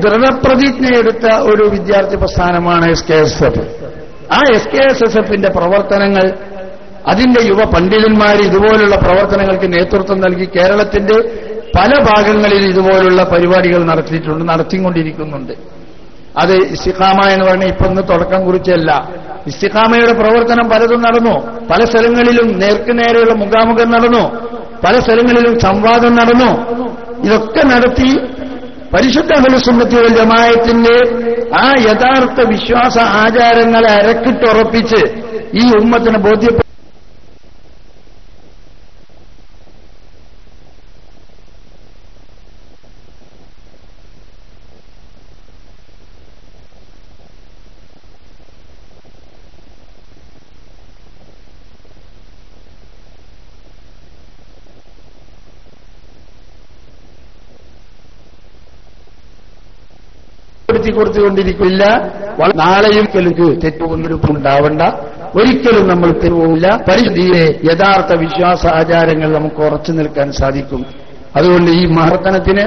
ദൃഢപ്രതിജ്ഞയെടുത്ത ഒരു വിദ്യാർത്ഥി പ്രസ്ഥാനമാണ് SKSSF. ആ SKSSFന്റെ പ്രവർത്തനങ്ങൾ, അതിന്റെ യുവ പണ്ഡിതന്മാർ ഇതുപോലുള്ള പ്രവർത്തനങ്ങൾക്ക് നേതൃത്വം നൽകി കേരളത്തിന്റെ പല ഭാഗങ്ങളിൽ ഇതുപോലുള്ള പരിപാടികൾ നടത്തിക്കൊണ്ടിരിക്കുന്നുണ്ട്. അത് ഇസ്തിഖാമ എന്ന് പറഞ്ഞാൽ ഇപ്പൊ ഒന്ന് തുടക്കം കുറിച്ചല്ല. ഇസ്തിഖാമയുടെ പ്രവർത്തനം പലതും നടന്നു. പല സ്ഥലങ്ങളിലും നേർക്കുനേരെയുള്ള മുഖാമുഖം നടന്നു, പല സ്ഥലങ്ങളിലും സംവാദം നടന്നു. ഇതൊക്കെ നടത്തി പരിശുദ്ധ അഹ്ലുസുന്നത്തി വൽ ജമാഅത്തിന്റെ ആ യഥാർത്ഥ വിശ്വാസ ആചാരങ്ങളെ അരക്കിട്ടുറപ്പിച്ച് ഈ ഉമ്മത്തിന് ബോധ്യപ്പെട്ടു. കൊടുത്തുകൊണ്ടിരിക്കില്ല. നാളെയും എനിക്ക് തെറ്റുകൊണ്ടിരിപ്പുണ്ടാവണ്ട, ഒരിക്കലും നമ്മൾ തെരുവില്ല. പരിശുദ്ധിയെ യഥാർത്ഥ വിശ്വാസ ആചാരങ്ങൾ നമുക്ക് ഉറച്ചു നിൽക്കാൻ സാധിക്കും. അതുകൊണ്ട് ഈ മഹർത്തനത്തിന്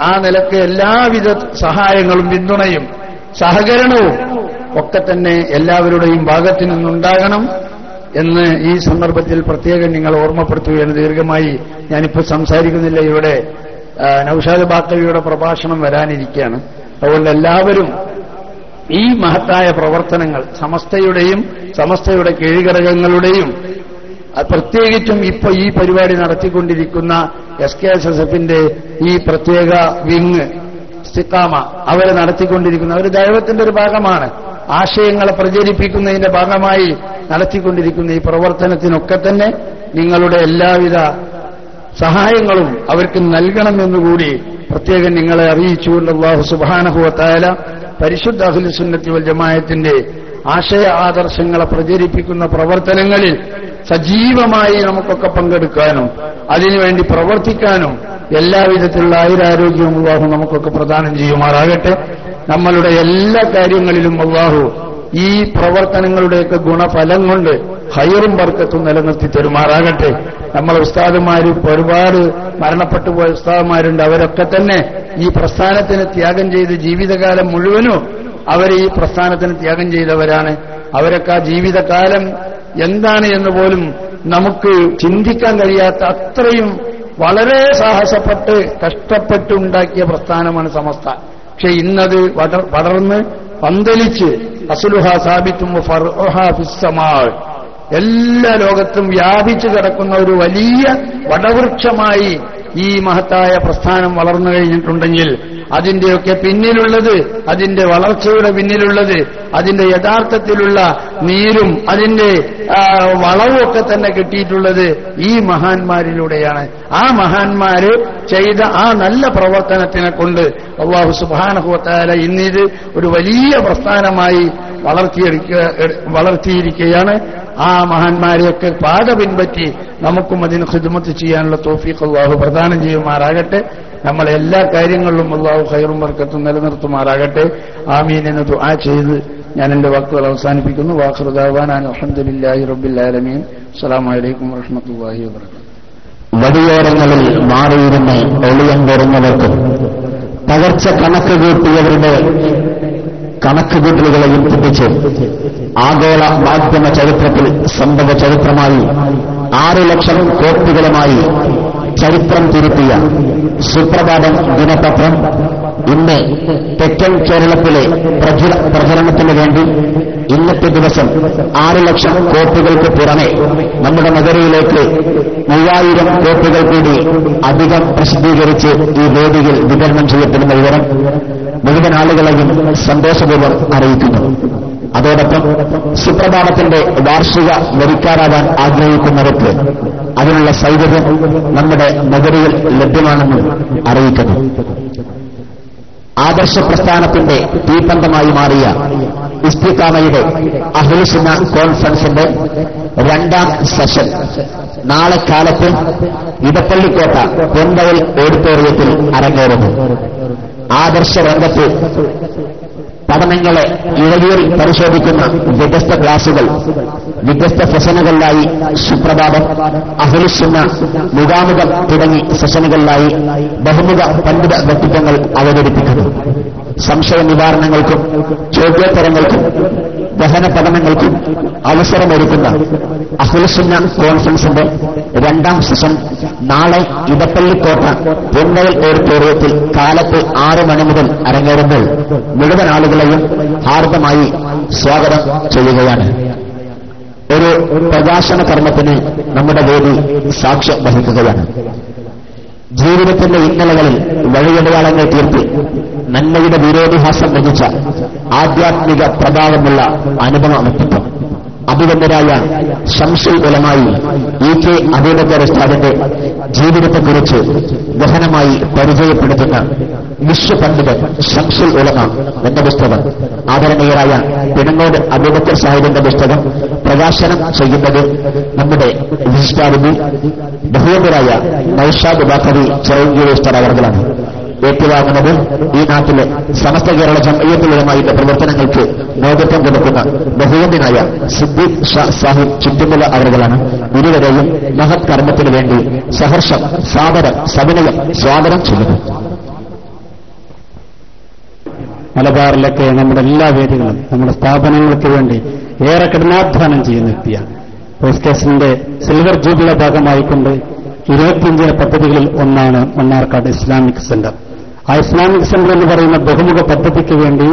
ആ നിലക്ക് എല്ലാവിധ സഹായങ്ങളും പിന്തുണയും സഹകരണവും ഒക്കെ തന്നെ എല്ലാവരുടെയും ഭാഗത്തു നിന്നുണ്ടാകണം എന്ന് ഈ സന്ദർഭത്തിൽ പ്രത്യേകം നിങ്ങൾ ഓർമ്മപ്പെടുത്തുകയാണ്. ദീർഘമായി ഞാനിപ്പോൾ സംസാരിക്കുന്നില്ല. ഇവിടെ നൗഷാദ് ബാക്കവിയുടെ പ്രഭാഷണം വരാനിരിക്കുകയാണ്. അതുകൊണ്ട് എല്ലാവരും ഈ മഹത്തായ പ്രവർത്തനങ്ങൾ സമസ്തയുടെ കീഴ്ഘടകങ്ങളുടെയും പ്രത്യേകിച്ചും ഇപ്പൊ ഈ പരിപാടി നടത്തിക്കൊണ്ടിരിക്കുന്ന SKSSFന്റെ ഈ പ്രത്യേക വിങ് ഇസ്തിഖാമ അവരെ നടത്തിക്കൊണ്ടിരിക്കുന്ന ഒരു ദൈവത്തിന്റെ ഒരു ഭാഗമാണ്. ആശയങ്ങളെ പ്രചരിപ്പിക്കുന്നതിന്റെ ഭാഗമായി നടത്തിക്കൊണ്ടിരിക്കുന്ന ഈ പ്രവർത്തനത്തിനൊക്കെ തന്നെ നിങ്ങളുടെ എല്ലാവിധ സഹായങ്ങളും അവർക്ക് നൽകണമെന്നുകൂടി പ്രത്യേകം നിങ്ങളെ അറിയിച്ചുകൊണ്ട് അല്ലാഹു സുബ്ഹാനഹു വ തആല പരിശുദ്ധ അഹ്ലുസുന്നത്തി വൽ ജമാഅത്തിന്റെ ആശയ ആദർശങ്ങളെ പ്രചരിപ്പിക്കുന്ന പ്രവർത്തനങ്ങളിൽ സജീവമായി നമുക്കൊക്കെ പങ്കെടുക്കാനും അതിനുവേണ്ടി പ്രവർത്തിക്കാനും എല്ലാവിധത്തിലുള്ള ആയുരാരോഗ്യവും അല്ലാഹു നമുക്കൊക്കെ പ്രദാനം ചെയ്യുമാറാകട്ടെ. നമ്മളുടെ എല്ലാ കാര്യങ്ങളിലും അല്ലാഹു ഈ പ്രവർത്തനങ്ങളുടെയൊക്കെ ഗുണഫലം കൊണ്ട് ഹൈറും ബർക്കത്തും നിലനിർത്തി തരുമാറാകട്ടെ. നമ്മളെ ഉസ്താദുമാരും ഒരുപാട് മരണപ്പെട്ടു പോയ ഉസ്താദുമാരുണ്ട്. അവരൊക്കെ തന്നെ ഈ പ്രസ്ഥാനത്തിന് ത്യാഗം ചെയ്ത് ജീവിതകാലം മുഴുവനും അവർ ഈ പ്രസ്ഥാനത്തിന് ത്യാഗം ചെയ്തവരാണ്. അവരൊക്കെ ആ ജീവിതകാലം എന്താണ് എന്ന് പോലും നമുക്ക് ചിന്തിക്കാൻ കഴിയാത്ത അത്രയും വളരെ സാഹസപ്പെട്ട് കഷ്ടപ്പെട്ടുണ്ടാക്കിയ പ്രസ്ഥാനമാണ് സമസ്ത. പക്ഷെ ഇന്നത് പടർന്ന് പന്തലിച്ച് അസ്ലുഹ സാബിത്തും ഫർഉഹാ ഫിസ്സമാ, എല്ലാ ലോകത്തും വ്യാപിച്ചു കിടക്കുന്ന ഒരു വലിയ വടവൃക്ഷമായി ഈ മഹത്തായ പ്രസ്ഥാനം വളർന്നു കഴിഞ്ഞിട്ടുണ്ടെങ്കിൽ അതിന്റെയൊക്കെ പിന്നിലുള്ളത്, അതിന്റെ വളർച്ചയുടെ പിന്നിലുള്ളത്, അതിന്റെ യഥാർത്ഥത്തിലുള്ള നീരും അതിന്റെ വളവുമൊക്കെ തന്നെ കിട്ടിയിട്ടുള്ളത് ഈ മഹാന്മാരിലൂടെയാണ്. ആ മഹാന്മാര് ചെയ്ത ആ നല്ല പ്രവർത്തനത്തിനെ കൊണ്ട് അല്ലാഹു സുബ്ഹാനഹു വ തആല ഇന്നിത് ഒരു വലിയ പ്രസ്ഥാനമായി വളർത്തിയിരിക്കുകയാണ്. ആ മഹാന്മാരെയൊക്കെ പാത പിൻപറ്റി നമുക്കും അതിന് ഖിദ്മത്ത് ചെയ്യാനുള്ള തൗഫീഖ് അല്ലാഹു പ്രദാനം ചെയ്യുമാറാകട്ടെ. നമ്മളെ എല്ലാ കാര്യങ്ങളിലും അല്ലാഹു ഖൈറും ബർക്കത്തും നിലനിർത്തുമാറാകട്ടെ. ആമീൻ എന്ന് ദുആ ചെയ്ത് ഞാൻ എന്റെ വാക്കുകൾ അവസാനിപ്പിക്കുന്നു. വാഖിറു ദഅവാനാ അൽഹംദുലില്ലാഹി റബ്ബിൽ ആലമീൻ. അസ്സലാമു അലൈക്കും വറഹ്മത്തുള്ളാഹി വബറകാതുഹു. വടിയോരങ്ങളിൽ മാറിയിരുന്ന് ഒളിയങ്കറുന്നവർക്കും പകർച്ച കണക്ക് കൂട്ടിയവരുടെ കണക്കുകൂട്ടലുകളെയും തെറ്റിച്ച് ആഗോള മാധ്യമ ചരിത്രത്തിൽ സംഭവ ചരിത്രമായി 6 ലക്ഷം കോപ്പികളുമായി ചരിത്രം തിരുത്തിയ സുപ്രഭാതം ദിനപത്രം ഇന്ന് തെക്കൻ കേരളത്തിലെ പ്രചരണത്തിന് വേണ്ടി ഇന്നത്തെ ദിവസം 6 ലക്ഷം കോപ്പികൾക്ക് പുറമെ നമ്മുടെ നഗരയിലേക്ക് 3000 കോപ്പികൾ കൂടി അധികം പ്രസിദ്ധീകരിച്ച് ഈ വേദിയിൽ വിതരണം ചെയ്യപ്പെടുന്ന വിവരം മുഴുവൻ ആളുകളെയും സന്തോഷപൂർവ്വം അറിയിക്കുന്നു. അതോടൊപ്പം സുപ്രഭാതത്തിന്റെ വാർഷിക വരിക്കാരാകാൻ ആഗ്രഹിക്കുന്നവർക്ക് അതിനുള്ള സൗകര്യം നമ്മുടെ നഗരിയിൽ ലഭ്യമാണെന്ന് അറിയിക്കുന്നു. ആദർശ പ്രസ്ഥാനത്തിന്റെ തീപ്പന്തമായി മാറിയ ഇസ്തിഖാമയുടെ അഹ്ലുസുന്ന കോൺഫറൻസിന്റെ 2ാം സെഷൻ നാളെ കാലത്ത് ഇടപ്പള്ളിക്കോട്ട പൊൻവയൽ ഓഡിറ്റോറിയത്തിൽ അരങ്ങേറുന്നു. ആദർശ രംഗത്ത് പഠനങ്ങളെ ഇഴകീറി പരിശോധിക്കുന്ന വ്യത്യസ്ത ക്ലാസുകൾ, വ്യത്യസ്ത സെഷനുകളിലായി സുപ്രഭാതം, അഹ്ലുസുന്ന, മുഖാമുഖം തുടങ്ങി സെഷനുകളിലായി ബഹുമുഖ പണ്ഡിത വ്യക്തിത്വങ്ങൾ അവതരിപ്പിക്കുന്നു. സംശയ നിവാരണങ്ങൾക്കും ചോദ്യോത്തരങ്ങൾക്കും ദഹന പഠനങ്ങൾക്കും അവസരമൊരുക്കുന്ന അഹ്ലുസുന്ന കോൺഫറൻസിന്റെ 2ാം സെഷൻ നാളെ ഇടപ്പള്ളിക്കോട്ട പൊൻവയൽ ഓഡിറ്റോറിയത്തിൽ കാലത്ത് 6 മണി മുതൽ അരങ്ങേറുമ്പോൾ മുഴുവൻ ആളുകളെയും ഹാർദമായി സ്വാഗതം ചെയ്യുകയാണ്. ഒരു പ്രകാശന കർമ്മത്തിന് നമ്മുടെ വേദി സാക്ഷ്യം വഹിക്കുകയാണ്. ജീവിതത്തിന്റെ ഇന്നലകളിൽ വഴിയടയാളങ്ങൾ തീർത്ത് നന്മയുടെ വിരോധിഹാസം രചിച്ച ആധ്യാത്മിക പ്രഭാവമുള്ള അനുപമ വ്യക്തിത്വം അഭിവന്ദരായ ശംസുൽ ഉലമായി EK അബൂബക്കർ ഉസ്താദിന്റെ ജീവിതത്തെക്കുറിച്ച് ഗഹനമായി പരിചയപ്പെടുത്തുന്ന വിശ്വപണ്ഡിതൻ ശംസുൽ ഉലമ എന്ന പുസ്തകം ആദരണീയരായ പിണങ്ങോട് അബൂബക്കർ സാഹിബിന്റെ പുസ്തകം പ്രകാശനം ചെയ്യുന്നത് നമ്മുടെ വിശിഷ്ടാതിഥി ബഹുവന്ദരായ നൗഷാദ് ബാഖവി ചെറുങ്കീഴ് ഉസ്താദ് അവർകളാണ്. ഏറ്റുവാങ്ങുന്നത് ഈ നാട്ടിലെ സമസ്ത കേരള ജംഇയ്യത്തുൽ ഉലമായുടെ പ്രവർത്തനങ്ങൾക്ക് നേതൃത്വം കൊടുക്കുന്ന ബഹുവന്ദനായ സിദ്ദീഖ് ഷാ സാഹിബ് ചുറ്റുമുള്ള അവരുകളാണ്. ഇരുവരെയും മഹത് കർമ്മത്തിനു വേണ്ടി സഹർഷം സാദരം സവിനയം സ്വാഗതം ചെയ്യുന്നു. മലബാറിലൊക്കെ നമ്മുടെ എല്ലാ വേദികളും നമ്മുടെ സ്ഥാപനങ്ങൾക്ക് വേണ്ടി ഏറെ കഠിനാധ്വാനം ചെയ്യുന്ന വ്യക്തിയാണ്. എസ്കെഎസിന്റെ സിൽവർ ജൂബിലിയുടെ ഭാഗമായിക്കൊണ്ട് 25 പദ്ധതികളിൽ ഒന്നാണ് മണ്ണാർക്കാട് ഇസ്ലാമിക് സെന്റർ. ആ ഇസ്ലാമിക് സെന്റർ എന്ന് പറയുന്ന ബഹുമുഖ പദ്ധതിക്ക് വേണ്ടി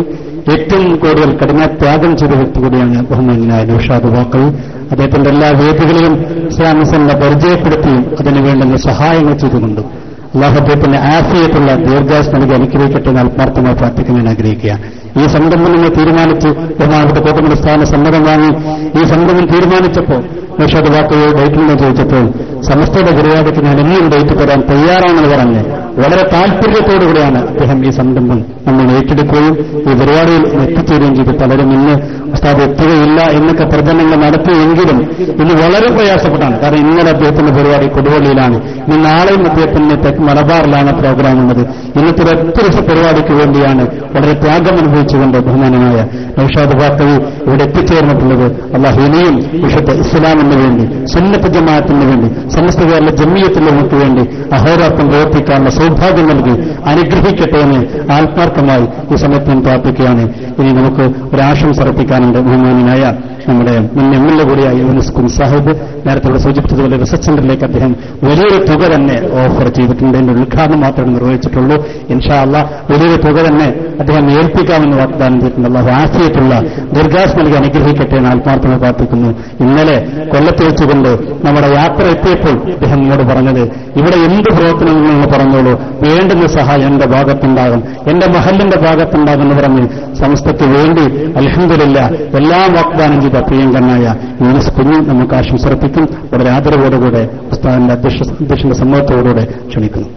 ഏറ്റവും കൂടുതൽ കഠിനാത്യാഗം ചെയ്ത വ്യക്തി കൂടിയാണ് ബഹുമാന്യനായ നൗഷാദ് ബാഖവി. അദ്ദേഹത്തിന്റെ എല്ലാ വേദികളിലും ഇസ്ലാമിക് സെന്റർ പരിചയപ്പെടുത്തിയും അതിനു വേണ്ടുന്ന സഹായങ്ങൾ ചെയ്തുകൊണ്ടും അല്ലാഹു അദ്ദേഹത്തിന് ആഫിയത്തുള്ള ദീർഘായുസ്സ് നൽകി അനുഗ്രഹിക്കട്ടെ എന്ന് ആത്മാർത്ഥമായി പ്രാർത്ഥിക്കാൻ ആഗ്രഹിക്കുകയാണ്. ഈ സംരംഭം നിങ്ങൾ തീരുമാനിച്ച് ബഹുമാനപ്പെട്ട കോട്ടമൽ സ്ഥാന സമ്മതം വാങ്ങി ഈ സംരംഭം തീരുമാനിച്ചപ്പോൾ നൗഷാദ് ബാഖവി ഡേറ്റിൽ ചോദിച്ചപ്പോൾ സമസ്തയുടെ പരിപാടിക്ക് ഞാൻ ഇനിയും ഡേറ്റ് തരാൻ തയ്യാറാണെന്ന് പറഞ്ഞ് വളരെ താല്പര്യത്തോടുകൂടിയാണ് അദ്ദേഹം ഈ സംരംഭം നമ്മൾ ഏറ്റെടുക്കുകയും ഈ പരിപാടിയിൽ എത്തിച്ചേരുകയും ചെയ്ത് പലരും ഇന്ന് ഉസ്താദ് എത്തുകയില്ല എന്നൊക്കെ പ്രചരണങ്ങൾ നടത്തിയെങ്കിലും ഇന്ന് വളരെ പ്രയാസപ്പെട്ടാണ്. കാരണം ഇന്നലെ അദ്ദേഹത്തിന്റെ പരിപാടി കൊടുവള്ളിയിലാണ്, ഇന്ന് നാളെയും അദ്ദേഹത്തിന് മലബാറിലാണ് പ്രോഗ്രാം ഉള്ളത്. ഇന്നത്തെ ഒറ്റ പരിപാടിക്ക് വേണ്ടിയാണ് വളരെ ത്യാഗം അനുഭവിച്ചുകൊണ്ട് ബഹുമാനമായ നൗഷാദ് ബാക്കവി ഇവിടെ എത്തിച്ചേർന്നിട്ടുള്ളത്. അല്ലാഹു ഇനിയും വിശുദ്ധ ഇസ്ലാമിന് വേണ്ടി, സുന്നത്ത് ജമാഅത്തിന് വേണ്ടി, സമസ്ത കേരള ജമിയത്തുകൾക്ക് വേണ്ടി അഹോരാത്രം പ്രവർത്തിക്കാനുള്ള സൗഭാഗ്യം നൽകി അനുഗ്രഹിക്കട്ടെ എന്ന് ആത്മാർത്ഥമായി ഈ സമയത്ത് ഞാൻ പ്രാർത്ഥിക്കുകയാണ്. ഇനി നമുക്ക് ഒരാശംസ അർപ്പിക്കാനുണ്ട്. ബഹുമാനായ നമ്മുടെ മുൻ എംഎൽഎ കൂടിയായ യൂനുസ് കുൻ സാഹിബ് നേരത്തെ ഇവിടെ സൂചിപ്പിച്ചതുപോലെ റിസർച്ച് സെന്ററിലേക്ക് അദ്ദേഹം വലിയൊരു തുക തന്നെ ഓഫർ ചെയ്തിട്ടുണ്ട്. അതിന്റെ ഉദ്ഘാടനം മാത്രമേ നിർവഹിച്ചിട്ടുള്ളൂ. ഇൻഷാ അല്ലാഹ് വലിയൊരു തുക തന്നെ അദ്ദേഹം ഏൽപ്പിക്കാമെന്ന് വാഗ്ദാനം ചെയ്തിട്ടുണ്ട്. അല്ലാഹു ആഫിയത്തുള്ള ദീർഘായുസ്സ് നൽകി അനുഗ്രഹിക്കട്ടെ എന്ന് ആത്മാർത്ഥമായി പ്രാർത്ഥിക്കുന്നു. ഇന്നലെ കൊല്ലത്ത് വെച്ചുകൊണ്ട് നമ്മുടെ യാത്ര എത്തിയപ്പോൾ അദ്ദേഹം നമ്മോട് പറഞ്ഞത്, ഇവിടെ എന്ത് പ്രവർത്തനങ്ങൾ പറഞ്ഞോളൂ, വേണ്ടുന്ന സഹായം എന്റെ ഭാഗത്തുണ്ടാകും, എന്റെ മഹലിന്റെ ഭാഗത്തുണ്ടാകും എന്ന് പറഞ്ഞ് സംസ്ഥയ്ക്ക് വേണ്ടി അൽഹംദുലില്ലാഹ് എല്ലാം വാഗ്ദാനം ചെയ്ത പ്രിയങ്കരനായ യൂനുസ് കുഞ്ഞ് നമുക്ക് ആശംസർപ്പിക്കും. വളരെ ആദരവോടുകൂടെ ഉസ്താദിന്റെ അധ്യക്ഷന്റെ സമ്മതത്തോടുകൂടെ ക്ഷണിക്കുന്നു.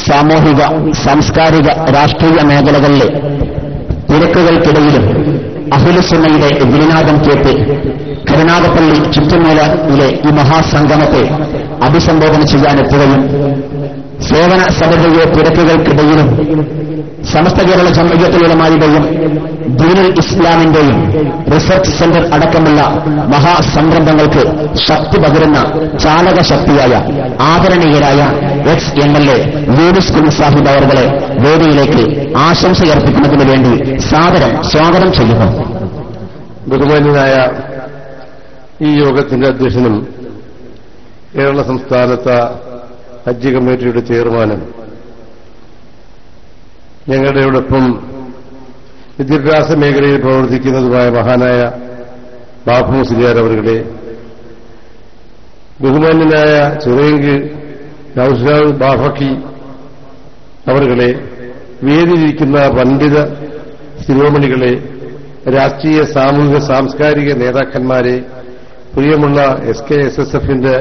സാമൂഹിക, സാംസ്കാരിക, രാഷ്ട്രീയ മേഖലകളിലെ തിരക്കുകൾക്കിടയിലും അഹ്ലുസുന്നയുടെ വിളിനാദം കേട്ട് കരുനാഗപ്പള്ളി ചുറ്റുമൂലയിലെ ഈ മഹാസംഗമത്തെ അഭിസംബോധന ചെയ്യാനെത്തുകയും സേവന സബരിയ തിരക്കുകൾക്കിടയിലും സമസ്ത കേരള ജംഇയ്യത്തുൽ ഉലമായുടെയും ദീനുൽ ഇസ്ലാമിന്റെയും റിസർച്ച് സെന്റർ അടക്കമുള്ള മഹാസംരംഭങ്ങൾക്ക് ശക്തി പകരുന്ന ചാലക ശക്തിയായ ആദരണീയരായ എക്സ് എംഎൽഎ യൂനുസ് കുൻ സാഹിബ് അവരുടെ വേദിയിലേക്ക് ആശംസയർപ്പിക്കുന്നതിന് വേണ്ടി സാദരം സ്വാഗതം ചെയ്യുന്നു. ബഹുമാന്യനായ ഈ യോഗത്തിന്റെ അധ്യക്ഷനും കേരള സംസ്ഥാനത്തെ ഹജ്ജ് കമ്മിറ്റിയുടെ ചെയർമാനും ഞങ്ങളുടെയോടൊപ്പം വിദ്യാഭ്യാസ മേഖലയിൽ പ്രവർത്തിക്കുന്നതുമായ മഹാനായ ബാബു മുസ്ലിയാർ അവരുടെ, ബഹുമാന്യനായ ചിറയങ്ക് നൗഷാദ് ബാഫക്കി അവരുടെ, വേദിയിരിക്കുന്ന പണ്ഡിത ശിരോമണികളെ, രാഷ്ട്രീയ സാമൂഹിക സാംസ്കാരിക നേതാക്കന്മാരെ, പ്രിയമുള്ള SKSSFന്റെ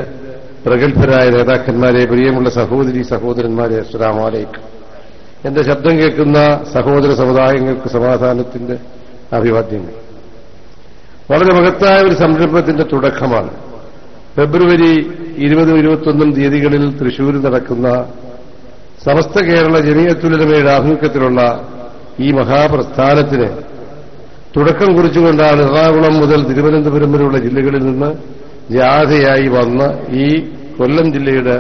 പ്രഗത്ഭരായ നേതാക്കന്മാരെ, പ്രിയമുള്ള സഹോദരി സഹോദരന്മാരെ, അസ്സലാമു അലൈക്കും. എന്റെ ശബ്ദം കേൾക്കുന്ന സഹോദര സമുദായങ്ങൾക്ക് സമാധാനത്തിന്റെ അഭിവാദ്യങ്ങൾ. വളരെ മഹത്തായ ഒരു സംരംഭത്തിന്റെ തുടക്കമാണ്. ഫെബ്രുവരി 20-21 തീയതികളിൽ തൃശൂരിൽ നടക്കുന്ന സമസ്ത കേരള ജമിയത്തുൽ ഉലമയുടെ ആഭിമുഖ്യത്തിലുള്ള ഈ മഹാപ്രസ്ഥാനത്തിന് തുടക്കം കുറിച്ചുകൊണ്ടാണ് എറണാകുളം മുതൽ തിരുവനന്തപുരം വരെയുള്ള ജില്ലകളിൽ നിന്ന് ജാഥയായി വന്ന ഈ കൊല്ലം ജില്ലയുടെ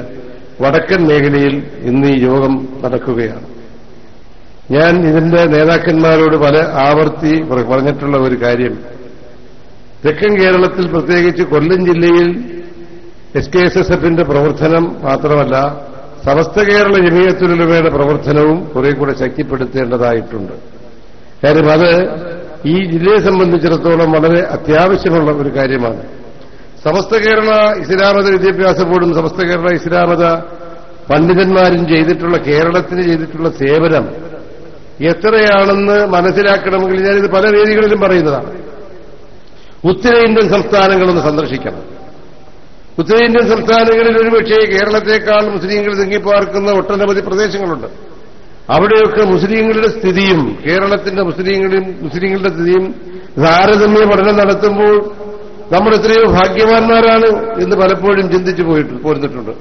വടക്കൻ മേഖലയിൽ ഇന്ന് ഈ യോഗം നടക്കുകയാണ്. ഞാൻ ഇതിന്റെ നേതാക്കന്മാരോട് പല ആവർത്തി പറഞ്ഞിട്ടുള്ള ഒരു കാര്യം, തെക്കൻ കേരളത്തിൽ പ്രത്യേകിച്ച് കൊല്ലം ജില്ലയിൽ SKSSFന്റെ പ്രവർത്തനം മാത്രമല്ല, സമസ്ത കേരള ജമിയത്തുൽ ഉലമയുടെ പ്രവർത്തനവും കുറെ കൂടെ ശക്തിപ്പെടുത്തേണ്ടതായിട്ടുണ്ട്. കാര്യം അത് ഈ ജില്ലയെ സംബന്ധിച്ചിടത്തോളം വളരെ അത്യാവശ്യമുള്ള ഒരു കാര്യമാണ്. സമസ്ത കേരള ഇസ്ലാമത വിദ്യാഭ്യാസ ബോർഡും സമസ്ത കേരള ഇസ്ലാമത പണ്ഡിതന്മാരും ചെയ്തിട്ടുള്ള, കേരളത്തിന് ചെയ്തിട്ടുള്ള സേവനം എത്രയാണെന്ന് മനസ്സിലാക്കണമെങ്കിൽ ഞാനിത് പല വേദികളിലും പറയുന്നതാണ്. ഉത്തരേന്ത്യൻ സംസ്ഥാനങ്ങളൊന്ന് സന്ദർശിക്കണം. ഉത്തരേന്ത്യൻ സംസ്ഥാനങ്ങളിൽ ഒരുപക്ഷേ കേരളത്തെക്കാൾ മുസ്ലിങ്ങൾ തിങ്ങിപ്പാർക്കുന്ന ഒട്ടനവധി പ്രദേശങ്ങളുണ്ട്. അവിടെയൊക്കെ മുസ്ലിങ്ങളുടെ സ്ഥിതിയും കേരളത്തിന്റെ മുസ്ലിങ്ങളുടെ സ്ഥിതിയും താരതമ്യ പഠനം നടത്തുമ്പോൾ നമ്മൾ എത്രയോ ഭാഗ്യവാന്മാരാണ് എന്ന് പലപ്പോഴും ചിന്തിച്ചു പോരുന്നിട്ടുണ്ട്.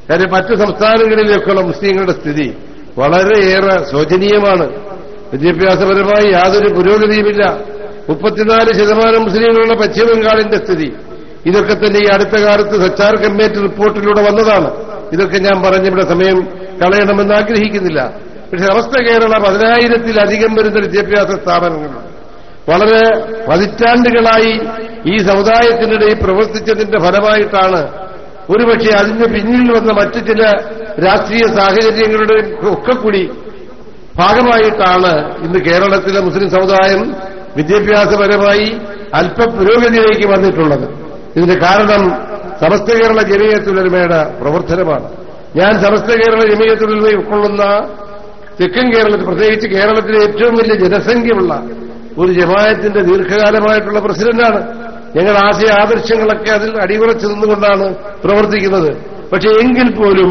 കാര്യം മറ്റു സംസ്ഥാനങ്ങളിലേക്കുള്ള മുസ്ലിങ്ങളുടെ സ്ഥിതി വളരെയേറെ ശോചനീയമാണ്. വിദ്യാഭ്യാസപരമായി യാതൊരു പുരോഗതിയുമില്ല. 34% മുസ്ലിങ്ങളുള്ള പശ്ചിമ ബംഗാളിന്റെ സ്ഥിതി, ഇതൊക്കെ തന്നെ ഈ അടുത്ത കാലത്ത് സച്ചാർ കമ്മിറ്റി റിപ്പോർട്ടിലൂടെ വന്നതാണ്. ഇതൊക്കെ ഞാൻ പറഞ്ഞിവിടെ സമയം കളയണമെന്ന് ആഗ്രഹിക്കുന്നില്ല. പക്ഷെ സമസ്ത കേരള 10,000-ലധികം വരുന്ന വിദ്യാഭ്യാസ സ്ഥാപനങ്ങളുണ്ട്. വളരെ പതിറ്റാണ്ടുകളായി ഈ സമുദായത്തിനിടയിൽ പ്രവർത്തിച്ചതിന്റെ ഫലമായിട്ടാണ്, ഒരുപക്ഷെ അതിന് പിന്നിൽ വന്ന മറ്റു ചില രാഷ്ട്രീയ സാഹചര്യങ്ങളുടെ ഒക്കെ കൂടി ഭാഗമായിട്ടാണ് ഇന്ന് കേരളത്തിലെ മുസ്ലിം സമുദായം വിദ്യാഭ്യാസപരമായി അല്പ പുരോഗതിയിലേക്ക് വന്നിട്ടുള്ളത്. ഇതിന്റെ കാരണം സമസ്ത കേരള ജമിയത്തുൽ ഉലമയുടെ പ്രവർത്തനമാണ്. ഞാൻ സമസ്ത കേരള ജമിയത്തുൽ ഉലമയെ ഉൾക്കൊള്ളുന്ന തെക്കൻ കേരളത്തിൽ, പ്രത്യേകിച്ച് കേരളത്തിലെ ഏറ്റവും വലിയ ജനസംഖ്യയുള്ള ഒരു ജമാഅത്തിന്റെ ദീർഘകാലമായിട്ടുള്ള പ്രസിഡന്റാണ്. ഞങ്ങൾ ആശയാദർശങ്ങളൊക്കെ അതിൽ അടിയുറച്ചു നിന്നുകൊണ്ടാണ് പ്രവർത്തിക്കുന്നത്. പക്ഷെ എങ്കിൽ പോലും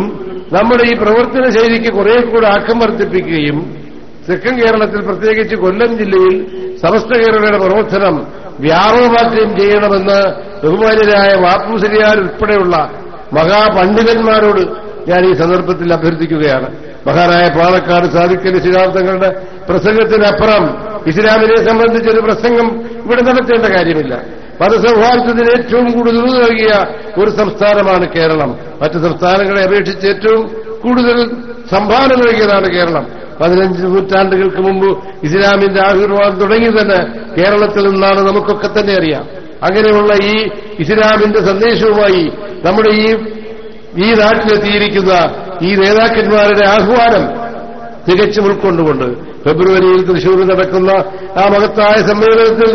നമ്മുടെ ഈ പ്രവർത്തന ശൈലിക്ക് കുറെ കൂടെ ആക്കം വർദ്ധിപ്പിക്കുകയും തെക്കൻ കേരളത്തിൽ പ്രത്യേകിച്ച് കൊല്ലം ജില്ലയിൽ സമസ്ത കേരളയുടെ പ്രവർത്തനം വ്യാപകമാക്കുകയും ചെയ്യണമെന്ന് ബഹുമാന്യരായ വാപ്പുശ്ശേരിയാർ ഉൾപ്പെടെയുള്ള മഹാപണ്ഡിതന്മാരോട് ഞാൻ ഈ സന്ദർഭത്തിൽ അഭ്യർത്ഥിക്കുകയാണ്. മഹാനായ പാണക്കാട് സാദിഖലി ശിഹാബ് തങ്ങളുടെ പ്രസംഗത്തിനപ്പുറം ഇസ്ലാമിനെ സംബന്ധിച്ചൊരു പ്രസംഗം ഇവിടെ നടത്തേണ്ട കാര്യമില്ല. മതസൗഹാർദ്ദത്തിന് ഏറ്റവും കൂടുതൽ നൽകിയ ഒരു സംസ്ഥാനമാണ് കേരളം. മറ്റ് സംസ്ഥാനങ്ങളെ അപേക്ഷിച്ച് ഏറ്റവും കൂടുതൽ സംഭാവന നൽകിയതാണ് കേരളം. 15 നൂറ്റാണ്ടുകൾക്ക് മുമ്പ് ഇസ്ലാമിന്റെ ആവിർഭാവം തുടങ്ങി തന്നെ കേരളത്തിൽ നിന്നാണ് നമുക്കൊക്കെ തന്നെ അറിയാം. അങ്ങനെയുള്ള ഈ ഇസ്ലാമിന്റെ സന്ദേശവുമായി നമ്മുടെ ഈ നാട്ടിലെത്തിയിരിക്കുന്ന ഈ നേതാക്കന്മാരുടെ ആഹ്വാനം തികച്ചും ഉൾക്കൊണ്ടുകൊണ്ട് ഫെബ്രുവരിയിൽ തൃശൂരിൽ നടക്കുന്ന ആ മഹത്തായ സമ്മേളനത്തിൽ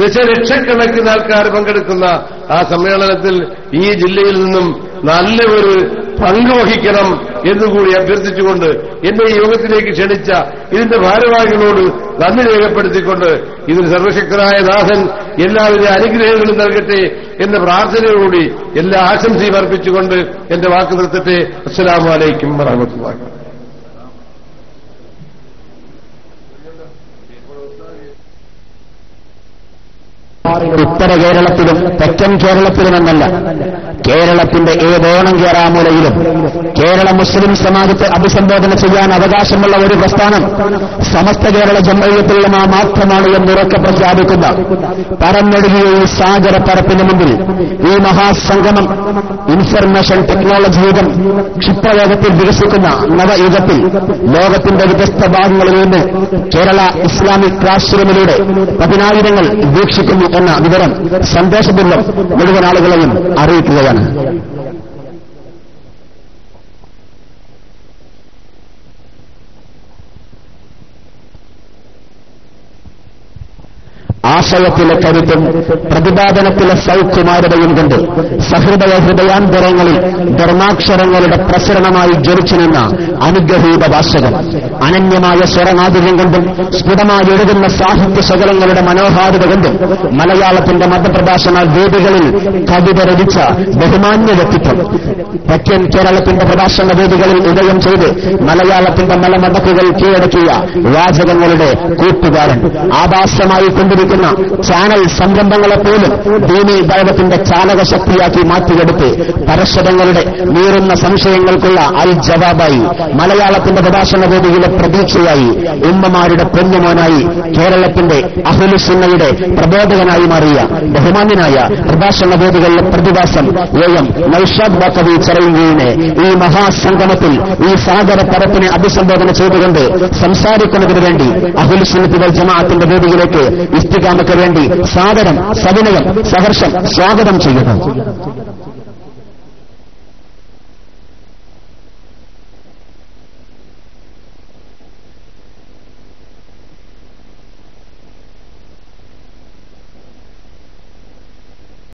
ദശലക്ഷക്കണക്കിന് ആൾക്കാർ പങ്കെടുക്കുന്ന ആ സമ്മേളനത്തിൽ ഈ ജില്ലയിൽ നിന്നും നല്ല ഒരു പങ്കുവഹിക്കണം എന്നുകൂടി അഭ്യർത്ഥിച്ചുകൊണ്ട് എന്നെ ഈ യോഗത്തിലേക്ക് ക്ഷണിച്ച ഇതിന്റെ ഭാരവാഹികളോട് നന്ദി രേഖപ്പെടുത്തിക്കൊണ്ട് ഇതിന് സർവശക്തനായ നാഥൻ എല്ലാവിധ അനുഗ്രഹങ്ങളും നൽകട്ടെ എന്ന പ്രാർത്ഥനയോടുകൂടി എല്ലാ ആശംസയും അർപ്പിച്ചുകൊണ്ട് എന്റെ വാക്ക് നിർത്തട്ടെ. അസ്സലാമു അലൈക്കും വറഹ്മത്തുള്ളാഹി. ഉത്തര കേരളത്തിലും തെക്കൻ കേരളത്തിലുമെന്നല്ല, കേരളത്തിന്റെ ഏതോണം കേറാമൂലയിലും കേരള മുസ്ലിം സമാജത്തെ അഭിസംബോധന ചെയ്യാൻ അവകാശമുള്ള ഒരു പ്രസ്ഥാനം സമസ്ത കേരള ജംഇയ്യത്തുൽ ഉലമാ മാത്രമാണ് എന്നുറക്കെ പ്രഖ്യാപിക്കുന്ന പരന്നൊഴുകിയ ഈ സാഗരപ്പരപ്പിന് മുമ്പിൽ ഈ മഹാസംഗമം ഇൻഫർമേഷൻ ടെക്നോളജി യുഗം ക്ഷിപ്രവേഗത്തിൽ വികസിക്കുന്ന നവയുഗത്തിൽ ലോകത്തിന്റെ വ്യത്യസ്ത ഭാഗങ്ങളിൽ നിന്ന് കേരള ഇസ്ലാമിക് ക്ലാസ് റൂമിലൂടെ 10,000ങ്ങൾ വീക്ഷിക്കുന്നു എന്ന വിവരം സന്തോഷപൂർവ്വം മുഴുവൻ ആളുകളെയും അറിയിക്കുകയാണ്. ആശയത്തിലെ കരുത്തും പ്രതിപാദനത്തിലെ സൗകുമാരതയും കൊണ്ട് സഹൃദയ ഹൃദയാന്തരങ്ങളിൽ ധർമാക്ഷരങ്ങളുടെ പ്രസരണമായി ജ്വലിച്ചു നിന്ന അനുഗ്രഹീത ഭാഷകൻ അനന്യമായ സ്വരമാധുര്യം കൊണ്ടും സ്ഫുടമായി എഴുതുന്ന സാഹിത്യ ശകലങ്ങളുടെ മനോഹാരിത കൊണ്ടും മലയാളത്തിന്റെ മതപ്രഭാഷണ വേദികളിൽ കവിത രചിച്ച ബഹുമാന്യ വ്യക്തിത്വം തെക്കൻ കേരളത്തിന്റെ പ്രഭാഷണ വേദികളിൽ ഉദയം ചെയ്ത് മലയാളത്തിന്റെ മലമടക്കുകൾ കീഴടക്കിയ വാചകങ്ങളുടെ കൂട്ടുകാരൻ ആഭാസമായി കൊണ്ടിരിക്കുന്ന ചാനൽ സംരംഭങ്ങളെപ്പോലും ദീനീ ദൈവത്തിന്റെ ചാലകശക്തിയാക്കി മാറ്റിയെടുത്ത് പരസ്പരങ്ങളുടെ നീറുന്ന സംശയങ്ങൾക്കുള്ള അൽ ജവാബായി മലയാളത്തിന്റെ പ്രഭാഷണ വേദിയിലെ പ്രതീക്ഷയായി ഉമ്മമാരുടെ പൊന്നുമോനായി കേരളത്തിന്റെ അഹ്ലുസുന്നയുടെ പ്രബോധകനായി മാറിയ ബഹുമാന്യനായ പ്രഭാഷണ വേദികളിലെ പ്രതിഭാസം എം നൗഷാദ് ബക്കവി ചെറയിനെ ഈ മഹാസംഗമത്തിൽ ഈ സാഗര പരപ്പിനെ അഭിസംബോധന ചെയ്തുകൊണ്ട് സംസാരിക്കുന്നതിനു വേണ്ടി അഹ്ലുസുന്നത്തി വൽ ജമാഅത്തിന്റെ വേദിയിലേക്ക് ഇസ്തിഖാമയ്ക്ക് വേണ്ടി സാദരം സവിനയം സഹർഷം സ്വാഗതം ചെയ്യുന്നു.